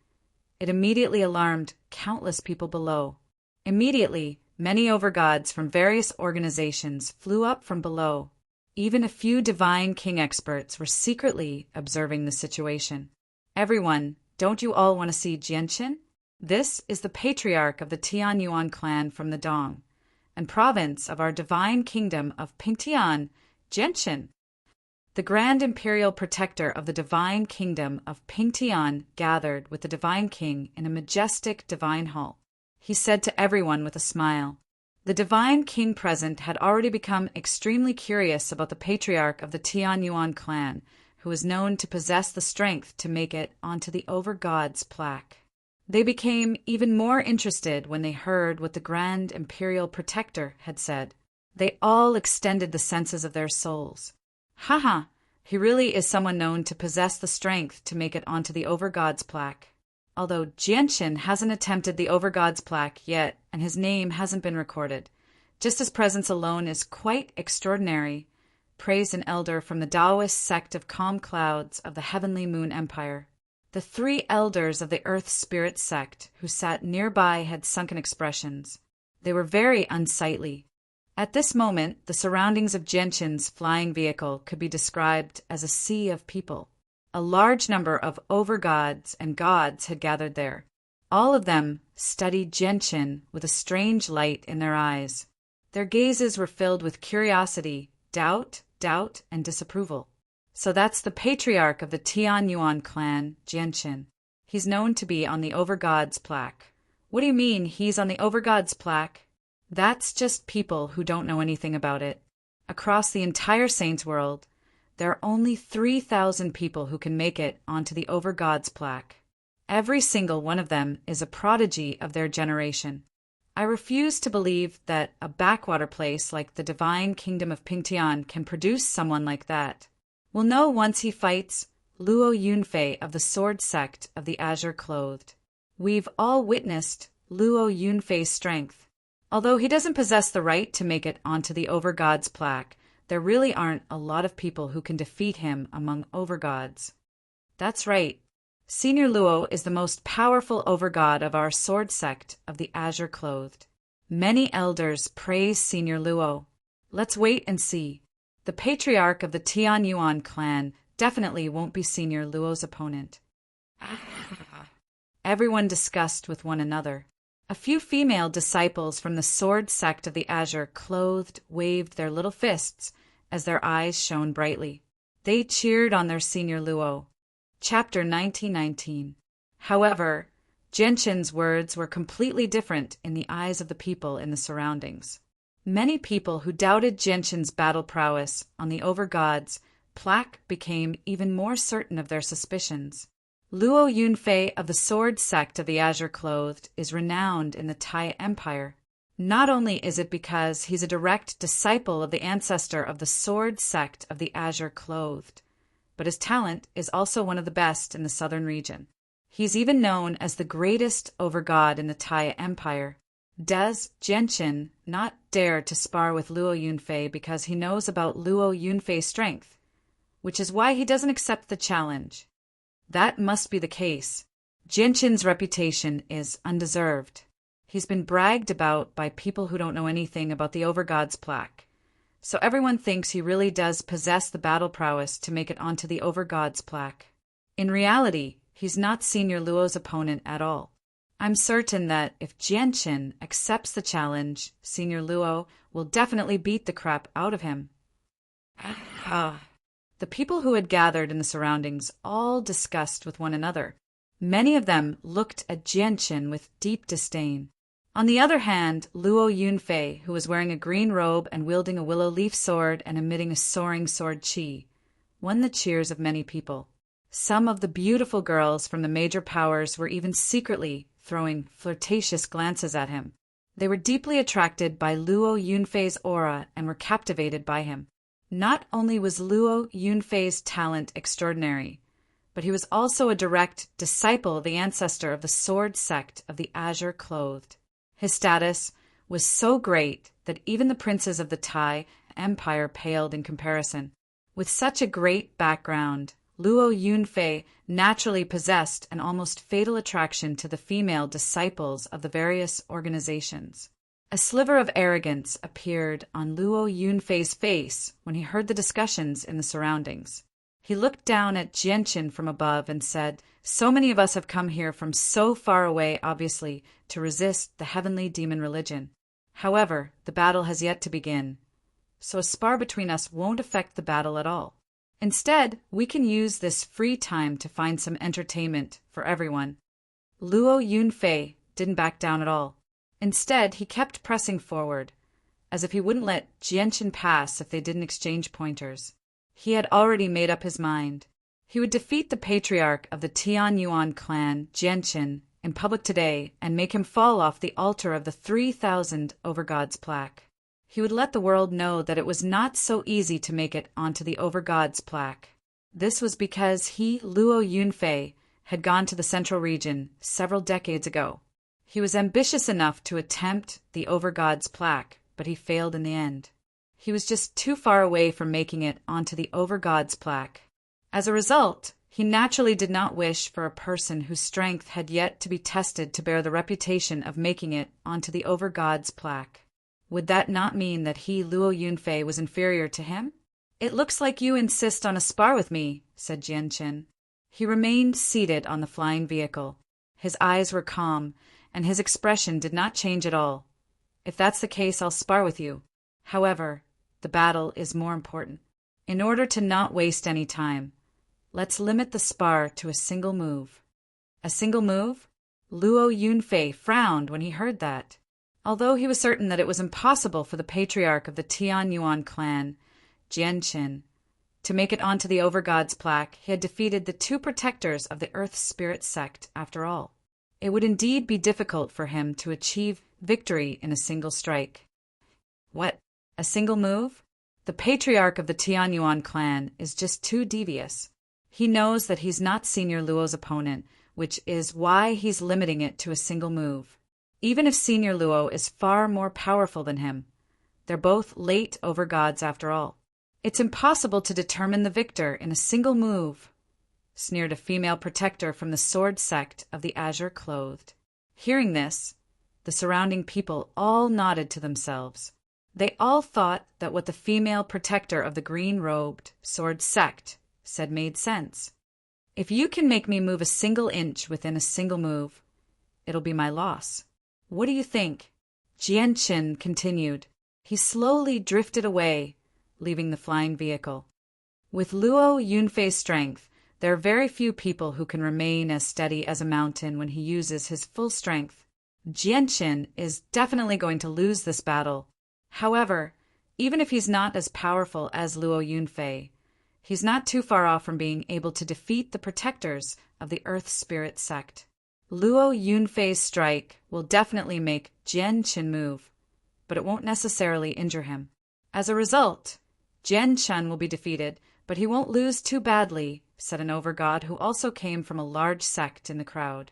it immediately alarmed countless people below. Immediately, many overgods from various organizations flew up from below. Even a few divine king experts were secretly observing the situation. Everyone, don't you all want to see Jianqin? This is the patriarch of the Tianyuan clan from the Dong, and province of our divine kingdom of Pingtian, Jianqin. The grand imperial protector of the divine kingdom of Pingtian gathered with the divine king in a majestic divine hall. He said to everyone with a smile. The divine king present had already become extremely curious about the patriarch of the Tianyuan clan, who was known to possess the strength to make it onto the overgod's plaque. They became even more interested when they heard what the grand imperial protector had said. They all extended the senses of their souls. Haha, he really is someone known to possess the strength to make it onto the overgod's plaque. Although Jianqin hasn't attempted the overgod's plaque yet, and his name hasn't been recorded, just his presence alone is quite extraordinary, praised an elder from the Taoist sect of Calm Clouds of the Heavenly Moon Empire. The 3 elders of the Earth Spirit sect who sat nearby had sunken expressions. They were very unsightly. At this moment, the surroundings of Jianqin's flying vehicle could be described as a sea of people. A large number of overgods and gods had gathered there. All of them studied Jianqin with a strange light in their eyes. Their gazes were filled with curiosity, doubt, and disapproval. So that's the patriarch of the Tianyuan clan, Jianqin. He's known to be on the overgod's plaque. What do you mean he's on the overgod's plaque? That's just people who don't know anything about it. Across the entire Saints world, there are only 3,000 people who can make it onto the overgod's plaque. Every single one of them is a prodigy of their generation. I refuse to believe that a backwater place like the divine kingdom of Pingtian can produce someone like that. We'll know once he fights Luo Yunfei of the sword sect of the Azure Clothed. We've all witnessed Luo Yunfei's strength. Although he doesn't possess the right to make it onto the overgod's plaque, there really aren't a lot of people who can defeat him among overgods. That's right. Senior Luo is the most powerful overgod of our sword sect of the Azure Clothed. Many elders praise Senior Luo. Let's wait and see. The patriarch of the Tianyuan clan definitely won't be Senior Luo's opponent. Everyone discussed with one another. A few female disciples from the sword sect of the Azure Clothed waved their little fists as their eyes shone brightly. They cheered on their Senior Luo. Chapter 1919. However, Jianqin's words were completely different in the eyes of the people in the surroundings. Many people who doubted Jianqin's battle prowess on the overgod's plaque became even more certain of their suspicions. Luo Yunfei of the sword sect of the Azure Clothed is renowned in the Tai Empire. Not only is it because he's a direct disciple of the ancestor of the sword sect of the Azure Clothed, but his talent is also one of the best in the southern region. He's even known as the greatest overgod in the Tai Empire. Does Jianqin not dare to spar with Luo Yunfei because he knows about Luo Yunfei's strength, which is why he doesn't accept the challenge? That must be the case. Jianqin's reputation is undeserved. He's been bragged about by people who don't know anything about the overgod's plaque. So everyone thinks he really does possess the battle prowess to make it onto the overgod's plaque. In reality, he's not Senior Luo's opponent at all. I'm certain that if Jianqin accepts the challenge, Senior Luo will definitely beat the crap out of him. The people who had gathered in the surroundings all discussed with one another. Many of them looked at Jianqin with deep disdain. On the other hand, Luo Yunfei, who was wearing a green robe and wielding a willow leaf sword and emitting a soaring sword chi, won the cheers of many people. Some of the beautiful girls from the major powers were even secretly throwing flirtatious glances at him. They were deeply attracted by Luo Yunfei's aura and were captivated by him. Not only was Luo Yunfei's talent extraordinary, but he was also a direct disciple of the ancestor of the sword sect of the Azure Clothed. His status was so great that even the princes of the Tai Empire paled in comparison. With such a great background, Luo Yunfei naturally possessed an almost fatal attraction to the female disciples of the various organizations. A sliver of arrogance appeared on Luo Yunfei's face when he heard the discussions in the surroundings. He looked down at Jianqin from above and said, "So many of us have come here from so far away, obviously, to resist the heavenly demon religion. However, the battle has yet to begin, so a spar between us won't affect the battle at all. Instead, we can use this free time to find some entertainment for everyone." Luo Yunfei didn't back down at all. Instead, he kept pressing forward, as if he wouldn't let Jianqin pass if they didn't exchange pointers. He had already made up his mind. He would defeat the patriarch of the Tianyuan clan, Jianqin, in public today and make him fall off the altar of the 3,000 Overgods plaque. He would let the world know that it was not so easy to make it onto the Overgods plaque. This was because he, Luo Yunfei, had gone to the Central Region several decades ago. He was ambitious enough to attempt the Overgods plaque, but he failed in the end. He was just too far away from making it onto the Overgods plaque. As a result, he naturally did not wish for a person whose strength had yet to be tested to bear the reputation of making it onto the Overgods plaque. Would that not mean that he, Luo Yunfei, was inferior to him? "It looks like you insist on a spar with me," said Jianqin. He remained seated on the flying vehicle. His eyes were calm, and his expression did not change at all. "If that's the case, I'll spar with you. However, the battle is more important. In order to not waste any time, let's limit the spar to a single move." A single move? Luo Yunfei frowned when he heard that. Although he was certain that it was impossible for the patriarch of the Tianyuan clan, Jianqin, to make it onto the Overgods plaque, he had defeated the two protectors of the Earth Spirit sect after all. It would indeed be difficult for him to achieve victory in a single strike. What? A single move? The patriarch of the Tianyuan clan is just too devious. He knows that he's not Senior Luo's opponent, which is why he's limiting it to a single move. Even if Senior Luo is far more powerful than him, they're both late Overgods after all. It's impossible to determine the victor in a single move, sneered a female protector from the sword sect of the Azure Clothed. Hearing this, the surrounding people all nodded to themselves. They all thought that what the female protector of the green-robed sword sect said made sense. "If you can make me move a single inch within a single move, it'll be my loss. What do you think?" Jianqin continued. He slowly drifted away, leaving the flying vehicle. With Luo Yunfei's strength, there are very few people who can remain as steady as a mountain when he uses his full strength. Jianqin is definitely going to lose this battle. However, even if he's not as powerful as Luo Yunfei, he's not too far off from being able to defeat the protectors of the Earth Spirit sect. Luo Yunfei's strike will definitely make Jianqin move, but it won't necessarily injure him. As a result, Jianqin will be defeated, but he won't lose too badly, said an overgod who also came from a large sect in the crowd.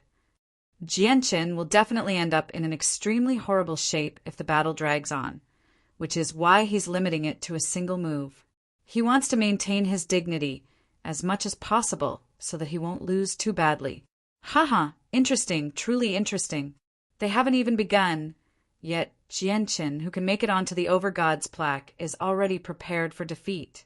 Jianqin will definitely end up in an extremely horrible shape if the battle drags on, which is why he's limiting it to a single move. He wants to maintain his dignity as much as possible so that he won't lose too badly. Haha, interesting, truly interesting. They haven't even begun, yet Jianqin, who can make it onto the Overgods plaque, is already prepared for defeat.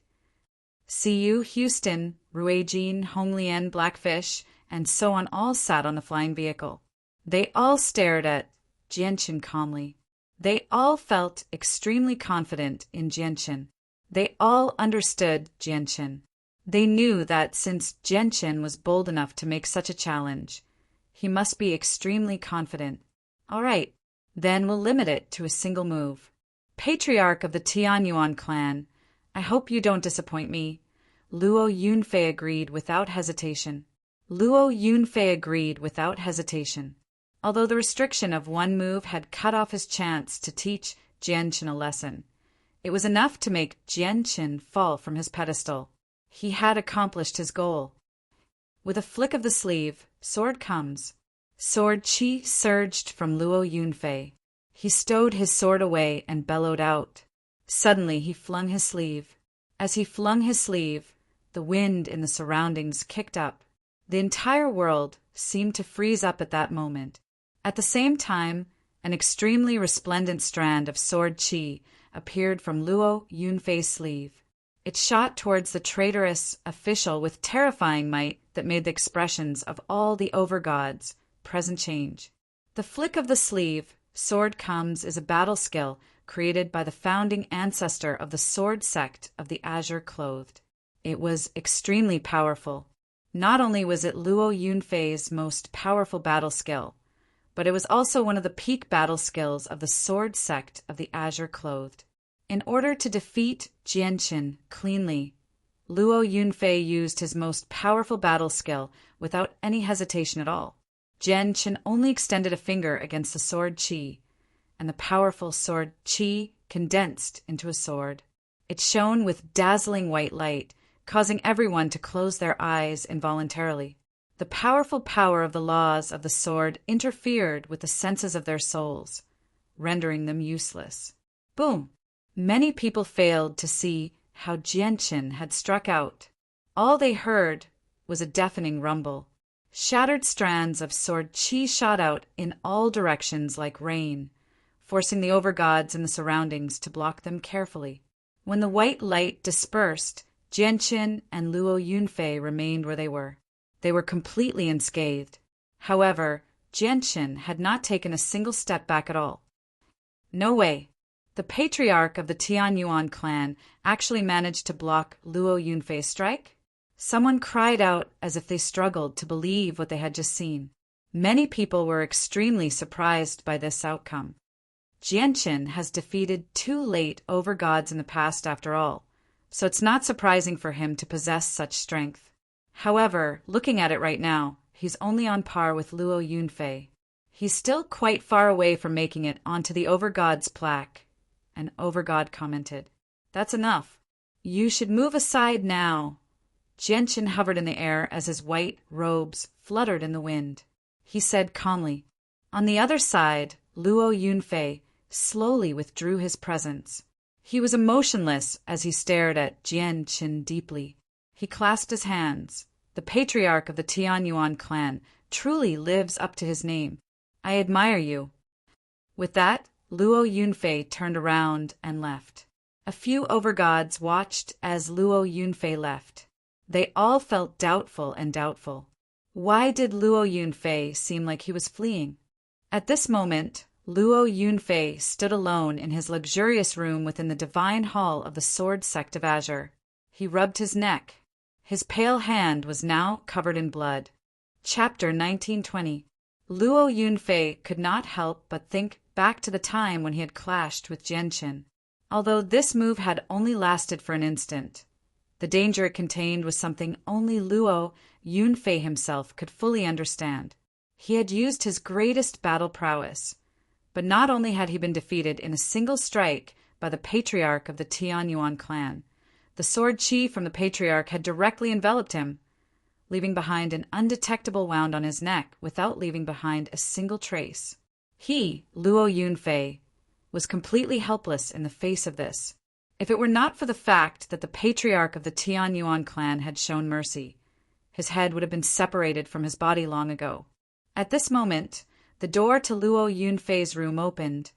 See you, Houston, Ruijin, Honglian, Blackfish, and so on all sat on the flying vehicle. They all stared at Jianqin calmly. They all felt extremely confident in Jianqin. They all understood Jianqin. They knew that since Jianqin was bold enough to make such a challenge, he must be extremely confident. All right, then we'll limit it to a single move. Patriarch of the Tianyuan clan, I hope you don't disappoint me. Luo Yunfei agreed without hesitation. Luo Yunfei agreed without hesitation. although the restriction of one move had cut off his chance to teach Jianqin a lesson. It was enough to make Jianqin fall from his pedestal. He had accomplished his goal. With a flick of the sleeve, sword comes. Sword qi surged from Luo Yunfei. He stowed his sword away and bellowed out. Suddenly he flung his sleeve. As he flung his sleeve, the wind in the surroundings kicked up. The entire world seemed to freeze up at that moment. At the same time, an extremely resplendent strand of sword qi appeared from Luo Yunfei's sleeve. It shot towards the traitorous official with terrifying might that made the expressions of all the overgods present change. The flick of the sleeve, sword comes, is a battle skill created by the founding ancestor of the sword sect of the Azure Clothed. It was extremely powerful. Not only was it Luo Yunfei's most powerful battle skill, but it was also one of the peak battle skills of the sword sect of the Azure Clothed. In order to defeat Jianqin cleanly, Luo Yunfei used his most powerful battle skill without any hesitation at all. Jianqin only extended a finger against the sword qi, and the powerful sword qi condensed into a sword. It shone with dazzling white light, causing everyone to close their eyes involuntarily. The powerful power of the laws of the sword interfered with the senses of their souls, rendering them useless. Boom! Many people failed to see how Jianqin had struck out. All they heard was a deafening rumble. Shattered strands of sword qi shot out in all directions like rain, forcing the overgods in the surroundings to block them carefully. When the white light dispersed, Jianqin and Luo Yunfei remained where they were. They were completely unscathed. However, Jianqin had not taken a single step back at all. No way! The patriarch of the Tianyuan clan actually managed to block Luo Yunfei's strike? Someone cried out as if they struggled to believe what they had just seen. Many people were extremely surprised by this outcome. Jianqin has defeated two late overgods in the past after all, so it's not surprising for him to possess such strength. However, looking at it right now, he's only on par with Luo Yunfei. He's still quite far away from making it onto the overgod's plaque. An overgod commented, "That's enough. You should move aside now." Jianqin hovered in the air as his white robes fluttered in the wind. He said calmly. On the other side, Luo Yunfei slowly withdrew his presence. He was emotionless as he stared at Jianqin deeply. He clasped his hands. The patriarch of the Tianyuan clan truly lives up to his name. I admire you. With that, Luo Yunfei turned around and left. A few overgods watched as Luo Yunfei left. They all felt doubtful. Why did Luo Yunfei seem like he was fleeing? At this moment, Luo Yunfei stood alone in his luxurious room within the divine hall of the sword sect of Azure. He rubbed his neck. His pale hand was now covered in blood. Chapter 1920. Luo Yunfei could not help but think back to the time when he had clashed with Jianqin. Although this move had only lasted for an instant, the danger it contained was something only Luo Yunfei himself could fully understand. He had used his greatest battle prowess, but not only had he been defeated in a single strike by the patriarch of the Tianyuan clan, the sword qi from the patriarch had directly enveloped him, leaving behind an undetectable wound on his neck without leaving behind a single trace. He, Luo Yunfei, was completely helpless in the face of this. If it were not for the fact that the patriarch of the Tianyuan clan had shown mercy, his head would have been separated from his body long ago. At this moment, the door to Luo Yunfei's room opened,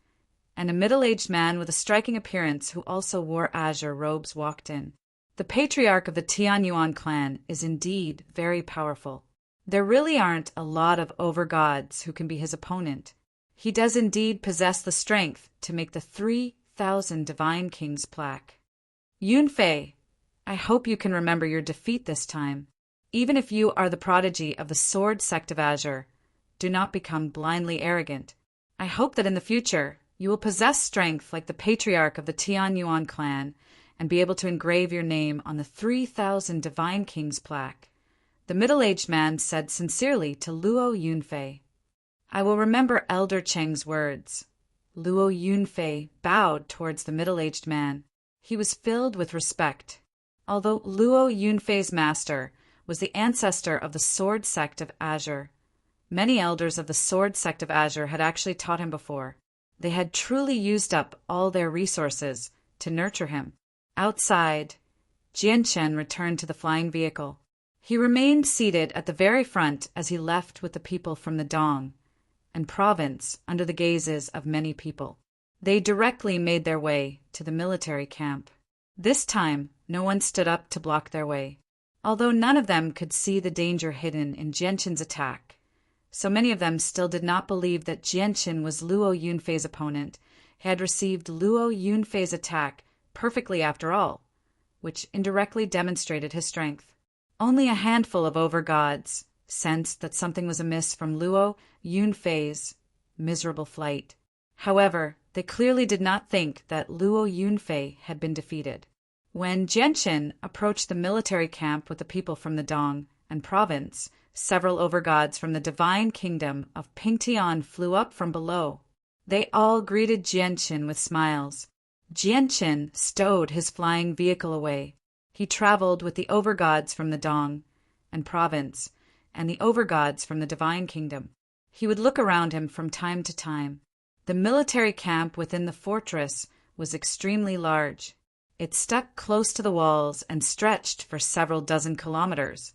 and a middle-aged man with a striking appearance who also wore azure robes walked in. The patriarch of the Tianyuan clan is indeed very powerful. There really aren't a lot of overgods who can be his opponent. He does indeed possess the strength to make the 3,000 Divine Kings plaque. Yunfei, I hope you can remember your defeat this time. Even if you are the prodigy of the sword sect of Azure, do not become blindly arrogant. I hope that in the future you will possess strength like the patriarch of the Tianyuan clan and be able to engrave your name on the 3,000 Divine Kings plaque. The middle-aged man said sincerely to Luo Yunfei. I will remember Elder Cheng's words. Luo Yunfei bowed towards the middle-aged man. He was filled with respect. Although Luo Yunfei's master was the ancestor of the Sword Sect of Azure, many elders of the Sword Sect of Azure had actually taught him before. They had truly used up all their resources to nurture him. Outside, Jianchen returned to the flying vehicle. He remained seated at the very front as he left with the people from the Dong and province under the gazes of many people. They directly made their way to the military camp. This time, no one stood up to block their way. Although none of them could see the danger hidden in Jianchen's attack, so many of them still did not believe that Jianchen was Luo Yunfei's opponent. He had received Luo Yunfei's attack perfectly after all, which indirectly demonstrated his strength. Only a handful of overgods sensed that something was amiss from Luo Yunfei's miserable flight. However, they clearly did not think that Luo Yunfei had been defeated. When Jianchen approached the military camp with the people from the Dong and province, several overgods from the divine kingdom of Pingtian flew up from below. They all greeted Jianchen with smiles. Jianchen stowed his flying vehicle away. He traveled with the overgods from the Dong and province and the overgods from the divine kingdom. He would look around him from time to time. The military camp within the fortress was extremely large. It stuck close to the walls and stretched for several dozen kilometers.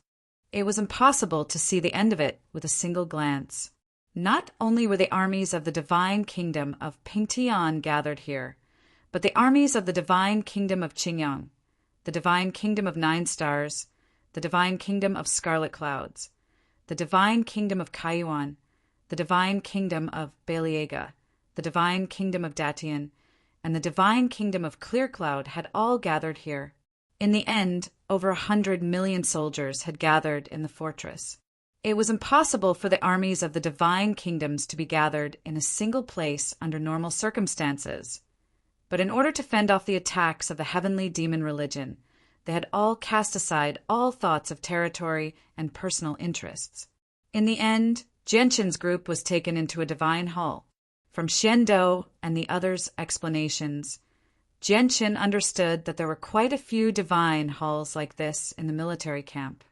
It was impossible to see the end of it with a single glance. Not only were the armies of the divine kingdom of Pingtian gathered here, but the armies of the divine kingdom of Qingyang, the divine kingdom of Nine Stars, the divine kingdom of Scarlet Clouds, the divine kingdom of Kaiyuan, the divine kingdom of Baliega, the divine kingdom of Datian, and the divine kingdom of Clear Cloud had all gathered here. In the end, over 100 million soldiers had gathered in the fortress. It was impossible for the armies of the divine kingdoms to be gathered in a single place under normal circumstances. But in order to fend off the attacks of the heavenly demon religion, they had all cast aside all thoughts of territory and personal interests. In the end, Jianchen's group was taken into a divine hall. From Xiandou and the others' explanations, Jianchen understood that there were quite a few divine halls like this in the military camp.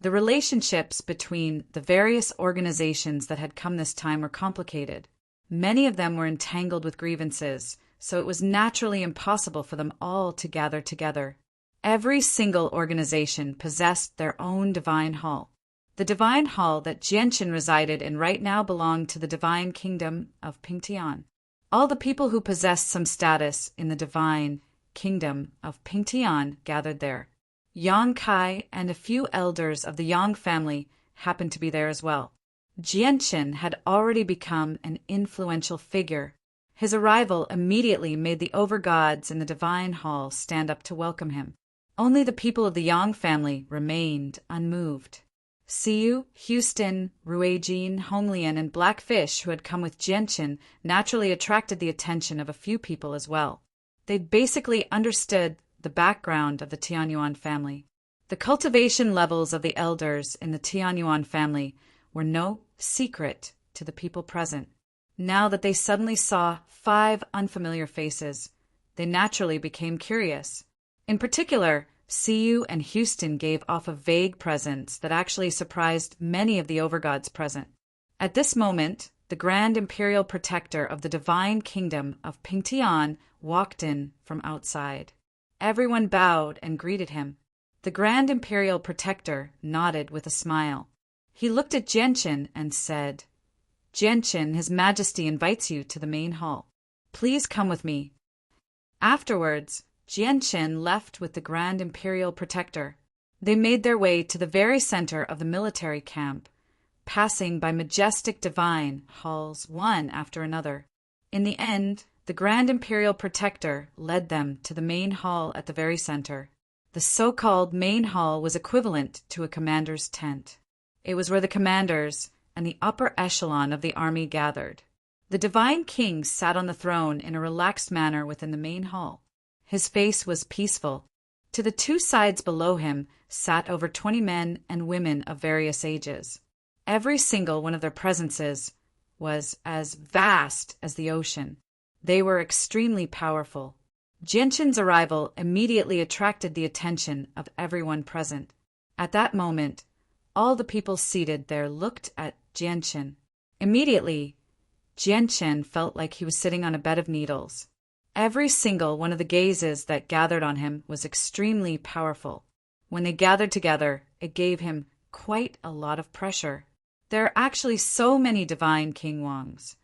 The relationships between the various organizations that had come this time were complicated. Many of them were entangled with grievances, so it was naturally impossible for them all to gather together. Every single organization possessed their own divine hall. The divine hall that Jianchen resided in right now belonged to the divine kingdom of Pingtian. All the people who possessed some status in the divine kingdom of Pingtian gathered there. Yang Kai and a few elders of the Yang family happened to be there as well. Jianchen had already become an influential figure. His arrival immediately made the overgods in the divine hall stand up to welcome him. Only the people of the Yang family remained unmoved. Siyu, Houston, Ruijin, Honglian, and Blackfish, who had come with Jianchen, naturally attracted the attention of a few people as well. They basically understood the background of the Tianyuan family. The cultivation levels of the elders in the Tianyuan family were no secret to the people present. Now that they suddenly saw 5 unfamiliar faces, they naturally became curious. In particular, Siyu and Houston gave off a vague presence that actually surprised many of the overgods present. At this moment, the Grand Imperial Protector of the Divine Kingdom of Pingtian walked in from outside. Everyone bowed and greeted him. The Grand Imperial Protector nodded with a smile. He looked at Jianchen and said, "Jianchen, His Majesty invites you to the main hall. Please come with me." Afterwards, Jianchen left with the Grand Imperial Protector. They made their way to the very center of the military camp, passing by majestic divine halls one after another. In the end, the Grand Imperial Protector led them to the main hall at the very center. The so-called main hall was equivalent to a commander's tent. It was where the commanders and the upper echelon of the army gathered. The divine king sat on the throne in a relaxed manner within the main hall. His face was peaceful. To the 2 sides below him sat over 20 men and women of various ages. Every single one of their presences was as vast as the ocean. They were extremely powerful. Genshin's arrival immediately attracted the attention of everyone present. At that moment, all the people seated there looked at Genshin. Immediately, Genshin felt like he was sitting on a bed of needles. Every single one of the gazes that gathered on him was extremely powerful. When they gathered together, it gave him quite a lot of pressure. There are actually so many divine King Wangs.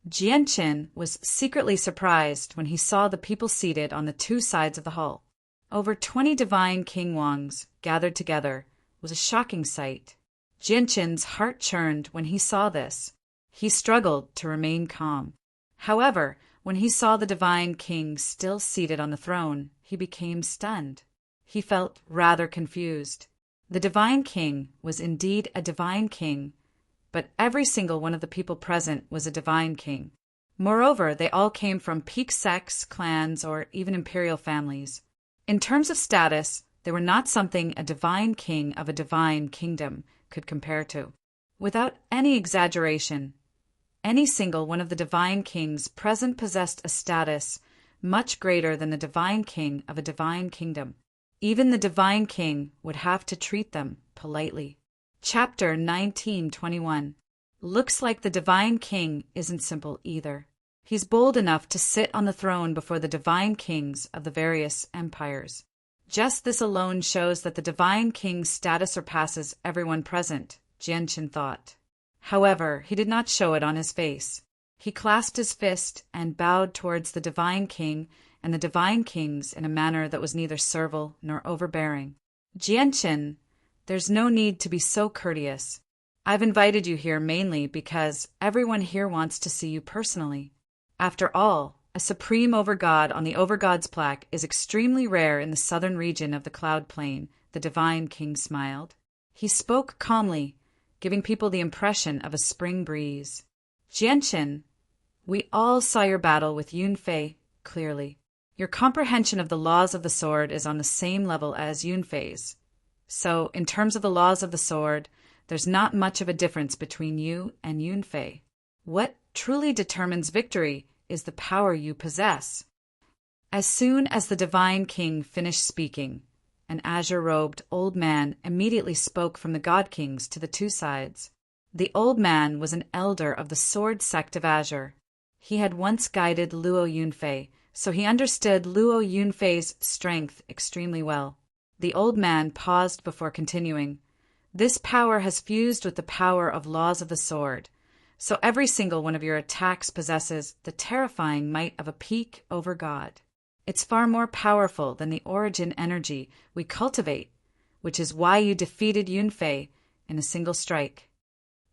Genshin was secretly surprised when he saw the people seated on the two sides of the hall. Over 20 divine King Wangs gathered together was a shocking sight. Genshin's heart churned when he saw this. He struggled to remain calm. However, when he saw the divine king still seated on the throne, he became stunned. He felt rather confused. The divine king was indeed a divine king, but every single one of the people present was a divine king. Moreover, they all came from peak sects, clans, or even imperial families. In terms of status, they were not something a divine king of a divine kingdom could compare to. Without any exaggeration, any single one of the divine kings present possessed a status much greater than the divine king of a divine kingdom. Even the divine king would have to treat them politely. Chapter 19:21. Looks like the divine king isn't simple either. He's bold enough to sit on the throne before the divine kings of the various empires. Just this alone shows that the divine king's status surpasses everyone present, Genshin thought. However, he did not show it on his face. He clasped his fist and bowed towards the divine king and the divine kings in a manner that was neither servile nor overbearing. Genshin, there's no need to be so courteous. I've invited you here mainly because everyone here wants to see you personally. After all, a supreme overgod on the overgod's plaque is extremely rare in the southern region of the Cloud Plain, the divine king smiled. He spoke calmly, giving people the impression of a spring breeze. Genshin, we all saw your battle with Yunfei clearly. Your comprehension of the laws of the sword is on the same level as Yunfei's. So, in terms of the laws of the sword, there's not much of a difference between you and Yunfei. What truly determines victory is the power you possess. As soon as the divine king finished speaking, an azure-robed old man immediately spoke from the god kings to the two sides. The old man was an elder of the sword sect of Azure. He had once guided Luo Yunfei, so he understood Luo Yunfei's strength extremely well. The old man paused before continuing. This power has fused with the power of laws of the sword, so every single one of your attacks possesses the terrifying might of a peak over God. It's far more powerful than the origin energy we cultivate, which is why you defeated Yunfei in a single strike.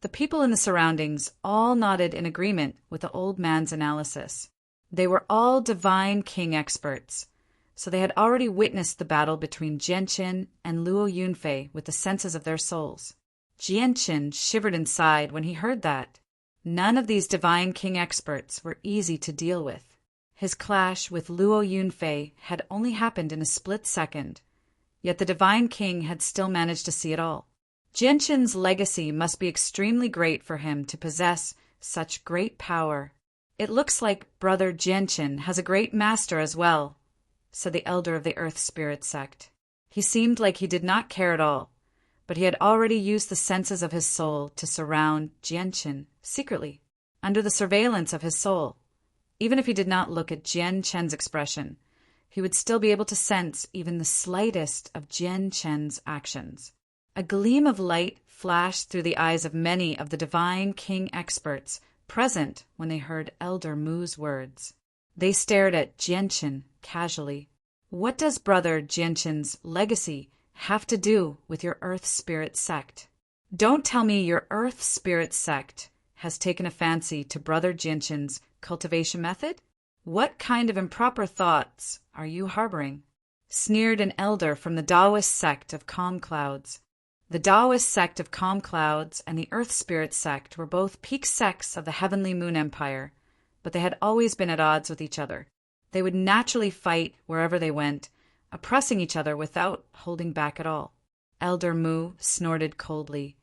The people in the surroundings all nodded in agreement with the old man's analysis. They were all divine king experts, so they had already witnessed the battle between Genshin and Luo Yunfei with the senses of their souls. Genshin shivered inside when he heard that. None of these divine king experts were easy to deal with. His clash with Luo Yunfei had only happened in a split second, yet the divine king had still managed to see it all. Genshin's legacy must be extremely great for him to possess such great power. It looks like Brother Genshin has a great master as well, said the elder of the Earth Spirit sect. He seemed like he did not care at all, but he had already used the senses of his soul to surround Genshin secretly, under the surveillance of his soul. Even if he did not look at Genshin's expression, he would still be able to sense even the slightest of Genshin's actions. A gleam of light flashed through the eyes of many of the divine king experts present when they heard Elder Mu's words. They stared at Genshin casually. What does Brother Genshin's legacy have to do with your Earth Spirit sect? Don't tell me your Earth Spirit sect has taken a fancy to Brother Genshin's cultivation method? What kind of improper thoughts are you harboring? Sneered an elder from the Taoist sect of Calm Clouds. The Taoist sect of Calm Clouds and the Earth Spirit sect were both peak sects of the Heavenly Moon Empire, but they had always been at odds with each other. They would naturally fight wherever they went, oppressing each other without holding back at all. Elder Mu snorted coldly.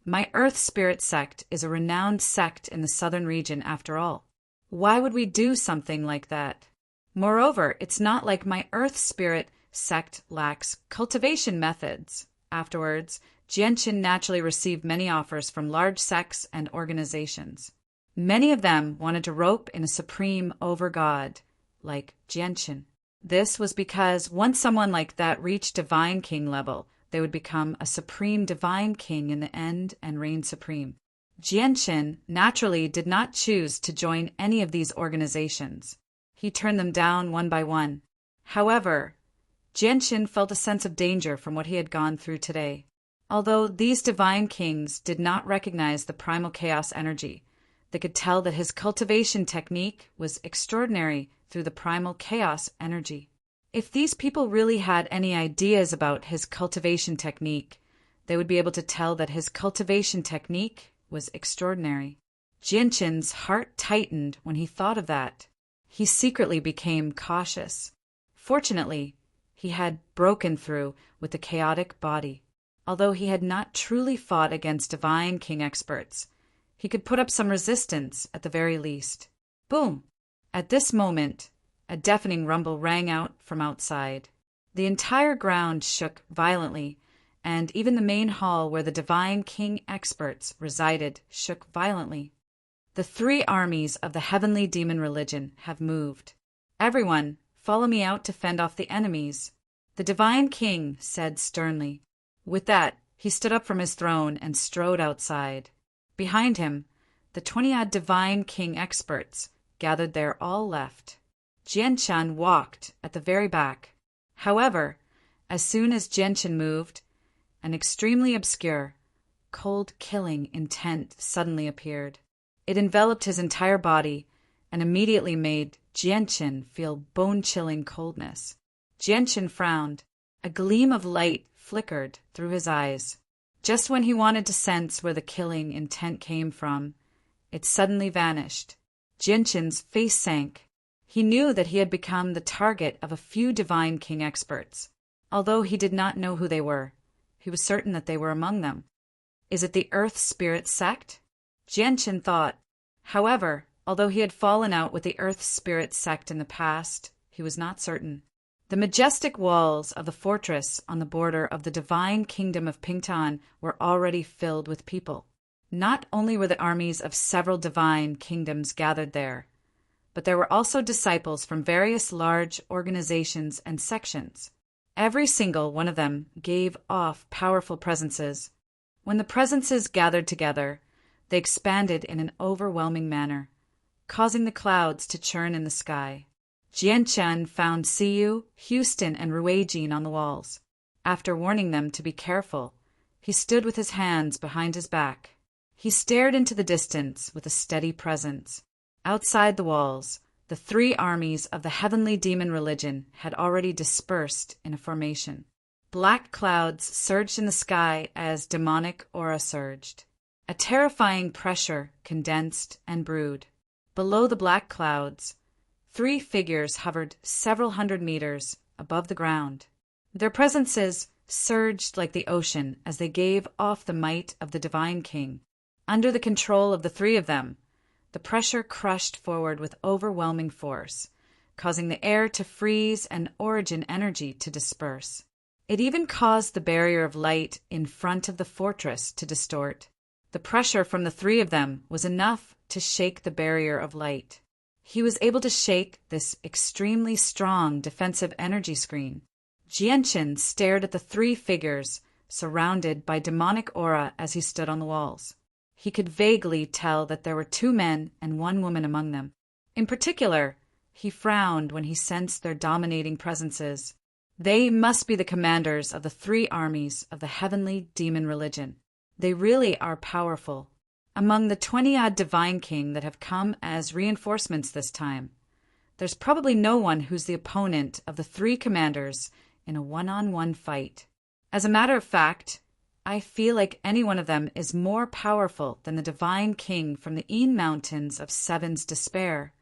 My Earth Spirit sect is a renowned sect in the southern region after all. Why would we do something like that? Moreover, it's not like my Earth Spirit sect lacks cultivation methods. Afterwards, Jianqin naturally received many offers from large sects and organizations. Many of them wanted to rope in a supreme over-god, like Jianqin. This was because once someone like that reached divine king level, they would become a supreme divine king in the end and reign supreme. Jianqin naturally did not choose to join any of these organizations. He turned them down one by one. However, Jianqin felt a sense of danger from what he had gone through today. Although these divine kings did not recognize the primal chaos energy, they could tell that his cultivation technique was extraordinary through the primal chaos energy. If these people really had any ideas about his cultivation technique, they would be able to tell that his cultivation technique was extraordinary. Jianqin's heart tightened when he thought of that. He secretly became cautious. Fortunately, he had broken through with the chaotic body. Although he had not truly fought against divine king experts, he could put up some resistance at the very least. Boom! At this moment, a deafening rumble rang out from outside. The entire ground shook violently, and even the main hall where the divine king experts resided shook violently. The 3 armies of the heavenly demon religion have moved. Everyone, follow me out to fend off the enemies, the divine king said sternly. With that, he stood up from his throne and strode outside. Behind him, the 20-odd divine king experts gathered there all left. Jianqin walked at the very back. However, as soon as Jianqin moved, an extremely obscure, cold-killing intent suddenly appeared. It enveloped his entire body and immediately made Jianqin feel bone-chilling coldness. Jianqin frowned. A gleam of light flickered through his eyes. Just when he wanted to sense where the killing intent came from, it suddenly vanished. Jianqin's face sank. He knew that he had become the target of a few divine king experts. Although he did not know who they were, he was certain that they were among them. Is it the Earth Spirit sect? Jianqin thought. However, although he had fallen out with the Earth Spirit sect in the past, he was not certain. The majestic walls of the fortress on the border of the divine kingdom of Pingtan were already filled with people. Not only were the armies of several divine kingdoms gathered there, but there were also disciples from various large organizations and sections. Every single one of them gave off powerful presences. When the presences gathered together, they expanded in an overwhelming manner, causing the clouds to churn in the sky. Jianqin found Siyu, Houston, and Ruijin on the walls. After warning them to be careful, he stood with his hands behind his back. He stared into the distance with a steady presence. Outside the walls, the 3 armies of the heavenly demon religion had already dispersed in a formation. Black clouds surged in the sky as demonic aura surged. A terrifying pressure condensed and brewed. Below the black clouds, 3 figures hovered several hundred meters above the ground. Their presences surged like the ocean as they gave off the might of the divine king. Under the control of the 3 of them, the pressure crushed forward with overwhelming force, causing the air to freeze and origin energy to disperse. It even caused the barrier of light in front of the fortress to distort. The pressure from the 3 of them was enough to shake the barrier of light. He was able to shake this extremely strong defensive energy screen. Jianqin stared at the 3 figures surrounded by demonic aura as he stood on the walls. He could vaguely tell that there were 2 men and 1 woman among them. In particular, he frowned when he sensed their dominating presences. They must be the commanders of the 3 armies of the heavenly demon religion. They really are powerful. Among the 20-odd divine king that have come as reinforcements this time, there's probably no one who's the opponent of the 3 commanders in a one-on-one fight. As a matter of fact, I feel like any one of them is more powerful than the divine king from the Een Mountains of Seven's Despair.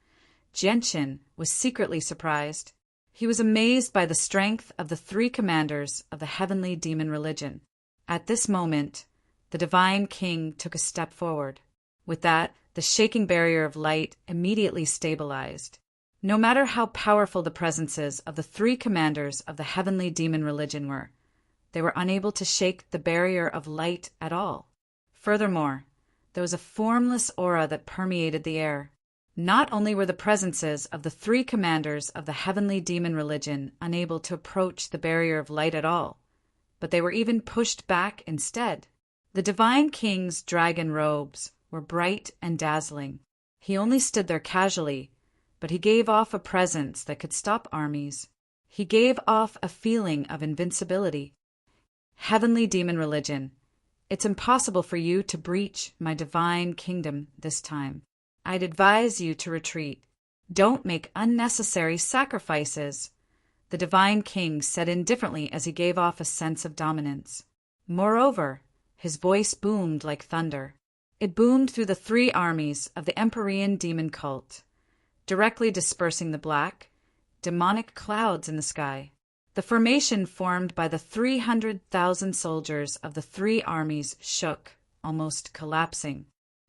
Jianqin was secretly surprised. He was amazed by the strength of the 3 commanders of the heavenly demon religion. At this moment, the divine king took a step forward. With that, the shaking barrier of light immediately stabilized. No matter how powerful the presences of the three commanders of the heavenly demon religion were, they were unable to shake the barrier of light at all. Furthermore, there was a formless aura that permeated the air. Not only were the presences of the three commanders of the heavenly demon religion unable to approach the barrier of light at all, but they were even pushed back instead. The divine king's dragon robes were bright and dazzling. He only stood there casually, but he gave off a presence that could stop armies. He gave off a feeling of invincibility. Heavenly demon religion, it's impossible for you to breach my divine kingdom this time. I'd advise you to retreat. Don't make unnecessary sacrifices. The divine king said indifferently as he gave off a sense of dominance. Moreover, his voice boomed like thunder. It boomed through the three armies of the Empyrean demon cult, directly dispersing the black, demonic clouds in the sky. The formation formed by the 300,000 soldiers of the three armies shook, almost collapsing.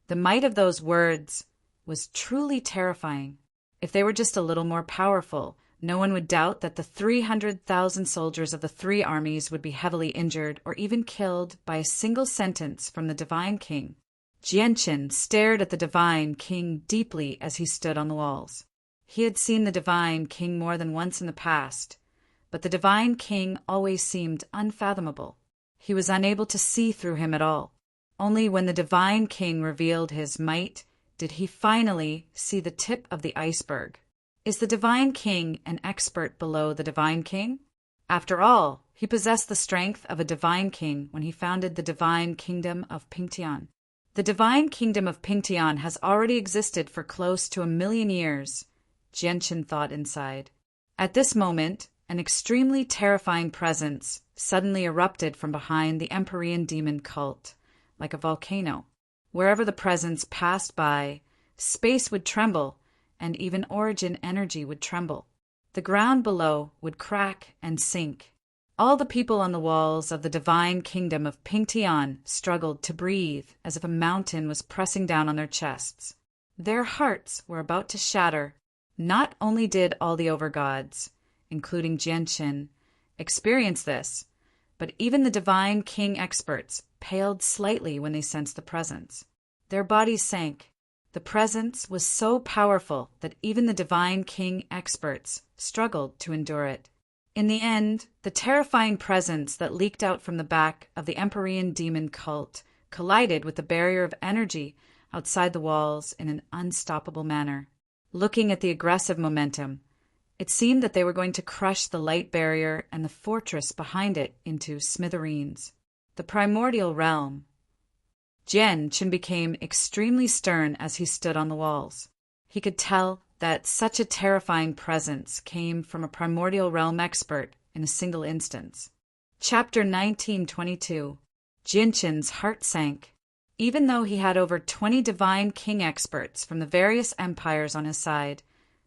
The might of those words was truly terrifying. If they were just a little more powerful, no one would doubt that the 300,000 soldiers of the three armies would be heavily injured or even killed by a single sentence from the divine king. Jianqin stared at the divine king deeply as he stood on the walls. He had seen the divine king more than once in the past, but the divine king always seemed unfathomable. He was unable to see through him at all. Only when the divine king revealed his might did he finally see the tip of the iceberg. Is the divine king an expert below the divine king? After all, he possessed the strength of a divine king when he founded the divine kingdom of Pingtian. The divine kingdom of Pingtian has already existed for close to 1,000,000 years, Jianqin thought inside. At this moment, an extremely terrifying presence suddenly erupted from behind the Empyrean demon cult, like a volcano. Wherever the presence passed by, space would tremble, and even origin energy would tremble. The ground below would crack and sink. All the people on the walls of the divine kingdom of Pingtian struggled to breathe as if a mountain was pressing down on their chests. Their hearts were about to shatter. Not only did all the overgods, including Jianqin, experience this, but even the divine king experts paled slightly when they sensed the presence. Their bodies sank. The presence was so powerful that even the divine king experts struggled to endure it. In the end, the terrifying presence that leaked out from the back of the Empyrean demon cult collided with the barrier of energy outside the walls in an unstoppable manner. Looking at the aggressive momentum, it seemed that they were going to crush the light barrier and the fortress behind it into smithereens. The primordial realm. Jianqin became extremely stern as he stood on the walls. He could tell that such a terrifying presence came from a primordial realm expert in a single instance. Chapter 1922. Jianqin's heart sank. Even though he had over 20 divine king experts from the various empires on his side,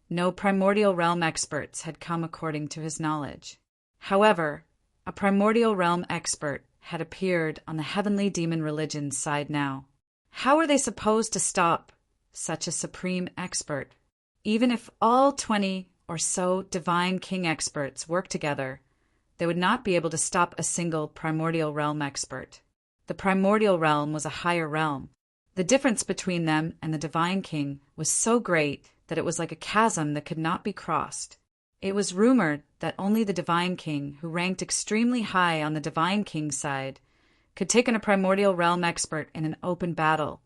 no primordial realm experts had come according to his knowledge. However, a primordial realm expert had appeared on the heavenly demon religion's side now. How were they supposed to stop such a supreme expert? Even if all 20 or so divine king experts worked together, they would not be able to stop a single primordial realm expert. The primordial realm was a higher realm. The difference between them and the divine king was so great that it was like a chasm that could not be crossed. It was rumored that only the divine king, who ranked extremely high on the divine king's side, could take on a primordial realm expert in an open battle,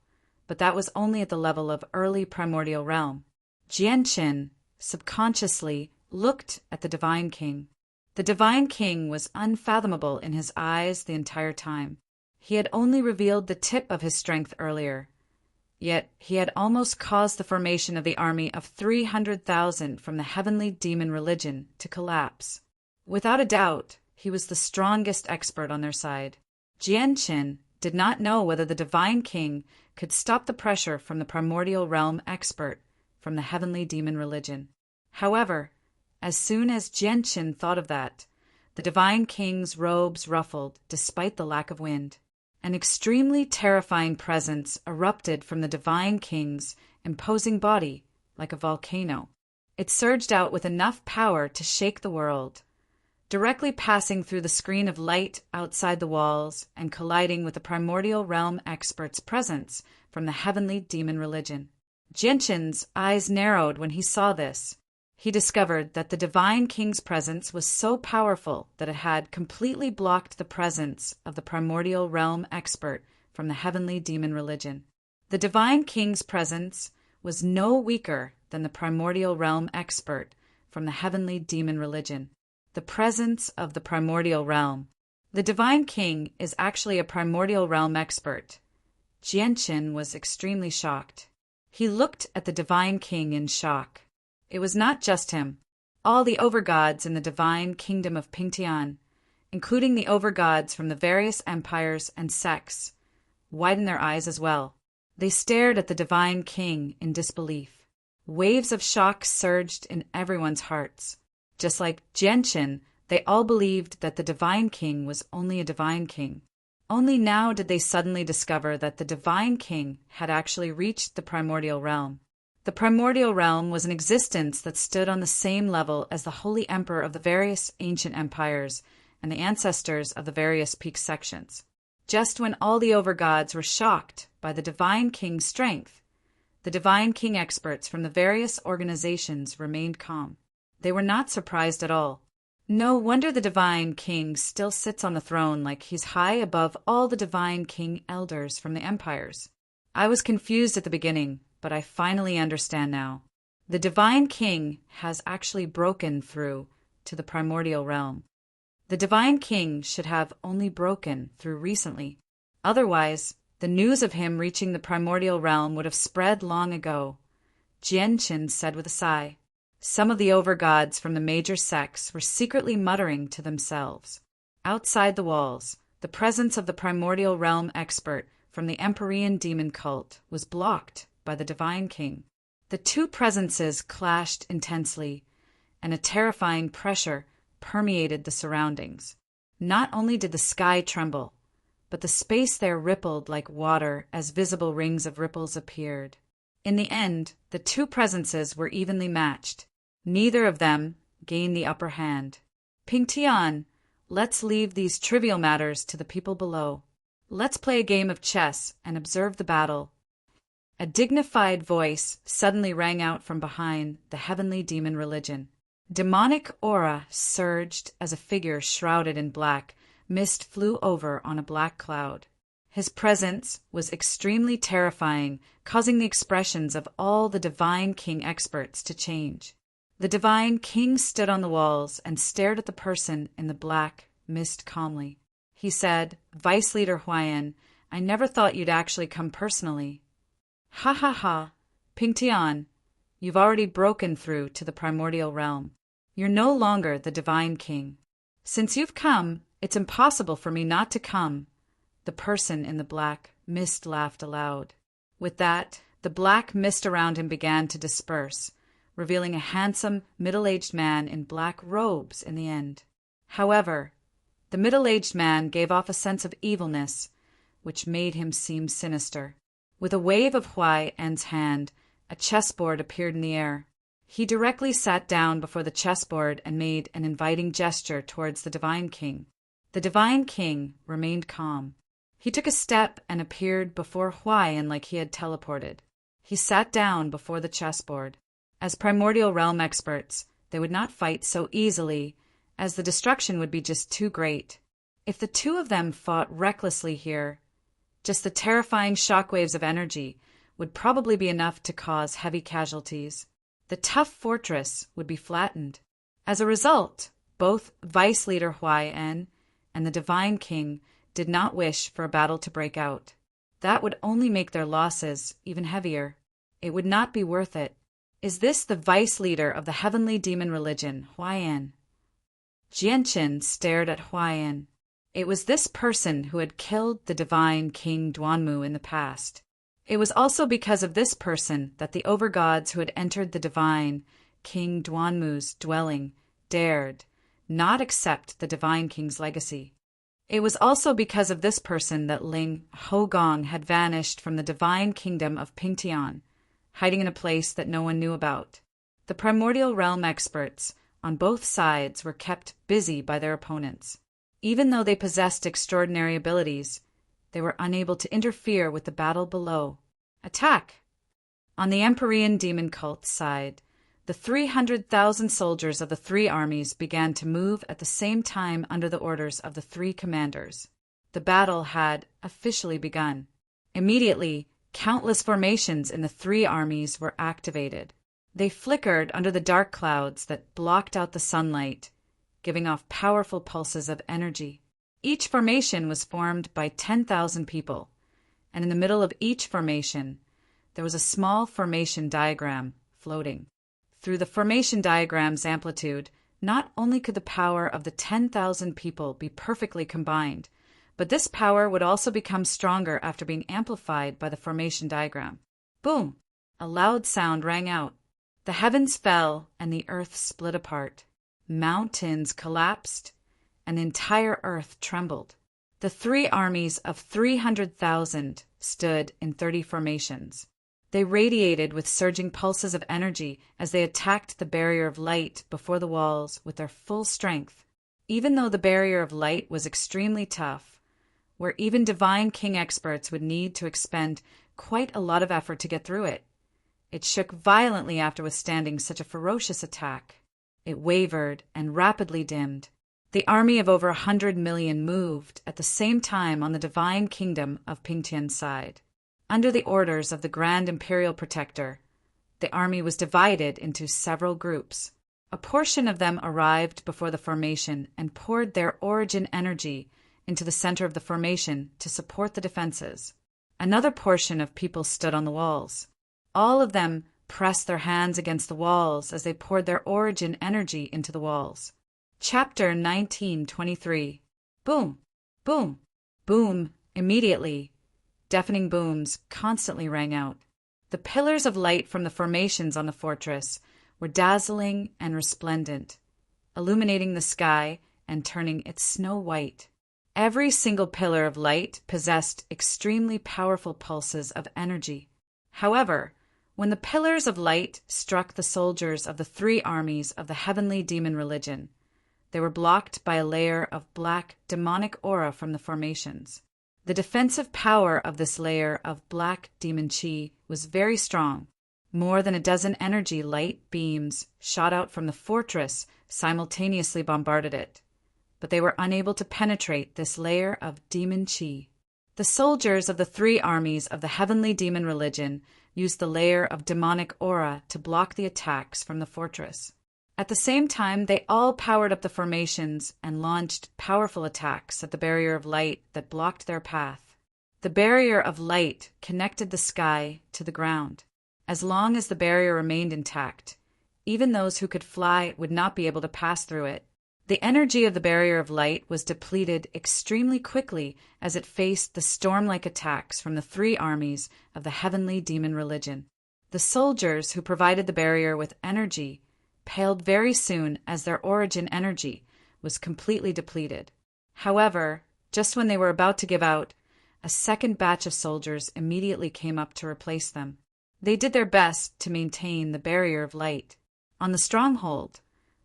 but that was only at the level of early primordial realm. Jianqin subconsciously looked at the divine king. The divine king was unfathomable in his eyes the entire time. He had only revealed the tip of his strength earlier, yet he had almost caused the formation of the army of 300,000 from the heavenly demon religion to collapse. Without a doubt, he was the strongest expert on their side. Jianqin did not know whether the divine king could stop the pressure from the primordial realm expert from the heavenly demon religion. However, as soon as Jianqin thought of that, the divine king's robes ruffled despite the lack of wind. An extremely terrifying presence erupted from the Divine King's imposing body like a volcano. It surged out with enough power to shake the world, directly passing through the screen of light outside the walls and colliding with the primordial realm expert's presence from the heavenly demon religion. Genshin's eyes narrowed when he saw this. He discovered that the Divine King's presence was so powerful that it had completely blocked the presence of the primordial realm expert from the heavenly demon religion. The Divine King's presence was no weaker than the primordial realm expert from the heavenly demon religion. The presence of the primordial realm. The Divine King is actually a primordial realm expert. Genshin was extremely shocked. He looked at the Divine King in shock. It was not just him. All the overgods in the divine kingdom of Pingtian, including the overgods from the various empires and sects, widened their eyes as well. They stared at the Divine King in disbelief. Waves of shock surged in everyone's hearts. Just like Genshin, they all believed that the Divine King was only a Divine King. Only now did they suddenly discover that the Divine King had actually reached the primordial realm. The primordial realm was an existence that stood on the same level as the Holy Emperor of the various ancient empires and the ancestors of the various peak sections. Just when all the overgods were shocked by the Divine King's strength, the Divine King experts from the various organizations remained calm. They were not surprised at all. No wonder the Divine King still sits on the throne like he's high above all the Divine King elders from the empires. I was confused at the beginning, but I finally understand now. The Divine King has actually broken through to the primordial realm. The Divine King should have only broken through recently. Otherwise, the news of him reaching the primordial realm would have spread long ago. Genshin said with a sigh. Some of the overgods from the major sects were secretly muttering to themselves. Outside the walls, the presence of the primordial realm expert from the Empyrean demon cult was blocked by the Divine King. The two presences clashed intensely, and a terrifying pressure permeated the surroundings. Not only did the sky tremble, but the space there rippled like water as visible rings of ripples appeared. In the end, the two presences were evenly matched. Neither of them gained the upper hand. Pingtian, let's leave these trivial matters to the people below. Let's play a game of chess and observe the battle. A dignified voice suddenly rang out from behind the heavenly demon religion. Demonic aura surged as a figure shrouded in black mist flew over on a black cloud. His presence was extremely terrifying, causing the expressions of all the Divine King experts to change. The Divine King stood on the walls and stared at the person in the black mist calmly. He said, "Vice Leader Huayan, I never thought you'd actually come personally." "Ha ha ha, Pingtian, you've already broken through to the primordial realm. You're no longer the Divine King. Since you've come, it's impossible for me not to come." The person in the black mist laughed aloud. With that, the black mist around him began to disperse, revealing a handsome, middle-aged man in black robes in the end. However, the middle-aged man gave off a sense of evilness, which made him seem sinister. With a wave of Huayan's hand, a chessboard appeared in the air. He directly sat down before the chessboard and made an inviting gesture towards the Divine King. The Divine King remained calm. He took a step and appeared before Huayan like he had teleported. He sat down before the chessboard. As primordial realm experts, they would not fight so easily, as the destruction would be just too great. If the two of them fought recklessly here, just the terrifying shockwaves of energy would probably be enough to cause heavy casualties. The tough fortress would be flattened. As a result, both Vice Leader Huayan and the Divine King did not wish for a battle to break out. That would only make their losses even heavier. It would not be worth it. Is this the Vice Leader of the heavenly demon religion, Huayan? Genshin stared at Huayan. It was this person who had killed the Divine King Duanmu in the past. It was also because of this person that the overgods who had entered the Divine King Duanmu's dwelling dared not accept the Divine King's legacy. It was also because of this person that Ling Hogong had vanished from the divine kingdom of Pingtian, hiding in a place that no one knew about. The primordial realm experts on both sides were kept busy by their opponents. Even though they possessed extraordinary abilities, they were unable to interfere with the battle below. Attack! On the Empyrean demon cult side, the 300,000 soldiers of the three armies began to move at the same time under the orders of the three commanders. The battle had officially begun. Immediately, countless formations in the three armies were activated. They flickered under the dark clouds that blocked out the sunlight, giving off powerful pulses of energy. Each formation was formed by 10,000 people, and in the middle of each formation, there was a small formation diagram floating. Through the formation diagram's amplitude, not only could the power of the 10,000 people be perfectly combined, but this power would also become stronger after being amplified by the formation diagram. Boom! A loud sound rang out. The heavens fell and the earth split apart. Mountains collapsed and the entire earth trembled. The three armies of 300,000 stood in 30 formations. They radiated with surging pulses of energy as they attacked the barrier of light before the walls with their full strength. Even though the barrier of light was extremely tough, where even divine king experts would need to expend quite a lot of effort to get through it, it shook violently after withstanding such a ferocious attack. It wavered and rapidly dimmed. The army of over 100 million moved at the same time on the divine kingdom of Pingtian's side. Under the orders of the Grand Imperial Protector, the army was divided into several groups. A portion of them arrived before the formation and poured their origin energy into the center of the formation to support the defenses. Another portion of people stood on the walls. All of them pressed their hands against the walls as they poured their origin energy into the walls. Chapter 1923. Boom! Boom! Boom! Immediately, deafening booms constantly rang out. The pillars of light from the formations on the fortress were dazzling and resplendent, illuminating the sky and turning it snow white. Every single pillar of light possessed extremely powerful pulses of energy. However, when the pillars of light struck the soldiers of the three armies of the heavenly demon religion, they were blocked by a layer of black demonic aura from the formations. The defensive power of this layer of black demon chi was very strong. More than a dozen energy light beams shot out from the fortress simultaneously bombarded it, but they were unable to penetrate this layer of demon chi. The soldiers of the three armies of the heavenly demon religion used the layer of demonic aura to block the attacks from the fortress. At the same time, they all powered up the formations and launched powerful attacks at the barrier of light that blocked their path. The barrier of light connected the sky to the ground. As long as the barrier remained intact, even those who could fly would not be able to pass through it. The energy of the barrier of light was depleted extremely quickly as it faced the storm-like attacks from the three armies of the heavenly demon religion. The soldiers who provided the barrier with energy paled very soon as their origin energy was completely depleted. However, just when they were about to give out, a second batch of soldiers immediately came up to replace them. They did their best to maintain the barrier of light. On the stronghold,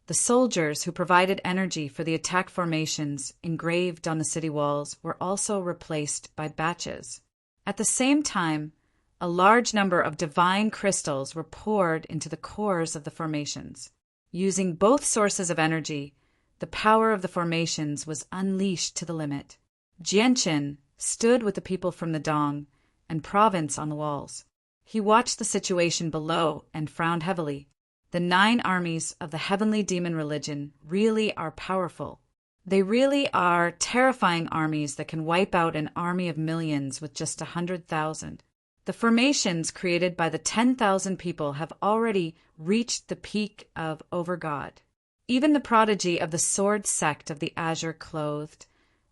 the soldiers who provided energy for the attack formations engraved on the city walls were also replaced by batches. At the same time, a large number of divine crystals were poured into the cores of the formations. Using both sources of energy, the power of the formations was unleashed to the limit. Jianchen stood with the people from the Dong and province on the walls. He watched the situation below and frowned heavily. The 9 armies of the heavenly demon religion really are powerful. They really are terrifying armies that can wipe out an army of millions with just 100,000. The formations created by the 10,000 people have already reached the peak of Overgod. Even the prodigy of the sword sect of the azure-clothed,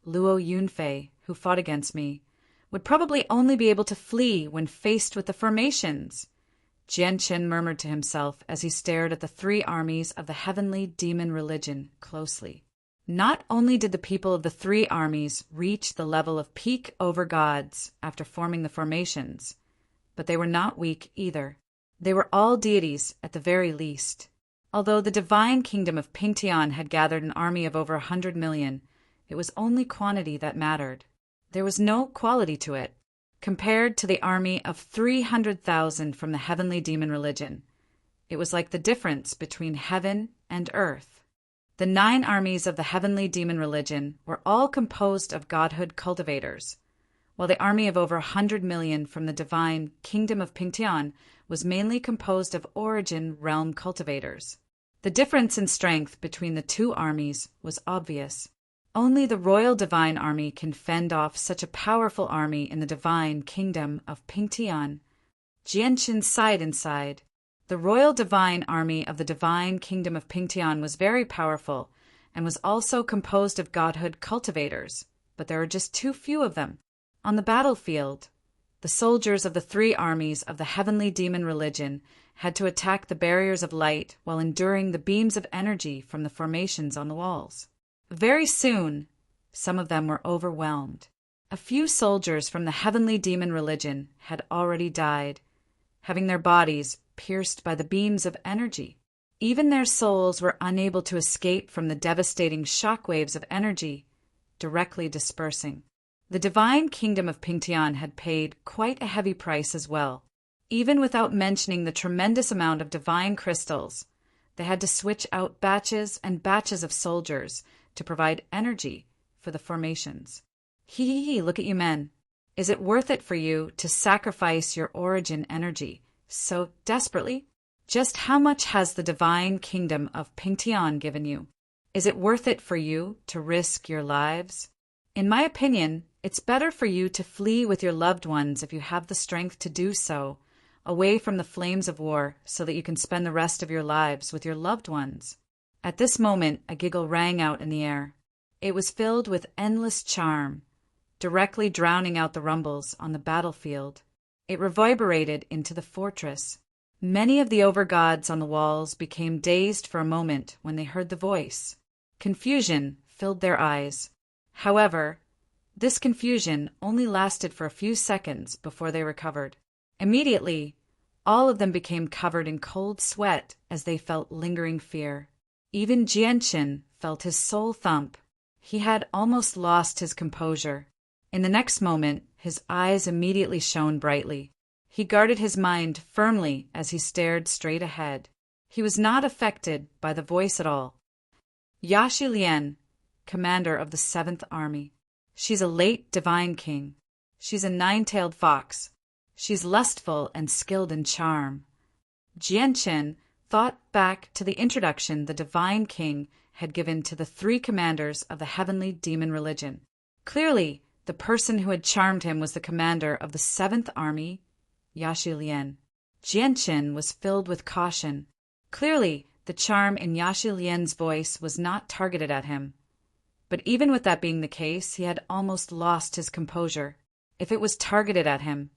Luo Yunfei, who fought against me, would probably only be able to flee when faced with the formations. Jianchen murmured to himself as he stared at the 3 armies of the heavenly demon religion closely. Not only did the people of the three armies reach the level of peak over gods after forming the formations, but they were not weak either. They were all deities at the very least. Although the divine kingdom of Pingtian had gathered an army of over 100 million, it was only quantity that mattered. There was no quality to it. Compared to the army of 300,000 from the heavenly demon religion, it was like the difference between heaven and earth. The 9 armies of the heavenly demon religion were all composed of godhood cultivators, while the army of over 100 million from the divine kingdom of Pingtian was mainly composed of origin realm cultivators. The difference in strength between the two armies was obvious. Only the royal divine army can fend off such a powerful army in the divine kingdom of Pingtian. Jianqin sighed inside. The royal divine army of the divine kingdom of Pingtian was very powerful and was also composed of godhood cultivators, but there are just too few of them. On the battlefield, the soldiers of the 3 armies of the heavenly demon religion had to attack the barriers of light while enduring the beams of energy from the formations on the walls. Very soon, some of them were overwhelmed. A few soldiers from the heavenly demon religion had already died, having their bodies pierced by the beams of energy. Even their souls were unable to escape from the devastating shockwaves of energy, directly dispersing. The divine kingdom of Pingtian had paid quite a heavy price as well. Even without mentioning the tremendous amount of divine crystals, they had to switch out batches and batches of soldiers to provide energy for the formations. Look at you men. Is it worth it for you to sacrifice your origin energy so desperately? Just how much has the divine kingdom of Pingtian given you? Is it worth it for you to risk your lives? In my opinion, it's better for you to flee with your loved ones if you have the strength to do so, away from the flames of war so that you can spend the rest of your lives with your loved ones. At this moment, a giggle rang out in the air. It was filled with endless charm, directly drowning out the rumbles on the battlefield. It reverberated into the fortress. Many of the overgods on the walls became dazed for a moment when they heard the voice. Confusion filled their eyes. However, this confusion only lasted for a few seconds before they recovered. Immediately, all of them became covered in cold sweat as they felt lingering fear. Even Jianqin felt his soul thump. He had almost lost his composure. In the next moment, his eyes immediately shone brightly. He guarded his mind firmly as he stared straight ahead. He was not affected by the voice at all. Yaxi Lian, commander of the 7th Army. She's a late divine king. She's a 9-tailed fox. She's lustful and skilled in charm. Jianqin thought back to the introduction the divine king had given to the 3 commanders of the heavenly demon religion. Clearly, the person who had charmed him was the commander of the 7th Army, Yaxi Lian. Jianqin was filled with caution. Clearly, the charm in Yaxi Lian's voice was not targeted at him. But even with that being the case, he had almost lost his composure. If it was targeted at him,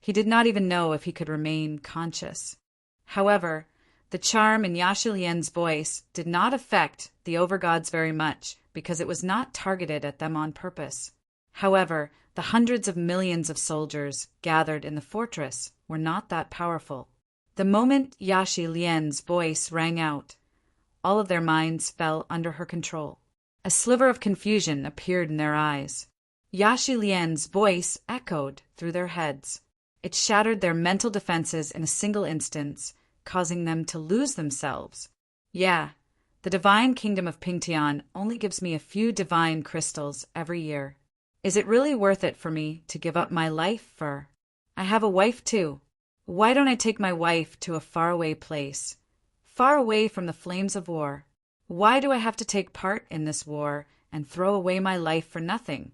he did not even know if he could remain conscious. However, the charm in Yaxi Lian's voice did not affect the overgods very much because it was not targeted at them on purpose. However, the hundreds of millions of soldiers gathered in the fortress were not that powerful. The moment Yaxi Lian's voice rang out, all of their minds fell under her control. A sliver of confusion appeared in their eyes. Yaxi Lian's voice echoed through their heads. It shattered their mental defenses in a single instance, causing them to lose themselves. Yeah, the divine kingdom of Pingtian only gives me a few divine crystals every year. Is it really worth it for me to give up my life for? I have a wife too. Why don't I take my wife to a faraway place, far away from the flames of war? Why do I have to take part in this war and throw away my life for nothing?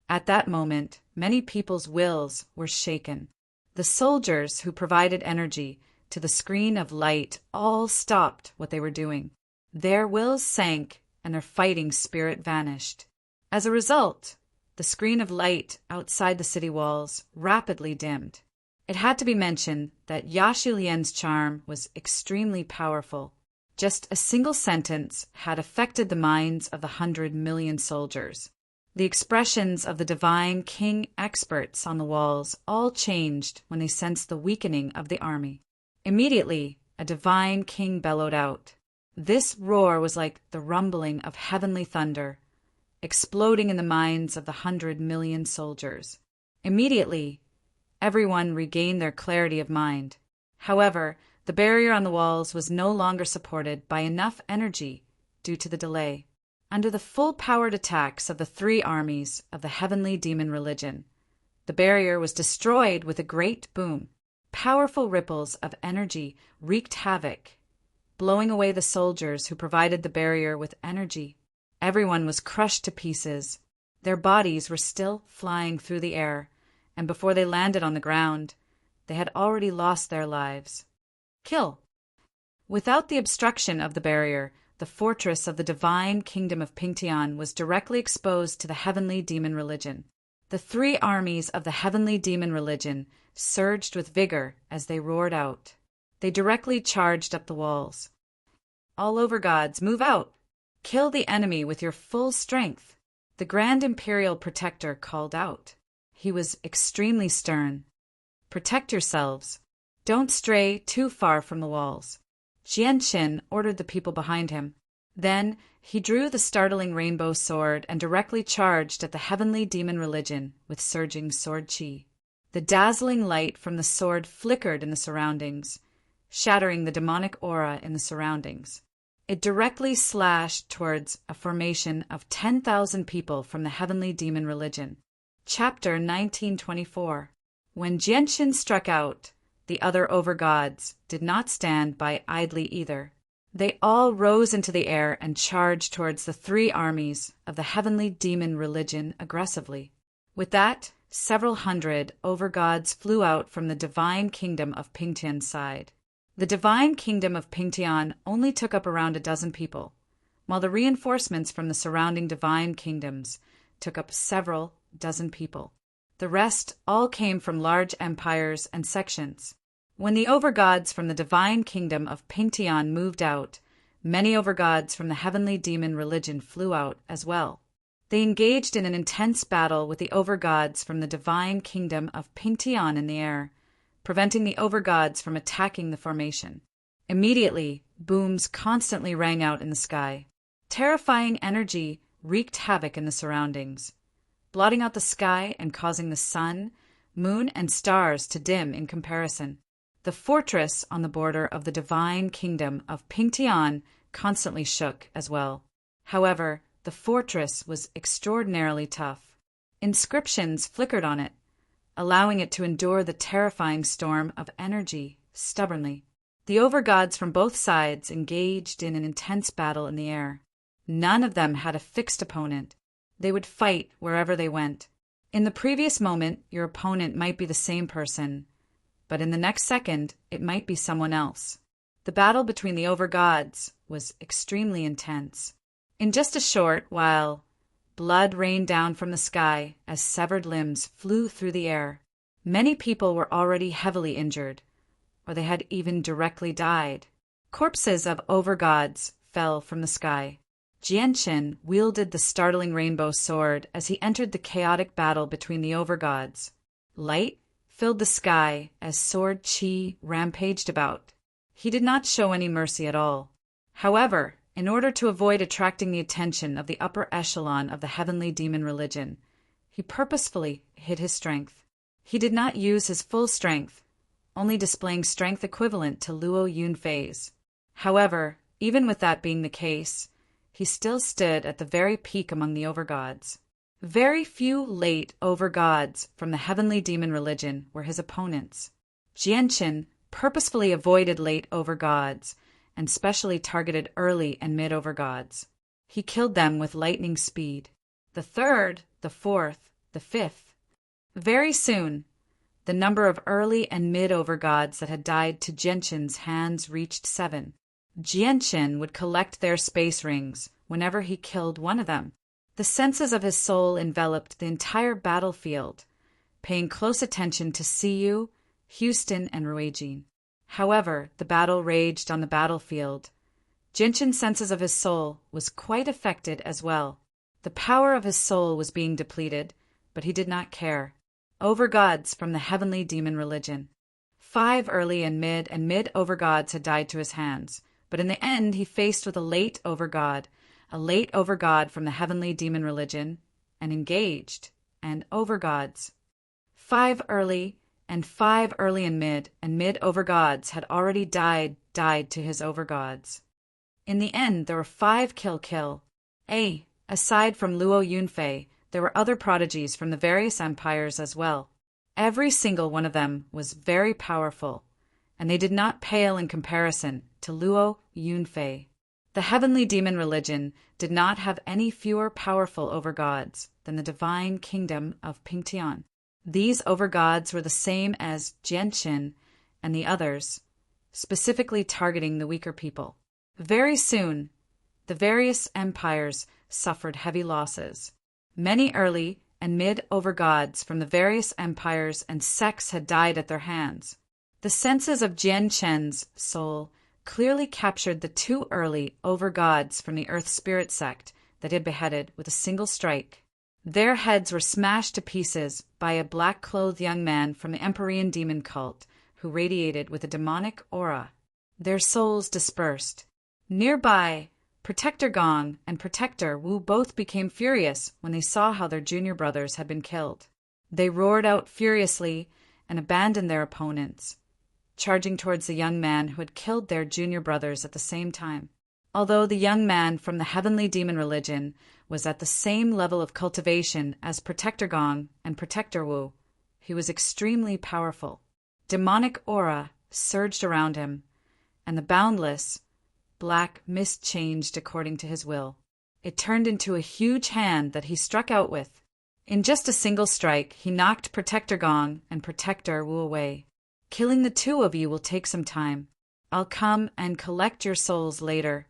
At that moment, many people's wills were shaken. The soldiers who provided energy to the screen of light all stopped what they were doing. Their wills sank and their fighting spirit vanished. As a result, the screen of light outside the city walls rapidly dimmed. It had to be mentioned that Yaxi Lian's charm was extremely powerful. Just a single sentence had affected the minds of the 100 million soldiers. The expressions of the divine king experts on the walls all changed when they sensed the weakening of the army. Immediately, a divine king bellowed out. This roar was like the rumbling of heavenly thunder, exploding in the minds of the 100 million soldiers. Immediately, everyone regained their clarity of mind. However, the barrier on the walls was no longer supported by enough energy due to the delay. Under the full-powered attacks of the three armies of the heavenly demon religion, the barrier was destroyed with a great boom. Powerful ripples of energy wreaked havoc, blowing away the soldiers who provided the barrier with energy. Everyone was crushed to pieces. Their bodies were still flying through the air, and before they landed on the ground, they had already lost their lives. Kill. Without the obstruction of the barrier, the fortress of the divine kingdom of Pingtian was directly exposed to the heavenly demon religion. The three armies of the heavenly demon religion surged with vigor as they roared out. They directly charged up the walls. All over gods, move out! Kill the enemy with your full strength! The Grand Imperial Protector called out. He was extremely stern. Protect yourselves. Don't stray too far from the walls. Jianqin ordered the people behind him. Then he drew the startling rainbow sword and directly charged at the heavenly demon religion with surging sword qi. The dazzling light from the sword flickered in the surroundings, shattering the demonic aura in the surroundings. It directly slashed towards a formation of 10,000 people from the heavenly demon religion. Chapter 1924. When Jianqin struck out, the other overgods did not stand by idly either. They all rose into the air and charged towards the three armies of the heavenly demon religion aggressively. With that, several hundred overgods flew out from the divine kingdom of Pingtian's side. The divine kingdom of Pingtian only took up around a dozen people, while the reinforcements from the surrounding divine kingdoms took up several dozen people. The rest all came from large empires and sections. When the overgods from the divine kingdom of Pingtian moved out, many overgods from the heavenly demon religion flew out as well. They engaged in an intense battle with the overgods from the divine kingdom of Pingtian in the air, preventing the overgods from attacking the formation. Immediately, booms constantly rang out in the sky. Terrifying energy wreaked havoc in the surroundings, blotting out the sky and causing the sun, moon, and stars to dim in comparison. The fortress on the border of the divine kingdom of Pingtian constantly shook as well. However, the fortress was extraordinarily tough. Inscriptions flickered on it, allowing it to endure the terrifying storm of energy stubbornly. The overgods from both sides engaged in an intense battle in the air. None of them had a fixed opponent. They would fight wherever they went. In the previous moment, your opponent might be the same person, but in the next second, it might be someone else. The battle between the overgods was extremely intense. In just a short while, blood rained down from the sky as severed limbs flew through the air. Many people were already heavily injured, or they had even directly died. Corpses of overgods fell from the sky. Jianqin wielded the startling rainbow sword as he entered the chaotic battle between the overgods. Light filled the sky as sword qi rampaged about. He did not show any mercy at all. However, in order to avoid attracting the attention of the upper echelon of the heavenly demon religion, he purposefully hid his strength. He did not use his full strength, only displaying strength equivalent to Luo Yunfei's. However, even with that being the case, he still stood at the very peak among the overgods. Very few late overgods from the heavenly demon religion were his opponents. Jianqin purposefully avoided late overgods and specially targeted early and mid overgods. He killed them with lightning speed. The third, the fourth, the fifth. Very soon, the number of early and mid overgods that had died to Jianqin's hands reached 7. Jianqin would collect their space rings whenever he killed one of them. The senses of his soul enveloped the entire battlefield, paying close attention to Siyu, Houston, and Ruijin. However, the battle raged on the battlefield, Genshin's senses of his soul was quite affected as well. The power of his soul was being depleted, but he did not care. Overgods from the heavenly demon religion. 5 early and mid overgods had died to his hands, but in the end he faced with a late overgod from the heavenly demon religion, and engaged, and overgods. 5 early and mid overgods had already died to his overgods. In the end, there were 5 kill. Aside from Luo Yunfei, there were other prodigies from the various empires as well. Every single one of them was very powerful, and they did not pale in comparison to Luo Yunfei. The heavenly demon religion did not have any fewer powerful overgods than the divine kingdom of Pingtian. These overgods were the same as Genshin and the others, specifically targeting the weaker people. Very soon, the various empires suffered heavy losses. Many early and mid overgods from the various empires and sects had died at their hands. The senses of Genshin's soul clearly captured the 2 early overgods from the Earth Spirit sect that had beheaded with a single strike. Their heads were smashed to pieces by a black-clothed young man from the Empyrean demon cult who radiated with a demonic aura. Their souls dispersed. Nearby, Protector Gong and Protector Wu both became furious when they saw how their junior brothers had been killed. They roared out furiously and abandoned their opponents, charging towards the young man who had killed their junior brothers at the same time. Although the young man from the heavenly demon religion was at the same level of cultivation as Protector Gong and Protector Wu, he was extremely powerful. Demonic aura surged around him, and the boundless, black mist changed according to his will. It turned into a huge hand that he struck out with. In just a single strike, he knocked Protector Gong and Protector Wu away. Killing the 2 of you will take some time. I'll come and collect your souls later.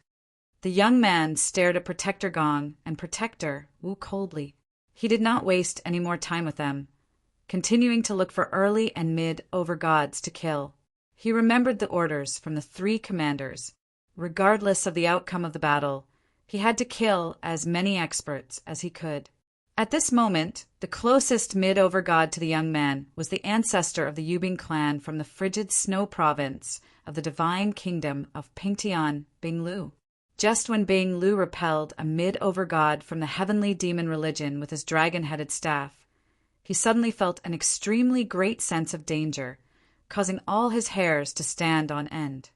The young man stared at Protector Gong and Protector Wu coldly. He did not waste any more time with them, continuing to look for early and mid overgods to kill. He remembered the orders from the 3 commanders. Regardless of the outcome of the battle, he had to kill as many experts as he could. At this moment, the closest mid-overgod to the young man was the ancestor of the Yubing clan from the frigid snow province of the divine kingdom of Pingtian, Binglu. Just when Binglu repelled a mid-overgod from the heavenly demon religion with his dragon-headed staff, he suddenly felt an extremely great sense of danger, causing all his hairs to stand on end.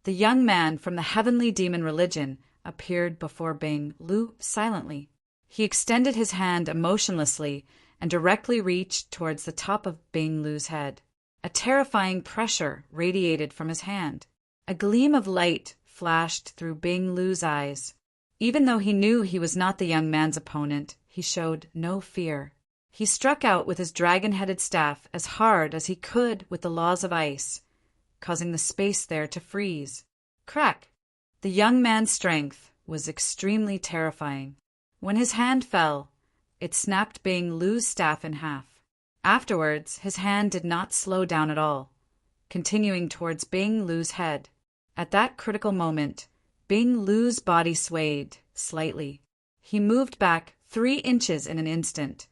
The young man from the heavenly demon religion appeared before Binglu silently. He extended his hand emotionlessly and directly reached towards the top of Binglu's head. A terrifying pressure radiated from his hand. A gleam of light flashed through Binglu's eyes. Even though he knew he was not the young man's opponent, he showed no fear. He struck out with his dragon-headed staff as hard as he could with the laws of ice, causing the space there to freeze. Crack! The young man's strength was extremely terrifying. When his hand fell, it snapped Binglu's staff in half. Afterwards, his hand did not slow down at all, continuing towards Binglu's head. At that critical moment, Binglu's body swayed slightly. He moved back 3 inches in an instant,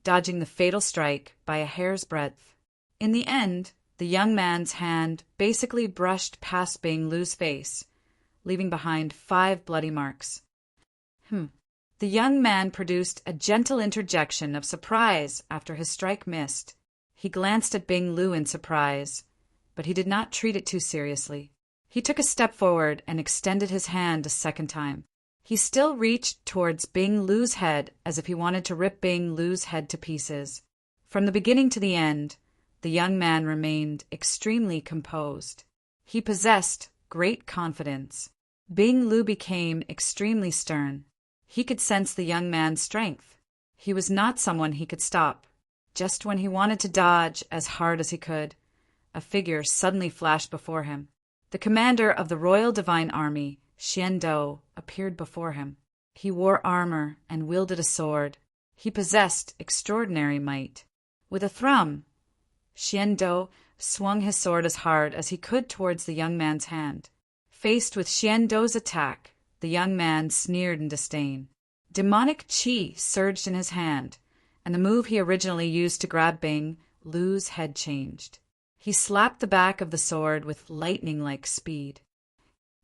dodging the fatal strike by a hair's breadth. In the end, the young man's hand basically brushed past Binglu's face, leaving behind 5 bloody marks. The young man produced a gentle interjection of surprise after his strike missed. He glanced at Binglu in surprise, but he did not treat it too seriously. He took a step forward and extended his hand a second time. He still reached towards Binglu's head as if he wanted to rip Binglu's head to pieces. From the beginning to the end, the young man remained extremely composed. He possessed great confidence. Binglu became extremely stern. He could sense the young man's strength. He was not someone he could stop. Just when he wanted to dodge as hard as he could, a figure suddenly flashed before him. The commander of the Royal Divine Army, Xiando, appeared before him. He wore armor and wielded a sword. He possessed extraordinary might. With a thrum, Xiando swung his sword as hard as he could towards the young man's hand. Faced with Xiando's attack, the young man sneered in disdain. Demonic qi surged in his hand, and the move he originally used to grab Bing Lu's head changed. He slapped the back of the sword with lightning-like speed.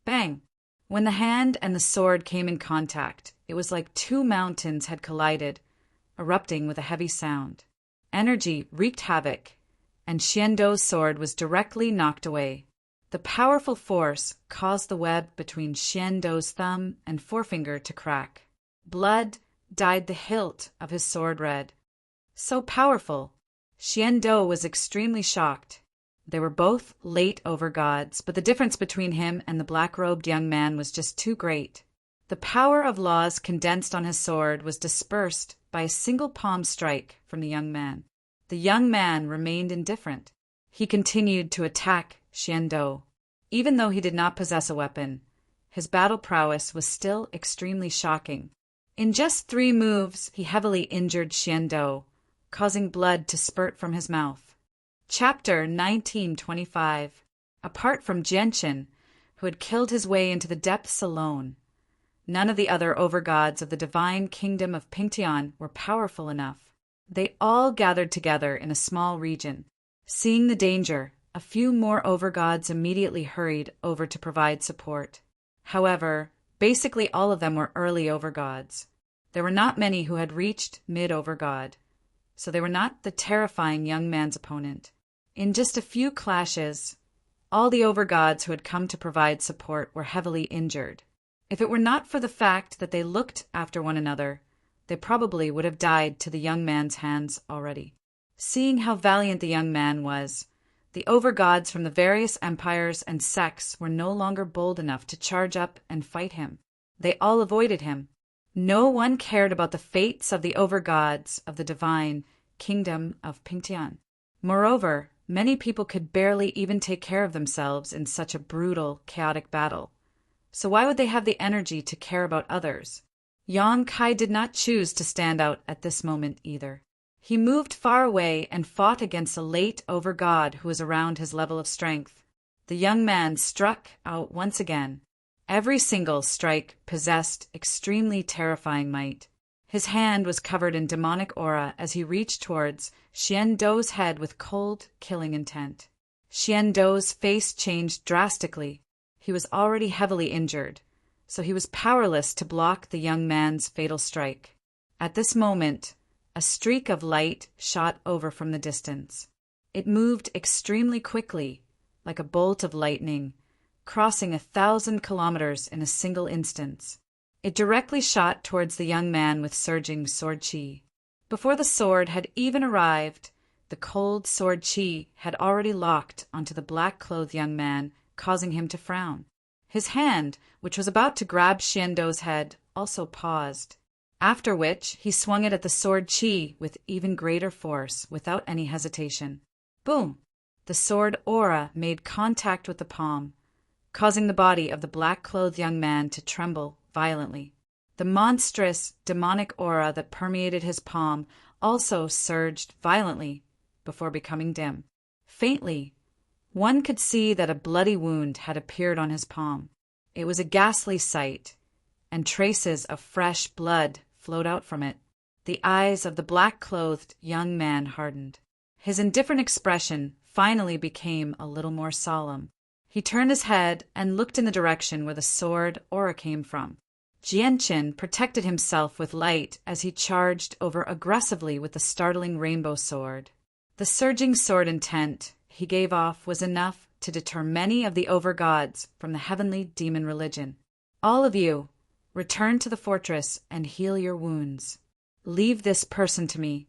Bang! When the hand and the sword came in contact, it was like two mountains had collided, erupting with a heavy sound. Energy wreaked havoc, and Xiando's sword was directly knocked away. The powerful force caused the web between Xiando's thumb and forefinger to crack. Blood dyed the hilt of his sword red. So powerful! Xiando was extremely shocked. They were both late over-gods, but the difference between him and the black-robed young man was just too great. The power of laws condensed on his sword was dispersed by a single palm strike from the young man. The young man remained indifferent. He continued to attack Xiando. Even though he did not possess a weapon, his battle prowess was still extremely shocking. In just 3 moves, he heavily injured Xiando, causing blood to spurt from his mouth. Chapter 1925. Apart from Genshin, who had killed his way into the depths alone, none of the other overgods of the divine kingdom of Pingtian were powerful enough. They all gathered together in a small region. Seeing the danger, a few more overgods immediately hurried over to provide support. However, basically all of them were early overgods. There were not many who had reached mid-overgod, so they were not the terrifying young man's opponent. In just a few clashes, all the overgods who had come to provide support were heavily injured. If it were not for the fact that they looked after one another, they probably would have died to the young man's hands already. Seeing how valiant the young man was, the overgods from the various empires and sects were no longer bold enough to charge up and fight him. They all avoided him. No one cared about the fates of the overgods of the divine kingdom of Pingtian. Moreover, many people could barely even take care of themselves in such a brutal, chaotic battle. So why would they have the energy to care about others? Yang Kai did not choose to stand out at this moment either. He moved far away and fought against a late overgod who was around his level of strength. The young man struck out once again. Every single strike possessed extremely terrifying might. His hand was covered in demonic aura as he reached towards Xiando's head with cold, killing intent. Xiando's face changed drastically. He was already heavily injured, so he was powerless to block the young man's fatal strike. At this moment, a streak of light shot over from the distance. It moved extremely quickly, like a bolt of lightning, crossing 1,000 kilometers in a single instant. It directly shot towards the young man with surging sword chi. Before the sword had even arrived, the cold sword chi had already locked onto the black-clothed young man, causing him to frown. His hand, which was about to grab Xiando's head, also paused, after which he swung it at the sword chi with even greater force, without any hesitation. Boom! The sword aura made contact with the palm, causing the body of the black-clothed young man to tremble violently. The monstrous, demonic aura that permeated his palm also surged violently before becoming dim. Faintly, one could see that a bloody wound had appeared on his palm. It was a ghastly sight, and traces of fresh blood flowed out from it. The eyes of the black-clothed young man hardened. His indifferent expression finally became a little more solemn. He turned his head and looked in the direction where the sword aura came from. Jianqin protected himself with light as he charged over aggressively with the startling rainbow sword. The surging sword intent he gave off was enough to deter many of the overgods from the heavenly demon religion. All of you, return to the fortress and heal your wounds. Leave this person to me,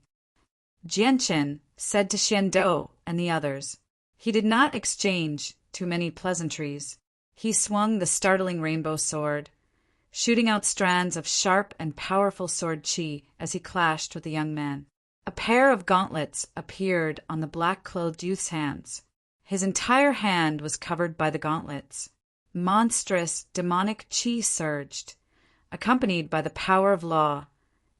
Jianqin said to Xiando and the others. He did not exchange too many pleasantries. He swung the startling rainbow sword, shooting out strands of sharp and powerful sword chi as he clashed with the young man. A pair of gauntlets appeared on the black-clothed youth's hands. His entire hand was covered by the gauntlets. Monstrous, demonic chi surged, accompanied by the power of law,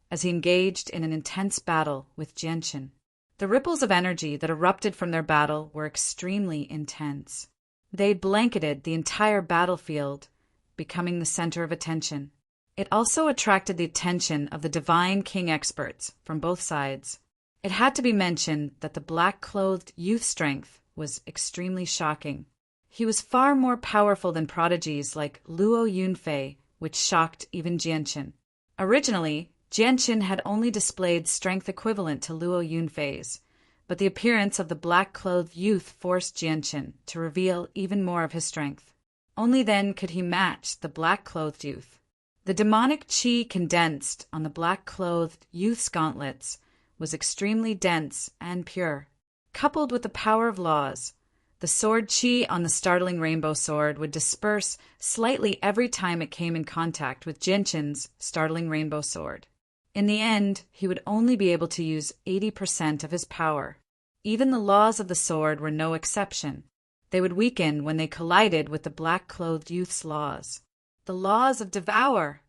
as he engaged in an intense battle with Jianqin. The ripples of energy that erupted from their battle were extremely intense. They blanketed the entire battlefield, becoming the center of attention. It also attracted the attention of the Divine King experts from both sides. It had to be mentioned that the black-clothed youth's strength was extremely shocking. He was far more powerful than prodigies like Luo Yunfei, which shocked even Jianqin. Originally, Jianqin had only displayed strength equivalent to Luo Yunfei's, but the appearance of the black-clothed youth forced Jianqin to reveal even more of his strength. Only then could he match the black-clothed youth. The demonic qi condensed on the black-clothed youth's gauntlets was extremely dense and pure. Coupled with the power of laws, the sword qi on the startling rainbow sword would disperse slightly every time it came in contact with Jianqin's startling rainbow sword. In the end, he would only be able to use 80% of his power. Even the laws of the sword were no exception. They would weaken when they collided with the black-clothed youth's laws. The laws of devour!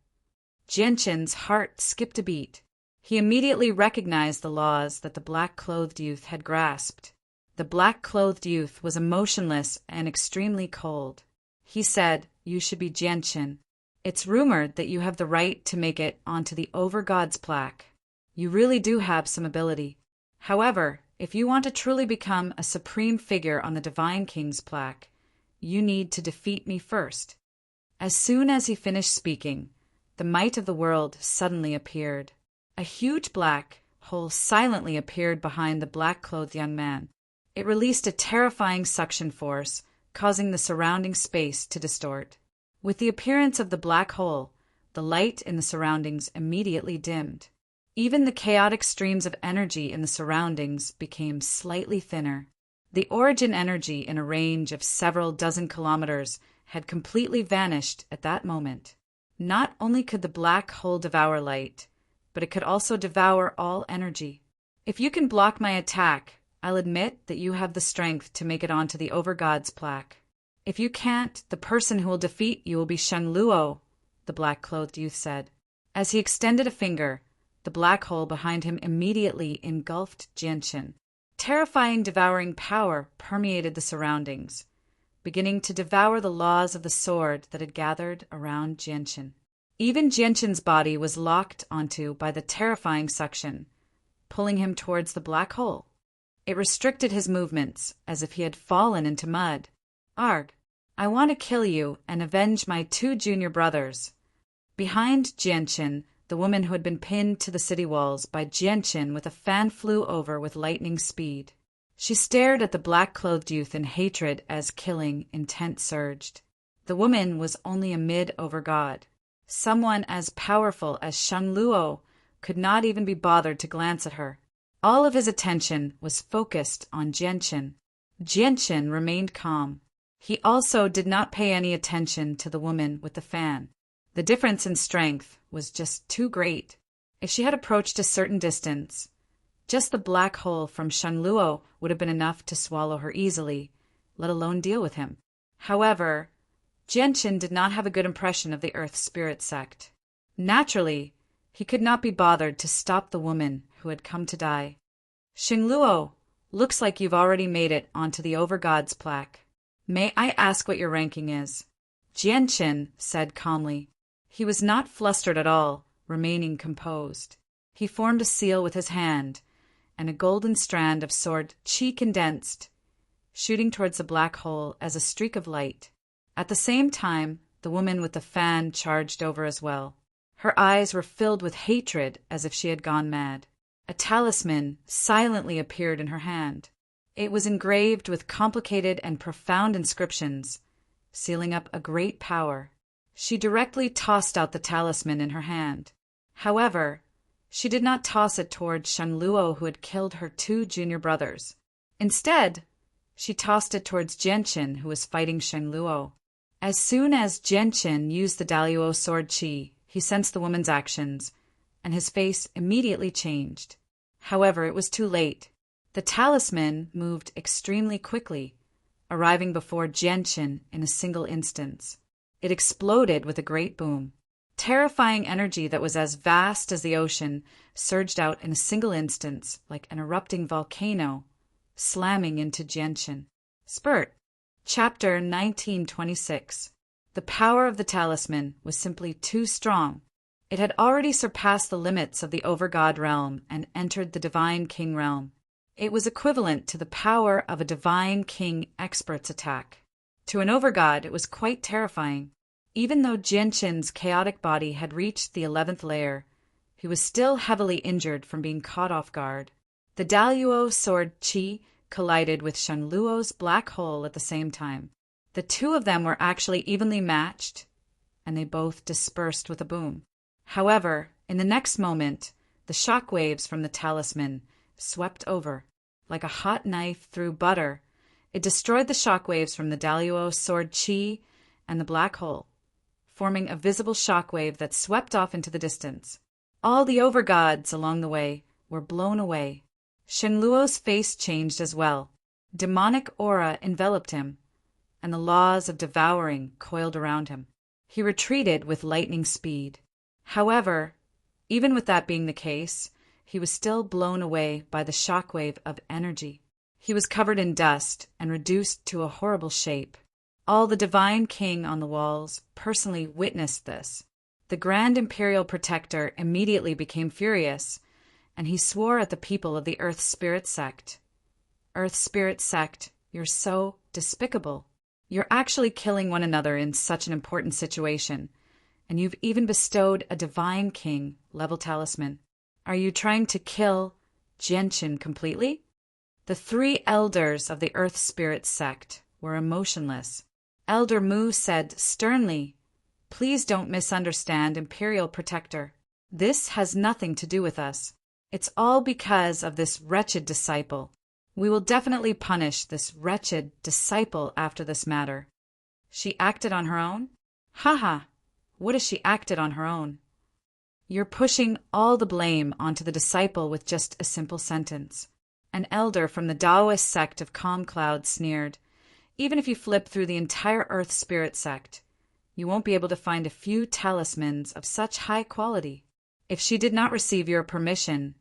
Jianqin's heart skipped a beat. He immediately recognized the laws that the black-clothed youth had grasped. The black-clothed youth was emotionless and extremely cold. He said, "You should be Jianqin. It's rumored that you have the right to make it onto the Over-God's plaque. You really do have some ability. However, if you want to truly become a supreme figure on the Divine King's plaque, you need to defeat me first." As soon as he finished speaking, the might of the world suddenly appeared. A huge black hole silently appeared behind the black-clothed young man. It released a terrifying suction force, causing the surrounding space to distort. With the appearance of the black hole, the light in the surroundings immediately dimmed. Even the chaotic streams of energy in the surroundings became slightly thinner. The origin energy in a range of several dozen kilometers had completely vanished at that moment. Not only could the black hole devour light, but it could also devour all energy. If you can block my attack, I'll admit that you have the strength to make it onto the Over-God's plaque. If you can't, the person who will defeat you will be Shen Luo, the black-clothed youth said. As he extended a finger, the black hole behind him immediately engulfed Jianqin. Terrifying devouring power permeated the surroundings, beginning to devour the laws of the sword that had gathered around Jianqin. Even Jianqin's body was locked onto by the terrifying suction, pulling him towards the black hole. It restricted his movements as if he had fallen into mud. "Arg, I want to kill you and avenge my 2 junior brothers." Behind Jianqin, the woman who had been pinned to the city walls by Jianqin with a fan flew over with lightning speed. She stared at the black-clothed youth in hatred as killing intent surged. The woman was only a mid-over-god. Someone as powerful as Shen Luo could not even be bothered to glance at her. All of his attention was focused on Jianqin. Jianqin remained calm. He also did not pay any attention to the woman with the fan. The difference in strength was just too great. If she had approached a certain distance, just the black hole from Shen Luo would have been enough to swallow her easily, let alone deal with him. However, Jianqin did not have a good impression of the Earth Spirit sect. Naturally, he could not be bothered to stop the woman who had come to die. "Shen Luo, looks like you've already made it onto the Over-God's plaque. May I ask what your ranking is?" Jianqin said calmly. He was not flustered at all, remaining composed. He formed a seal with his hand, and a golden strand of sword qi condensed, shooting towards the black hole as a streak of light. At the same time, the woman with the fan charged over as well. Her eyes were filled with hatred as if she had gone mad. A talisman silently appeared in her hand. It was engraved with complicated and profound inscriptions, sealing up a great power. She directly tossed out the talisman in her hand. However, she did not toss it towards Shen Luo, who had killed her 2 junior brothers. Instead, she tossed it towards Jianqin, who was fighting Shen Luo. As soon as Jianqin used the Daluo sword qi, he sensed the woman's actions, and his face immediately changed. However, it was too late. The talisman moved extremely quickly, arriving before Jianqin in a single instance. It exploded with a great boom. Terrifying energy that was as vast as the ocean surged out in a single instance like an erupting volcano, slamming into Jianqin. Spurt! Chapter 1926. The power of the talisman was simply too strong. It had already surpassed the limits of the Overgod realm and entered the Divine King realm. It was equivalent to the power of a Divine King expert's attack. To an Overgod, it was quite terrifying. Even though Jianshin's chaotic body had reached the 11th layer, he was still heavily injured from being caught off guard. The Daluo sword Qi collided with Shenluo's black hole at the same time. The two of them were actually evenly matched, and they both dispersed with a boom. However, in the next moment, the shock waves from the talisman swept over. Like a hot knife through butter, it destroyed the shock waves from the Daluo sword Qi and the black hole, forming a visible shock wave that swept off into the distance. All the Overgods along the way were blown away. Shenluo's face changed as well. Demonic aura enveloped him, and the laws of devouring coiled around him. He retreated with lightning speed. However, even with that being the case, he was still blown away by the shockwave of energy. He was covered in dust and reduced to a horrible shape. All the Divine King on the walls personally witnessed this. The Grand Imperial Protector immediately became furious, and he swore at the people of the Earth Spirit Sect. Earth Spirit Sect, you're so despicable. You're actually killing one another in such an important situation, and you've even bestowed a Divine King level talisman. Are you trying to kill Jianshin completely? The three elders of the Earth Spirit Sect were emotionless. Elder Mu said sternly, "Please don't misunderstand Imperial Protector. This has nothing to do with us. It's all because of this wretched disciple. We will definitely punish this wretched disciple after this matter." She acted on her own? Haha, what has she acted on her own? You're pushing all the blame onto the disciple with just a simple sentence. An elder from the Taoist sect of Calm Cloud sneered, "Even if you flip through the entire Earth Spirit Sect, you won't be able to find a few talismans of such high quality. If she did not receive your permission,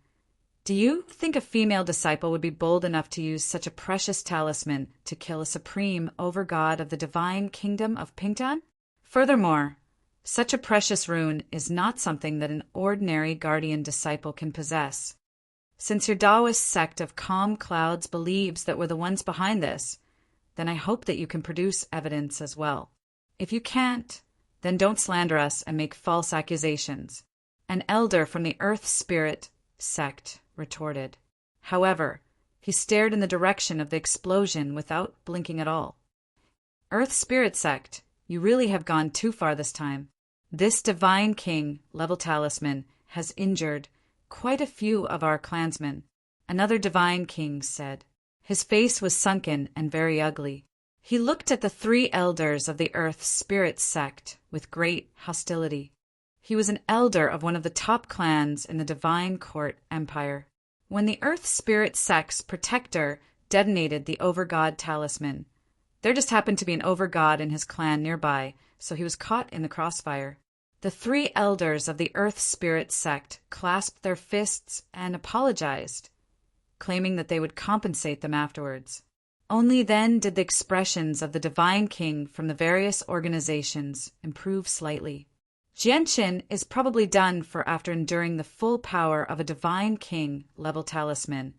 do you think a female disciple would be bold enough to use such a precious talisman to kill a supreme overgod of the Divine Kingdom of Pingtan? Furthermore, such a precious rune is not something that an ordinary guardian disciple can possess. Since your Taoist sect of Calm Clouds believes that we're the ones behind this, then I hope that you can produce evidence as well. If you can't, then don't slander us and make false accusations." An elder from the Earth Spirit Sect retorted. However, he stared in the direction of the explosion without blinking at all. "Earth Spirit Sect, you really have gone too far this time. This Divine King level talisman has injured quite a few of our clansmen," another Divine King said. His face was sunken and very ugly. He looked at the three elders of the Earth Spirit Sect with great hostility. He was an elder of one of the top clans in the Divine Court Empire. When the Earth Spirit Sect's protector detonated the Overgod talisman, there just happened to be an Overgod in his clan nearby, so he was caught in the crossfire. The three elders of the Earth Spirit Sect clasped their fists and apologized, claiming that they would compensate them afterwards. Only then did the expressions of the Divine King from the various organizations improve slightly. Jianshin is probably done for after enduring the full power of a Divine King level talisman,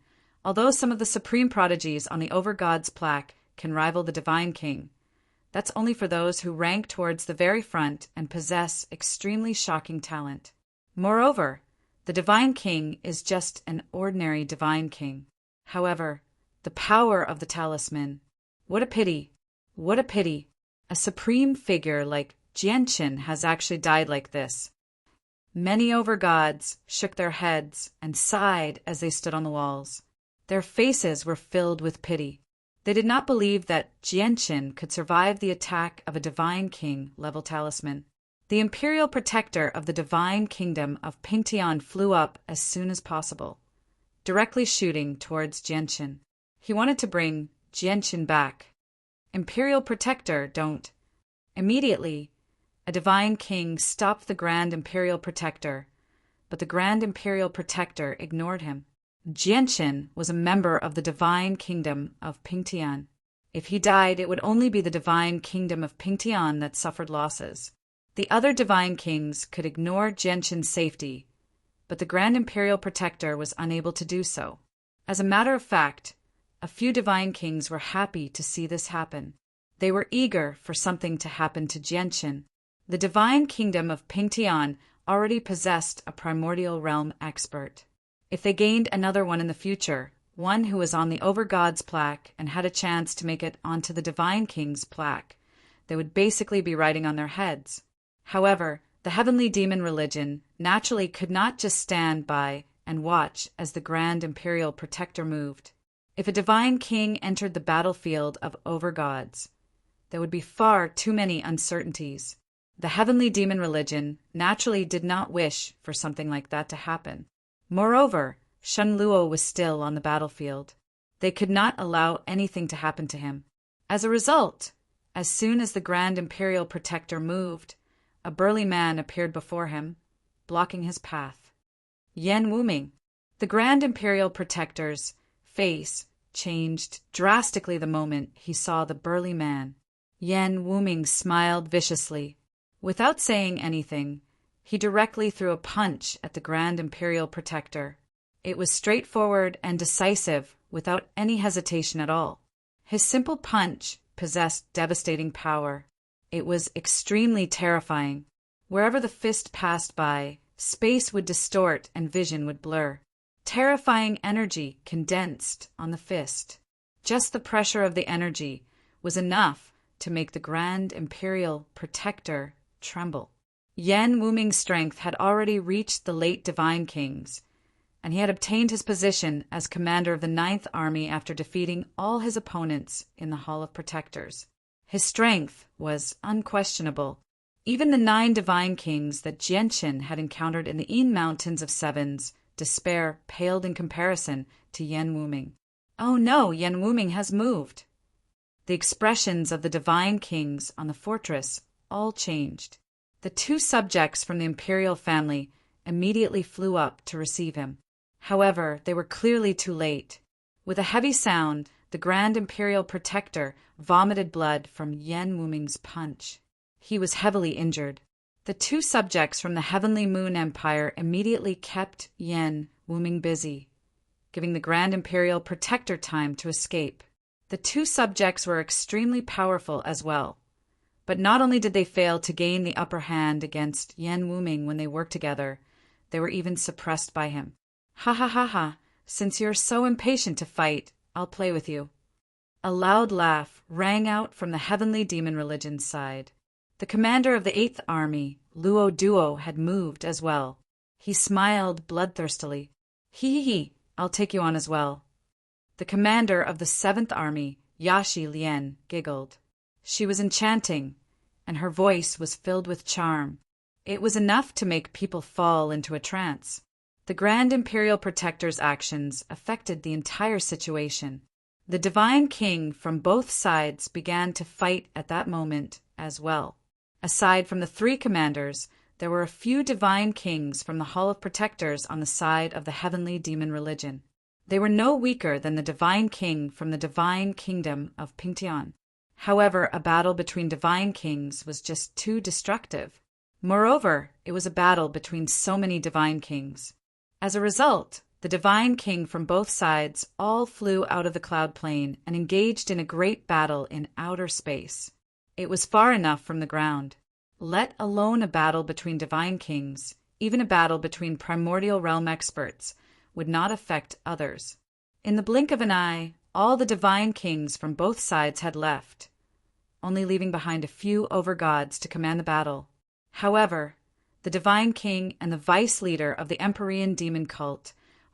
although some of the supreme prodigies on the Overgod's plaque can rival the Divine King. That's only for those who rank towards the very front and possess extremely shocking talent. Moreover, the Divine King is just an ordinary Divine King. However, the power of the talisman. What a pity! What a pity! A supreme figure like Jianshin has actually died like this. Many Overgods shook their heads and sighed as they stood on the walls. Their faces were filled with pity. They did not believe that Jianshin could survive the attack of a Divine King level talisman. The Imperial Protector of the Divine Kingdom of Pingtian flew up as soon as possible, directly shooting towards Jianshin. He wanted to bring Jianshin back. Imperial Protector, don't. Immediately, a Divine King stopped the Grand Imperial Protector, but the Grand Imperial Protector ignored him. Jianshin was a member of the Divine Kingdom of Pingtian. If he died, it would only be the divine kingdom of Pingtian that suffered losses. The other divine kings could ignore Genshin's safety, but the Grand Imperial Protector was unable to do so. As a matter of fact, a few divine kings were happy to see this happen. They were eager for something to happen to Genshin. The divine kingdom of Pingtian already possessed a primordial realm expert. If they gained another one in the future, one who was on the Overgod's plaque and had a chance to make it onto the Divine King's plaque, they would basically be riding on their heads. However, the heavenly demon religion naturally could not just stand by and watch as the Grand Imperial Protector moved. If a divine king entered the battlefield of Overgods, there would be far too many uncertainties. The heavenly demon religion naturally did not wish for something like that to happen. Moreover, Shenluo was still on the battlefield. They could not allow anything to happen to him. As a result, as soon as the Grand Imperial Protector moved, a burly man appeared before him, blocking his path. Yan Wuming. The Grand Imperial Protector's face changed drastically the moment he saw the burly man. Yan Wuming smiled viciously. Without saying anything, he directly threw a punch at the Grand Imperial Protector. It was straightforward and decisive, without any hesitation at all. His simple punch possessed devastating power. It was extremely terrifying. Wherever the fist passed by, space would distort and vision would blur. Terrifying energy condensed on the fist. Just the pressure of the energy was enough to make the Grand Imperial Protector tremble. Yan Wuming's strength had already reached the late Divine Kings, and he had obtained his position as commander of the 9th Army after defeating all his opponents in the Hall of Protectors. His strength was unquestionable. Even the 9 Divine Kings that Genshin had encountered in the Een Mountains of Sevens, despair paled in comparison to Yan Wuming. Oh no, Yan Wuming has moved. The expressions of the Divine Kings on the fortress all changed. The 2 subjects from the imperial family immediately flew up to receive him. However, they were clearly too late. With a heavy sound, the Grand Imperial Protector vomited blood from Yan Wuming's punch. He was heavily injured. The 2 subjects from the Heavenly Moon Empire immediately kept Yan Wuming busy, giving the Grand Imperial Protector time to escape. The 2 subjects were extremely powerful as well. But not only did they fail to gain the upper hand against Yan Wuming when they worked together, they were even suppressed by him. Ha ha ha ha, since you're so impatient to fight, I'll play with you. A loud laugh rang out from the heavenly demon religion's side. The commander of the 8th Army, Luo Duo, had moved as well. He smiled bloodthirstily. Hee, I'll take you on as well. The commander of the 7th Army, Yashi Lian, giggled. She was enchanting, and her voice was filled with charm. It was enough to make people fall into a trance. The Grand Imperial Protector's actions affected the entire situation. The Divine King from both sides began to fight at that moment as well. Aside from the 3 commanders, there were a few Divine Kings from the Hall of Protectors on the side of the heavenly demon religion. They were no weaker than the Divine King from the Divine Kingdom of Pingtian. However, a battle between Divine Kings was just too destructive. Moreover, it was a battle between so many Divine Kings. As a result, the Divine King from both sides all flew out of the cloud plane and engaged in a great battle in outer space. It was far enough from the ground. Let alone a battle between Divine Kings, even a battle between primordial realm experts would not affect others. In the blink of an eye, all the Divine Kings from both sides had left, only leaving behind a few overgods to command the battle. However, the Divine King and the vice leader of the Empyrean demon cult,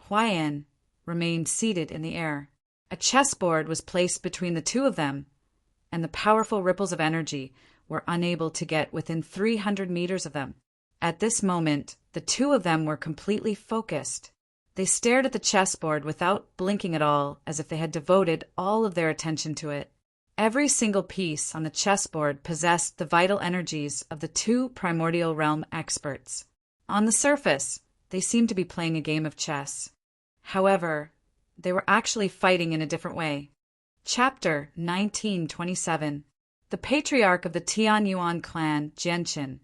Huayan, remained seated in the air. A chessboard was placed between the 2 of them, and the powerful ripples of energy were unable to get within 300 meters of them. At this moment, the 2 of them were completely focused. They stared at the chessboard without blinking at all, as if they had devoted all of their attention to it. Every single piece on the chessboard possessed the vital energies of the 2 primordial realm experts. On the surface, they seemed to be playing a game of chess. However, they were actually fighting in a different way. Chapter 1927. The patriarch of the Tianyuan clan, Genshin,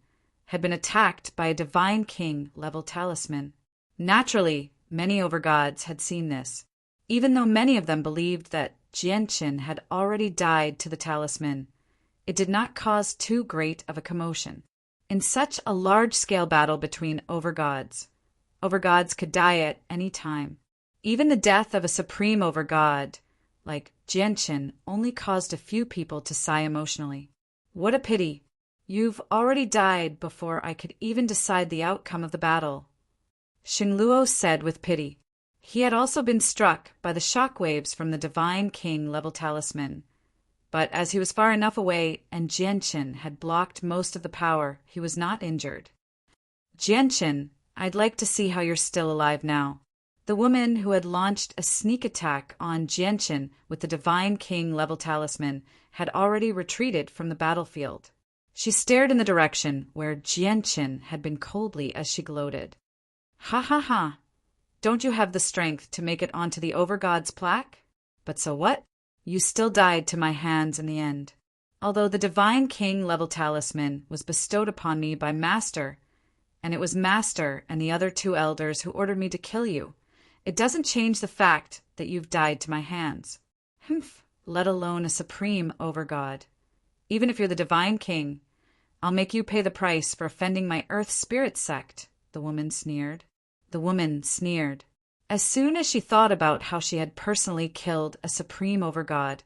had been attacked by a divine king-level talisman. Naturally, many overgods had seen this, even though many of them believed that Genshin had already died to the talisman. It did not cause too great of a commotion. In such a large-scale battle between overgods could die at any time. Even the death of a supreme overgod, like Genshin, only caused a few people to sigh emotionally. What a pity! You've already died before I could even decide the outcome of the battle, Xingluo said with pity. He had also been struck by the shockwaves from the Divine King-level talisman, but as he was far enough away and Genshin had blocked most of the power, he was not injured. Genshin, I'd like to see how you're still alive now. The woman who had launched a sneak attack on Genshin with the Divine King-level talisman had already retreated from the battlefield. She stared in the direction where Genshin had been coldly as she gloated. Ha ha ha! Don't you have the strength to make it onto the Overgod's plaque? But so what? You still died to my hands in the end. Although the Divine King-level talisman was bestowed upon me by Master, and it was Master and the other two elders who ordered me to kill you, it doesn't change the fact that you've died to my hands. Humph, let alone a supreme overgod. Even if you're the Divine King, I'll make you pay the price for offending my Earth Spirit sect, the woman sneered. As soon as she thought about how she had personally killed a supreme overgod,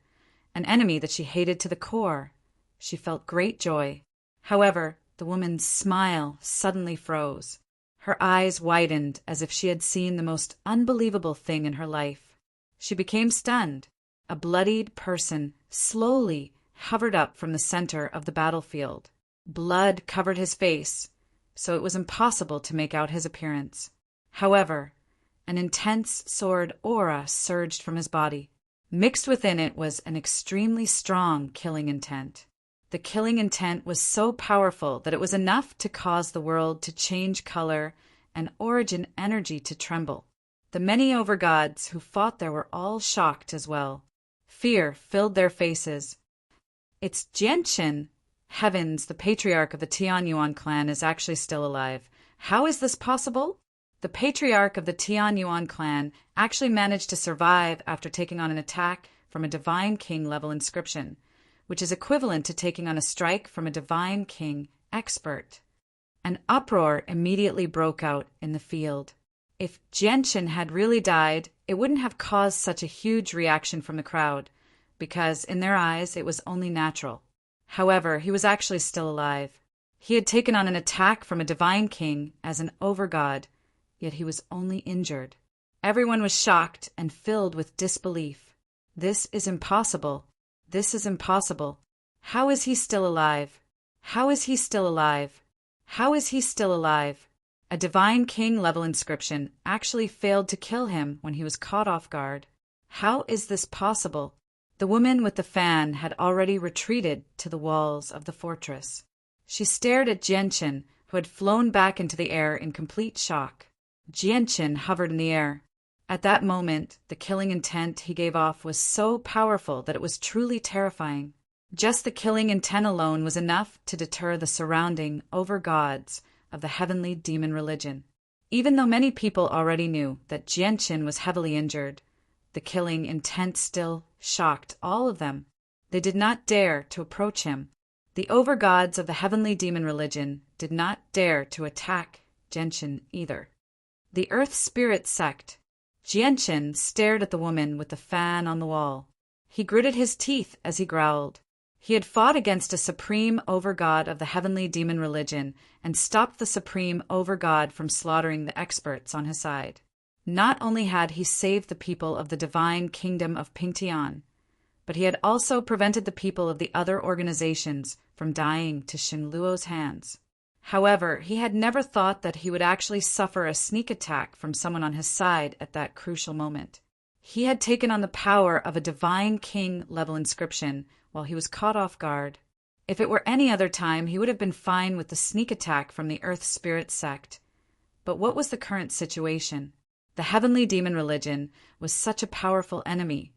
an enemy that she hated to the core, she felt great joy. However, the woman's smile suddenly froze. Her eyes widened as if she had seen the most unbelievable thing in her life. She became stunned. A bloodied person slowly hovered up from the center of the battlefield. Blood covered his face, so it was impossible to make out his appearance. However, an intense sword aura surged from his body. Mixed within it was an extremely strong killing intent. The killing intent was so powerful that it was enough to cause the world to change color and origin energy to tremble. The many overgods who fought there were all shocked as well. Fear filled their faces. It's Genshin! Heavens, the patriarch of the Tianyuan clan is actually still alive. How is this possible? The patriarch of the Tianyuan clan actually managed to survive after taking on an attack from a Divine King-level inscription, which is equivalent to taking on a strike from a Divine King expert. An uproar immediately broke out in the field. If Genshin had really died, it wouldn't have caused such a huge reaction from the crowd, because in their eyes it was only natural. However, he was actually still alive. He had taken on an attack from a Divine King as an overgod, yet he was only injured. Everyone was shocked and filled with disbelief. This is impossible. This is impossible. How is he still alive? How is he still alive? How is he still alive? A Divine King-level inscription actually failed to kill him when he was caught off guard. How is this possible? The woman with the fan had already retreated to the walls of the fortress. She stared at Genshin, who had flown back into the air in complete shock. Genshin hovered in the air. At that moment, the killing intent he gave off was so powerful that it was truly terrifying. Just the killing intent alone was enough to deter the surrounding overgods of the heavenly demon religion. Even though many people already knew that Genshin was heavily injured, the killing intent still shocked all of them. They did not dare to approach him. The overgods of the heavenly demon religion did not dare to attack Genshin either. The Earth Spirit sect. Genshin stared at the woman with the fan on the wall. He gritted his teeth as he growled. He had fought against a supreme overgod of the heavenly demon religion and stopped the supreme overgod from slaughtering the experts on his side. Not only had he saved the people of the divine kingdom of Pingtian, but he had also prevented the people of the other organizations from dying to Xingluo's hands. However, he had never thought that he would actually suffer a sneak attack from someone on his side at that crucial moment. He had taken on the power of a Divine King-level inscription while he was caught off guard. If it were any other time, he would have been fine with the sneak attack from the Earth Spirit sect. But what was the current situation? The heavenly demon religion was such a powerful enemy.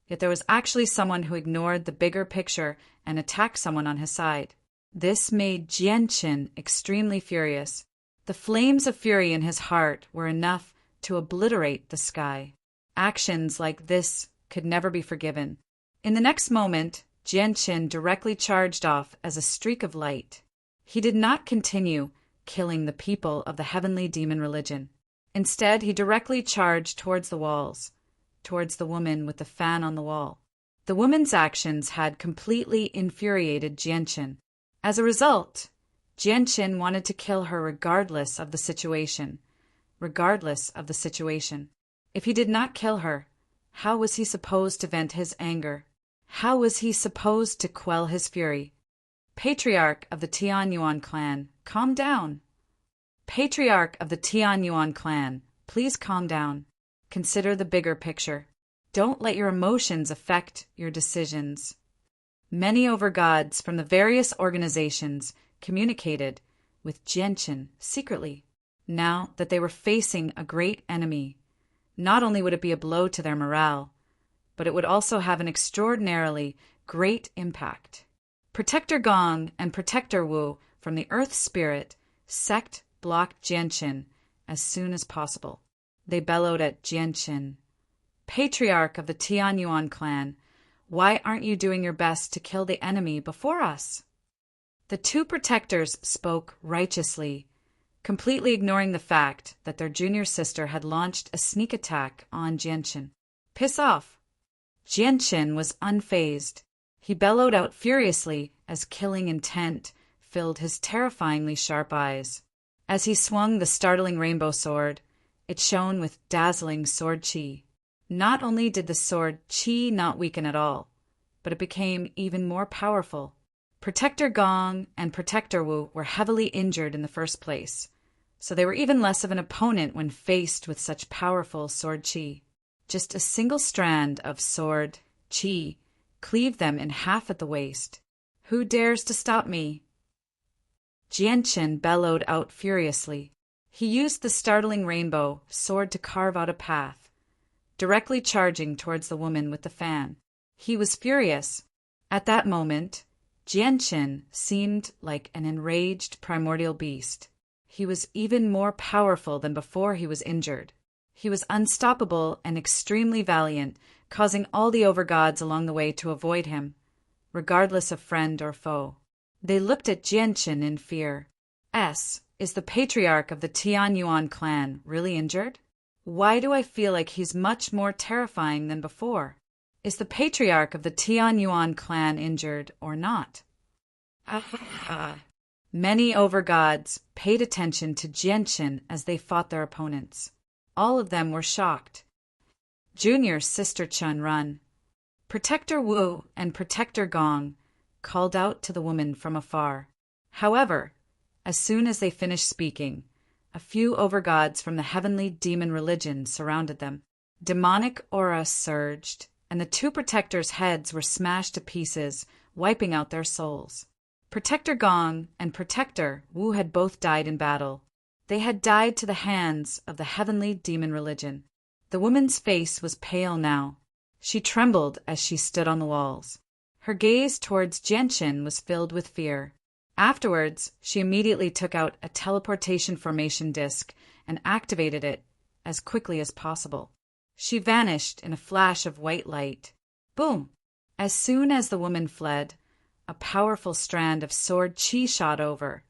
yet there was actually someone who ignored the bigger picture and attacked someone on his side. This made Jianqin extremely furious. The flames of fury in his heart were enough to obliterate the sky. Actions like this could never be forgiven. In the next moment, Jianqin directly charged off as a streak of light. He did not continue killing the people of the heavenly demon religion. Instead, he directly charged towards the walls, towards the woman with the fan on the wall. The woman's actions had completely infuriated Jianqin. As a result, Jianqin wanted to kill her regardless of the situation. Regardless of the situation. If he did not kill her, how was he supposed to vent his anger? How was he supposed to quell his fury? Patriarch of the Tianyuan clan, calm down. Patriarch of the Tianyuan clan, please calm down. Consider the bigger picture. Don't let your emotions affect your decisions. Many overgods from the various organizations communicated with Jianqin secretly. Now that they were facing a great enemy, not only would it be a blow to their morale, but it would also have an extraordinarily great impact. Protector Gong and Protector Wu from the Earth Spirit sect blocked Jianqin as soon as possible. They bellowed at Jianqin, Patriarch of the Tianyuan clan, why aren't you doing your best to kill the enemy before us? The two protectors spoke righteously, completely ignoring the fact that their junior sister had launched a sneak attack on Jianqin. Piss off! Jianqin was unfazed. He bellowed out furiously as killing intent filled his terrifyingly sharp eyes. As he swung the startling rainbow sword, it shone with dazzling sword chi. Not only did the sword chi not weaken at all, but it became even more powerful. Protector Gong and Protector Wu were heavily injured in the first place, so they were even less of an opponent when faced with such powerful sword chi. Just a single strand of sword chi cleaved them in half at the waist. Who dares to stop me? Jianqin bellowed out furiously. He used the startling rainbow sword to carve out a path, directly charging towards the woman with the fan. He was furious. At that moment, Jianqin seemed like an enraged primordial beast. He was even more powerful than before he was injured. He was unstoppable and extremely valiant, causing all the overgods along the way to avoid him, regardless of friend or foe. They looked at Jianqin in fear. Is the patriarch of the Tianyuan clan really injured? Why do I feel like he's much more terrifying than before? Is the patriarch of the Tianyuan clan injured or not? Many overgods paid attention to Jianqin as they fought their opponents. All of them were shocked. Junior Sister Chun Run. Protector Wu and Protector Gong called out to the woman from afar. However, as soon as they finished speaking, a few overgods from the heavenly demon religion surrounded them. Demonic aura surged, and the two protectors' heads were smashed to pieces, wiping out their souls. Protector Gong and Protector Wu had both died in battle. They had died to the hands of the heavenly demon religion. The woman's face was pale now. She trembled as she stood on the walls. Her gaze towards Jianqin was filled with fear. Afterwards, she immediately took out a teleportation formation disc and activated it as quickly as possible. She vanished in a flash of white light. Boom! As soon as the woman fled, a powerful strand of sword chi shot over,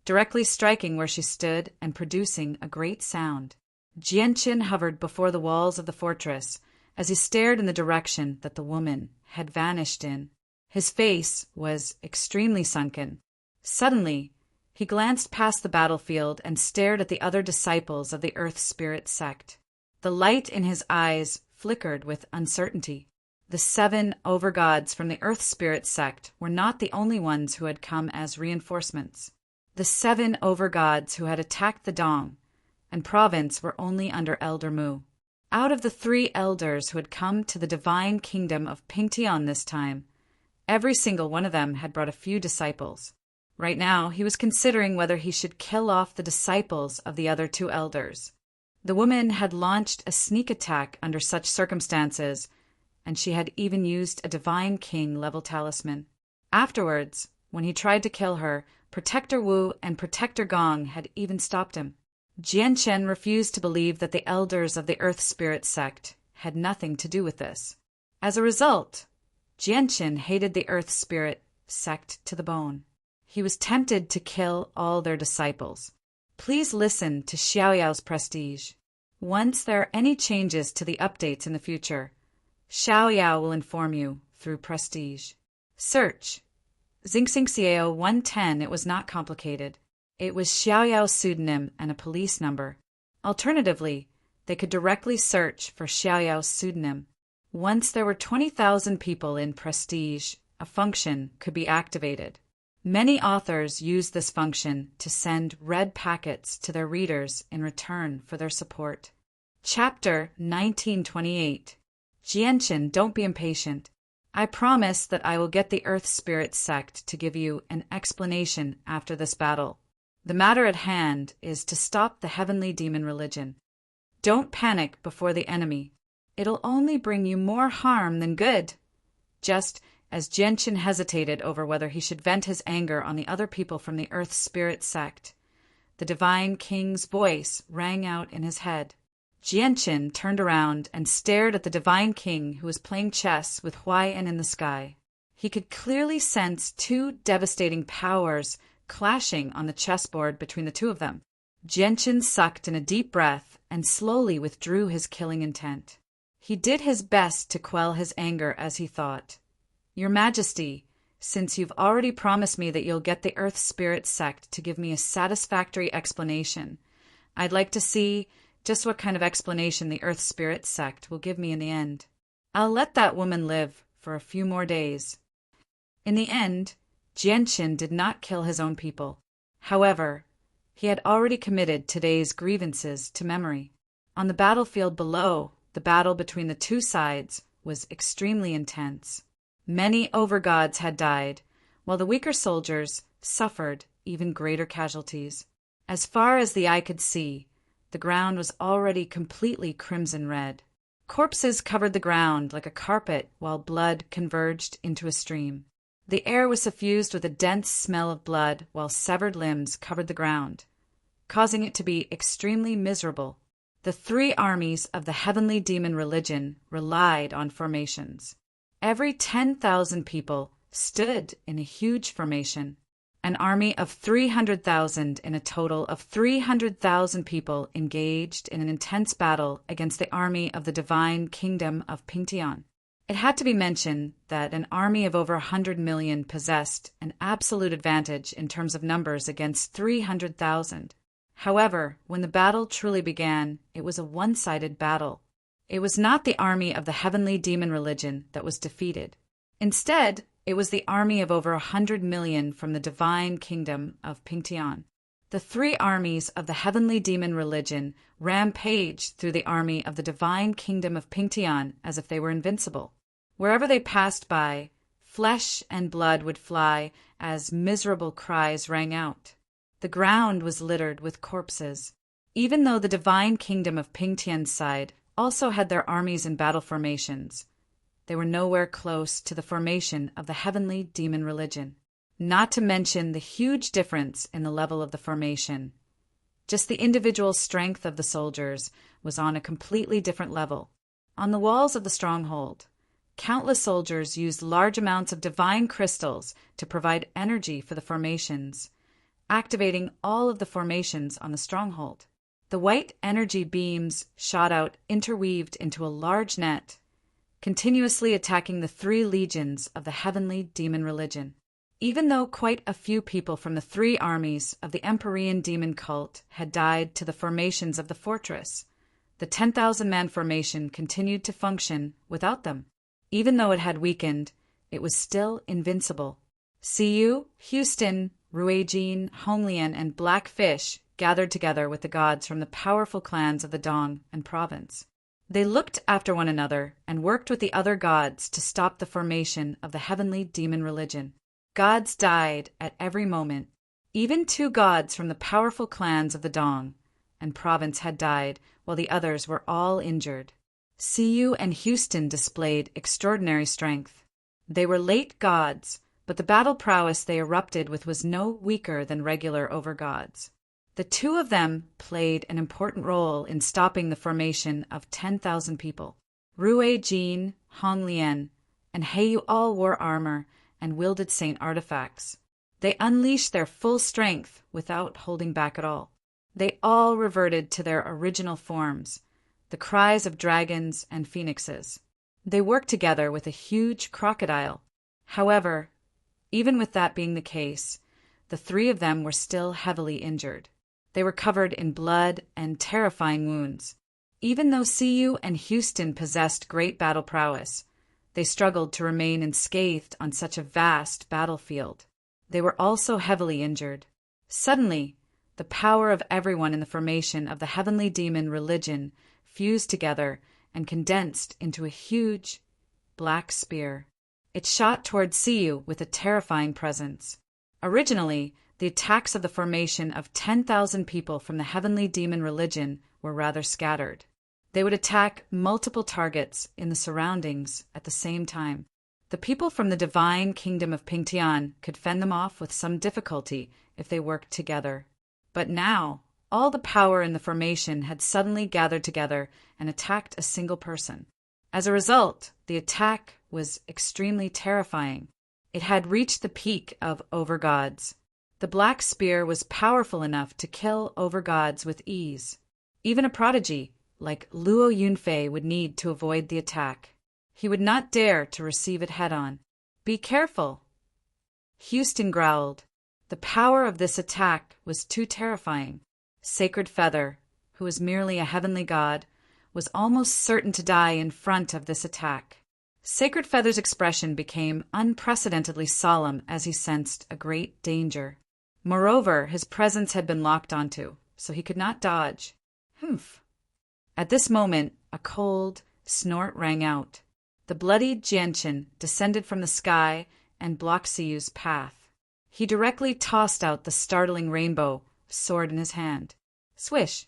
directly striking where she stood and producing a great sound. Jianqin hovered before the walls of the fortress as he stared in the direction that the woman had vanished in. His face was extremely sunken. Suddenly, he glanced past the battlefield and stared at the other disciples of the Earth Spirit sect. The light in his eyes flickered with uncertainty. The 7 overgods from the Earth Spirit sect were not the only ones who had come as reinforcements. The 7 overgods who had attacked the Dong and province were only under Elder Mu. Out of the 3 elders who had come to the divine kingdom of Pingtian this time, every single one of them had brought a few disciples. Right now, he was considering whether he should kill off the disciples of the other 2 elders. The woman had launched a sneak attack under such circumstances, and she had even used a divine king-level talisman. Afterwards, when he tried to kill her, Protector Wu and Protector Gong had even stopped him. Jianchen refused to believe that the elders of the Earth Spirit sect had nothing to do with this. As a result, Jianchen hated the Earth Spirit sect to the bone. He was tempted to kill all their disciples. Please listen to Xiaoyao's prestige. Once there are any changes to the updates in the future, Xiaoyao will inform you through prestige. Search. Xingxingxiao 110. It was not complicated. It was Xiaoyao's pseudonym and a police number. Alternatively, they could directly search for Xiaoyao's pseudonym. Once there were 20,000 people in prestige, a function could be activated. Many authors use this function to send red packets to their readers in return for their support. Chapter 1928. Jianchen, don't be impatient. I promise that I will get the Earth Spirit sect to give you an explanation after this battle. The matter at hand is to stop the heavenly demon religion. Don't panic before the enemy. It'll only bring you more harm than good. Just as Jianchen hesitated over whether he should vent his anger on the other people from the Earth Spirit sect, the Divine King's voice rang out in his head. Jianchen turned around and stared at the Divine King who was playing chess with Huaiyan in the sky. He could clearly sense two devastating powers clashing on the chessboard between the two of them. Jianchen sucked in a deep breath and slowly withdrew his killing intent. He did his best to quell his anger as he thought, Your Majesty, since you've already promised me that you'll get the Earth Spirit sect to give me a satisfactory explanation, I'd like to see just what kind of explanation the Earth Spirit sect will give me in the end. I'll let that woman live for a few more days. In the end, Jianchen did not kill his own people. However, he had already committed today's grievances to memory. On the battlefield below, the battle between the two sides was extremely intense. Many overgods had died, while the weaker soldiers suffered even greater casualties. As far as the eye could see, the ground was already completely crimson red. Corpses covered the ground like a carpet while blood converged into a stream. The air was suffused with a dense smell of blood while severed limbs covered the ground, causing it to be extremely miserable. The three armies of the heavenly demon religion relied on formations. Every 10,000 people stood in a huge formation. An army of 300,000 in a total of 300,000 people engaged in an intense battle against the army of the divine kingdom of Pingtian. It had to be mentioned that an army of over 100 million possessed an absolute advantage in terms of numbers against 300,000. However, when the battle truly began, it was a one-sided battle. It was not the army of the heavenly demon religion that was defeated. Instead, it was the army of over 100 million from the divine kingdom of Pingtian. The three armies of the heavenly demon religion rampaged through the army of the divine kingdom of Pingtian as if they were invincible. Wherever they passed by, flesh and blood would fly as miserable cries rang out. The ground was littered with corpses. Even though the divine kingdom of Pingtian's side also had their armies in battle formations, they were nowhere close to the formation of the heavenly demon religion, not to mention the huge difference in the level of the formation. Just the individual strength of the soldiers was on a completely different level. On the walls of the stronghold, countless soldiers used large amounts of divine crystals to provide energy for the formations, activating all of the formations on the stronghold. The white energy beams shot out interweaved into a large net, continuously attacking the three legions of the heavenly demon religion. Even though quite a few people from the three armies of the Empyrean demon cult had died to the formations of the fortress, the 10,000-man formation continued to function without them. Even though it had weakened, it was still invincible. Siyu, Houston, Ruijin, Honglian, and Blackfish gathered together with the gods from the powerful clans of the Dong and province. They looked after one another and worked with the other gods to stop the formation of the heavenly demon religion. Gods died at every moment. Even 2 gods from the powerful clans of the Dong and province had died, while the others were all injured. Siyu and Houston displayed extraordinary strength. They were late gods, but the battle prowess they erupted with was no weaker than regular overgods. The two of them played an important role in stopping the formation of 10,000 people. Rue Jin, Hong Lian, and Heiyu all wore armor and wielded saint artifacts. They unleashed their full strength without holding back at all. They all reverted to their original forms, the cries of dragons and phoenixes. They worked together with a huge crocodile. However, even with that being the case, the three of them were still heavily injured. They were covered in blood and terrifying wounds. Even though Siyu and Houston possessed great battle prowess, they struggled to remain unscathed on such a vast battlefield. They were also heavily injured. Suddenly, the power of everyone in the formation of the heavenly demon religion fused together and condensed into a huge black spear. It shot toward Siyu with a terrifying presence. Originally, the attacks of the formation of 10,000 people from the heavenly demon religion were rather scattered. They would attack multiple targets in the surroundings at the same time. The people from the divine kingdom of Pingtian could fend them off with some difficulty if they worked together. But now, all the power in the formation had suddenly gathered together and attacked a single person. As a result, the attack was extremely terrifying. It had reached the peak of overgods. The black spear was powerful enough to kill overgods with ease. Even a prodigy, like Luo Yunfei, would need to avoid the attack. He would not dare to receive it head-on. "Be careful," Houston growled. The power of this attack was too terrifying. Sacred Feather, who was merely a heavenly god, was almost certain to die in front of this attack. Sacred Feather's expression became unprecedentedly solemn as he sensed a great danger. Moreover, his presence had been locked onto, so he could not dodge. Humph! At this moment, a cold snort rang out. The bloodied Jianshan descended from the sky and blocked Siyu's path. He directly tossed out the startling rainbow sword in his hand. Swish!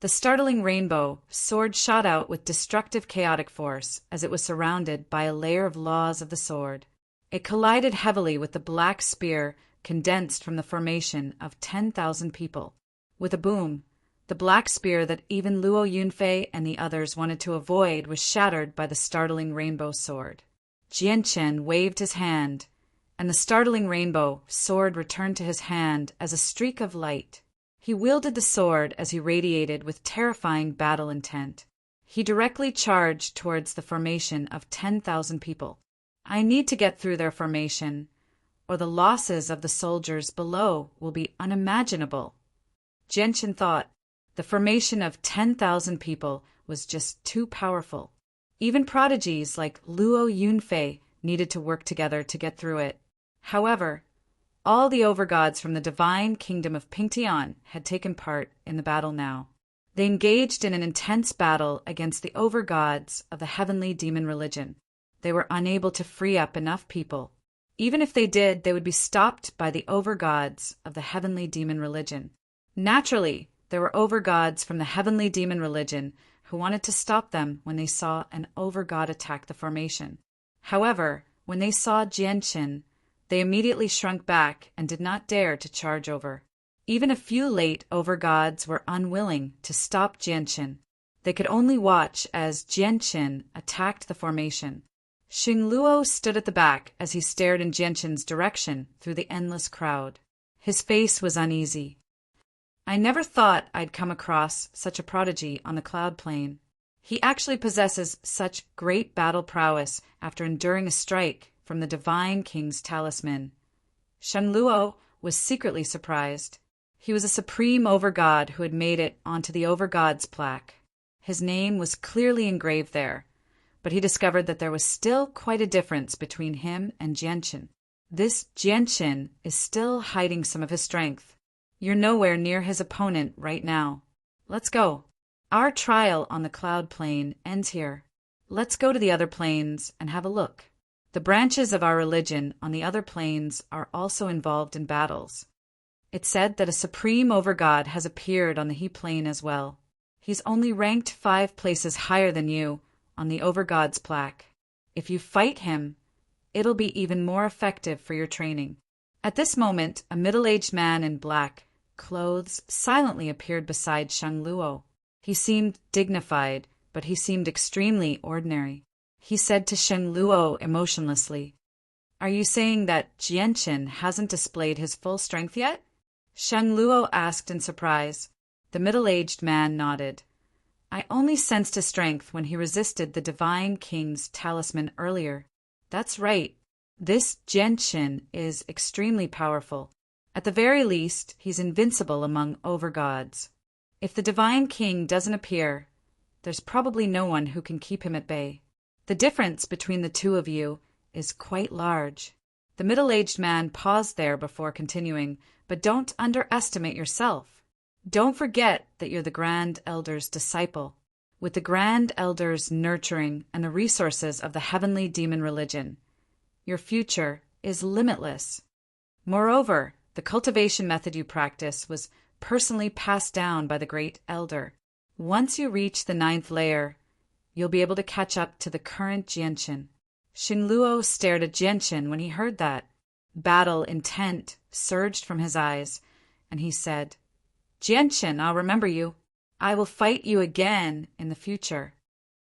The startling rainbow sword shot out with destructive chaotic force as it was surrounded by a layer of laws of the sword. It collided heavily with the black spear condensed from the formation of 10,000 people. With a boom, the black spear that even Luo Yunfei and the others wanted to avoid was shattered by the startling rainbow sword. Jianshan waved his hand, and the startling rainbow sword returned to his hand as a streak of light. He wielded the sword as he radiated with terrifying battle intent. He directly charged towards the formation of 10,000 people. I need to get through their formation, or the losses of the soldiers below will be unimaginable. Jianshan thought. The formation of 10,000 people was just too powerful. Even prodigies like Luo Yunfei needed to work together to get through it. However, all the overgods from the divine kingdom of Pingtian had taken part in the battle now. They engaged in an intense battle against the overgods of the heavenly demon religion. They were unable to free up enough people. Even if they did, they would be stopped by the overgods of the heavenly demon religion. Naturally, there were overgods from the heavenly demon religion who wanted to stop them when they saw an overgod attack the formation. However, when they saw Jianshan, they immediately shrunk back and did not dare to charge over. Even a few late overgods were unwilling to stop Jianshan. They could only watch as Jianshan attacked the formation. Xingluo stood at the back as he stared in Jianshan's direction through the endless crowd. His face was uneasy. I never thought I'd come across such a prodigy on the cloud plane. He actually possesses such great battle prowess after enduring a strike from the divine king's talisman. Shenluo was secretly surprised. He was a supreme overgod who had made it onto the overgod's plaque. His name was clearly engraved there, but he discovered that there was still quite a difference between him and Jianshan. This Jianshan is still hiding some of his strength. You're nowhere near his opponent right now. Let's go. Our trial on the cloud plane ends here. Let's go to the other planes and have a look. The branches of our religion on the other planes are also involved in battles. It's said that a supreme overgod has appeared on the He plane as well. He's only ranked 5 places higher than you on the Overgod's plaque. If you fight him, it'll be even more effective for your training. At this moment, a middle-aged man in black clothes silently appeared beside Shang Luo. He seemed dignified, but he seemed extremely ordinary. He said to Shang Luo emotionlessly, "Are you saying that Jianqin hasn't displayed his full strength yet?" Shang Luo asked in surprise. The middle-aged man nodded. "I only sensed his strength when he resisted the Divine King's talisman earlier." "That's right. This Jianqin is extremely powerful. At the very least, he's invincible among overgods. If the Divine King doesn't appear, there's probably no one who can keep him at bay. The difference between the two of you is quite large." The middle-aged man paused there before continuing, "But don't underestimate yourself. Don't forget that you're the Grand Elder's disciple. With the Grand Elder's nurturing and the resources of the heavenly demon religion, your future is limitless. Moreover, the cultivation method you practice was personally passed down by the Great Elder. Once you reach the 9th layer, you'll be able to catch up to the current Jianqin." Xing Luo stared at Jianqin when he heard that. Battle intent surged from his eyes, and he said, "Jianqin, I'll remember you. I will fight you again in the future.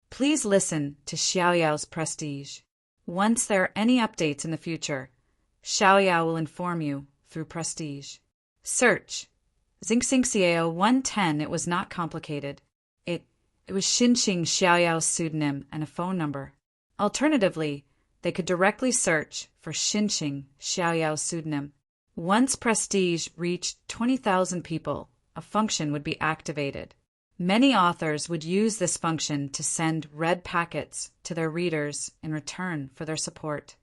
Please listen to Xiaoyao's prestige. Once there are any updates in the future, Xiaoyao will inform you through prestige. Search. Xingxingxiao 110. It was not complicated. It was Xinxing Xiaoyao's pseudonym and a phone number. Alternatively, they could directly search for Xinxing Xiaoyao's pseudonym. Once prestige reached 20,000 people, a function would be activated. Many authors would use this function to send red packets to their readers in return for their support.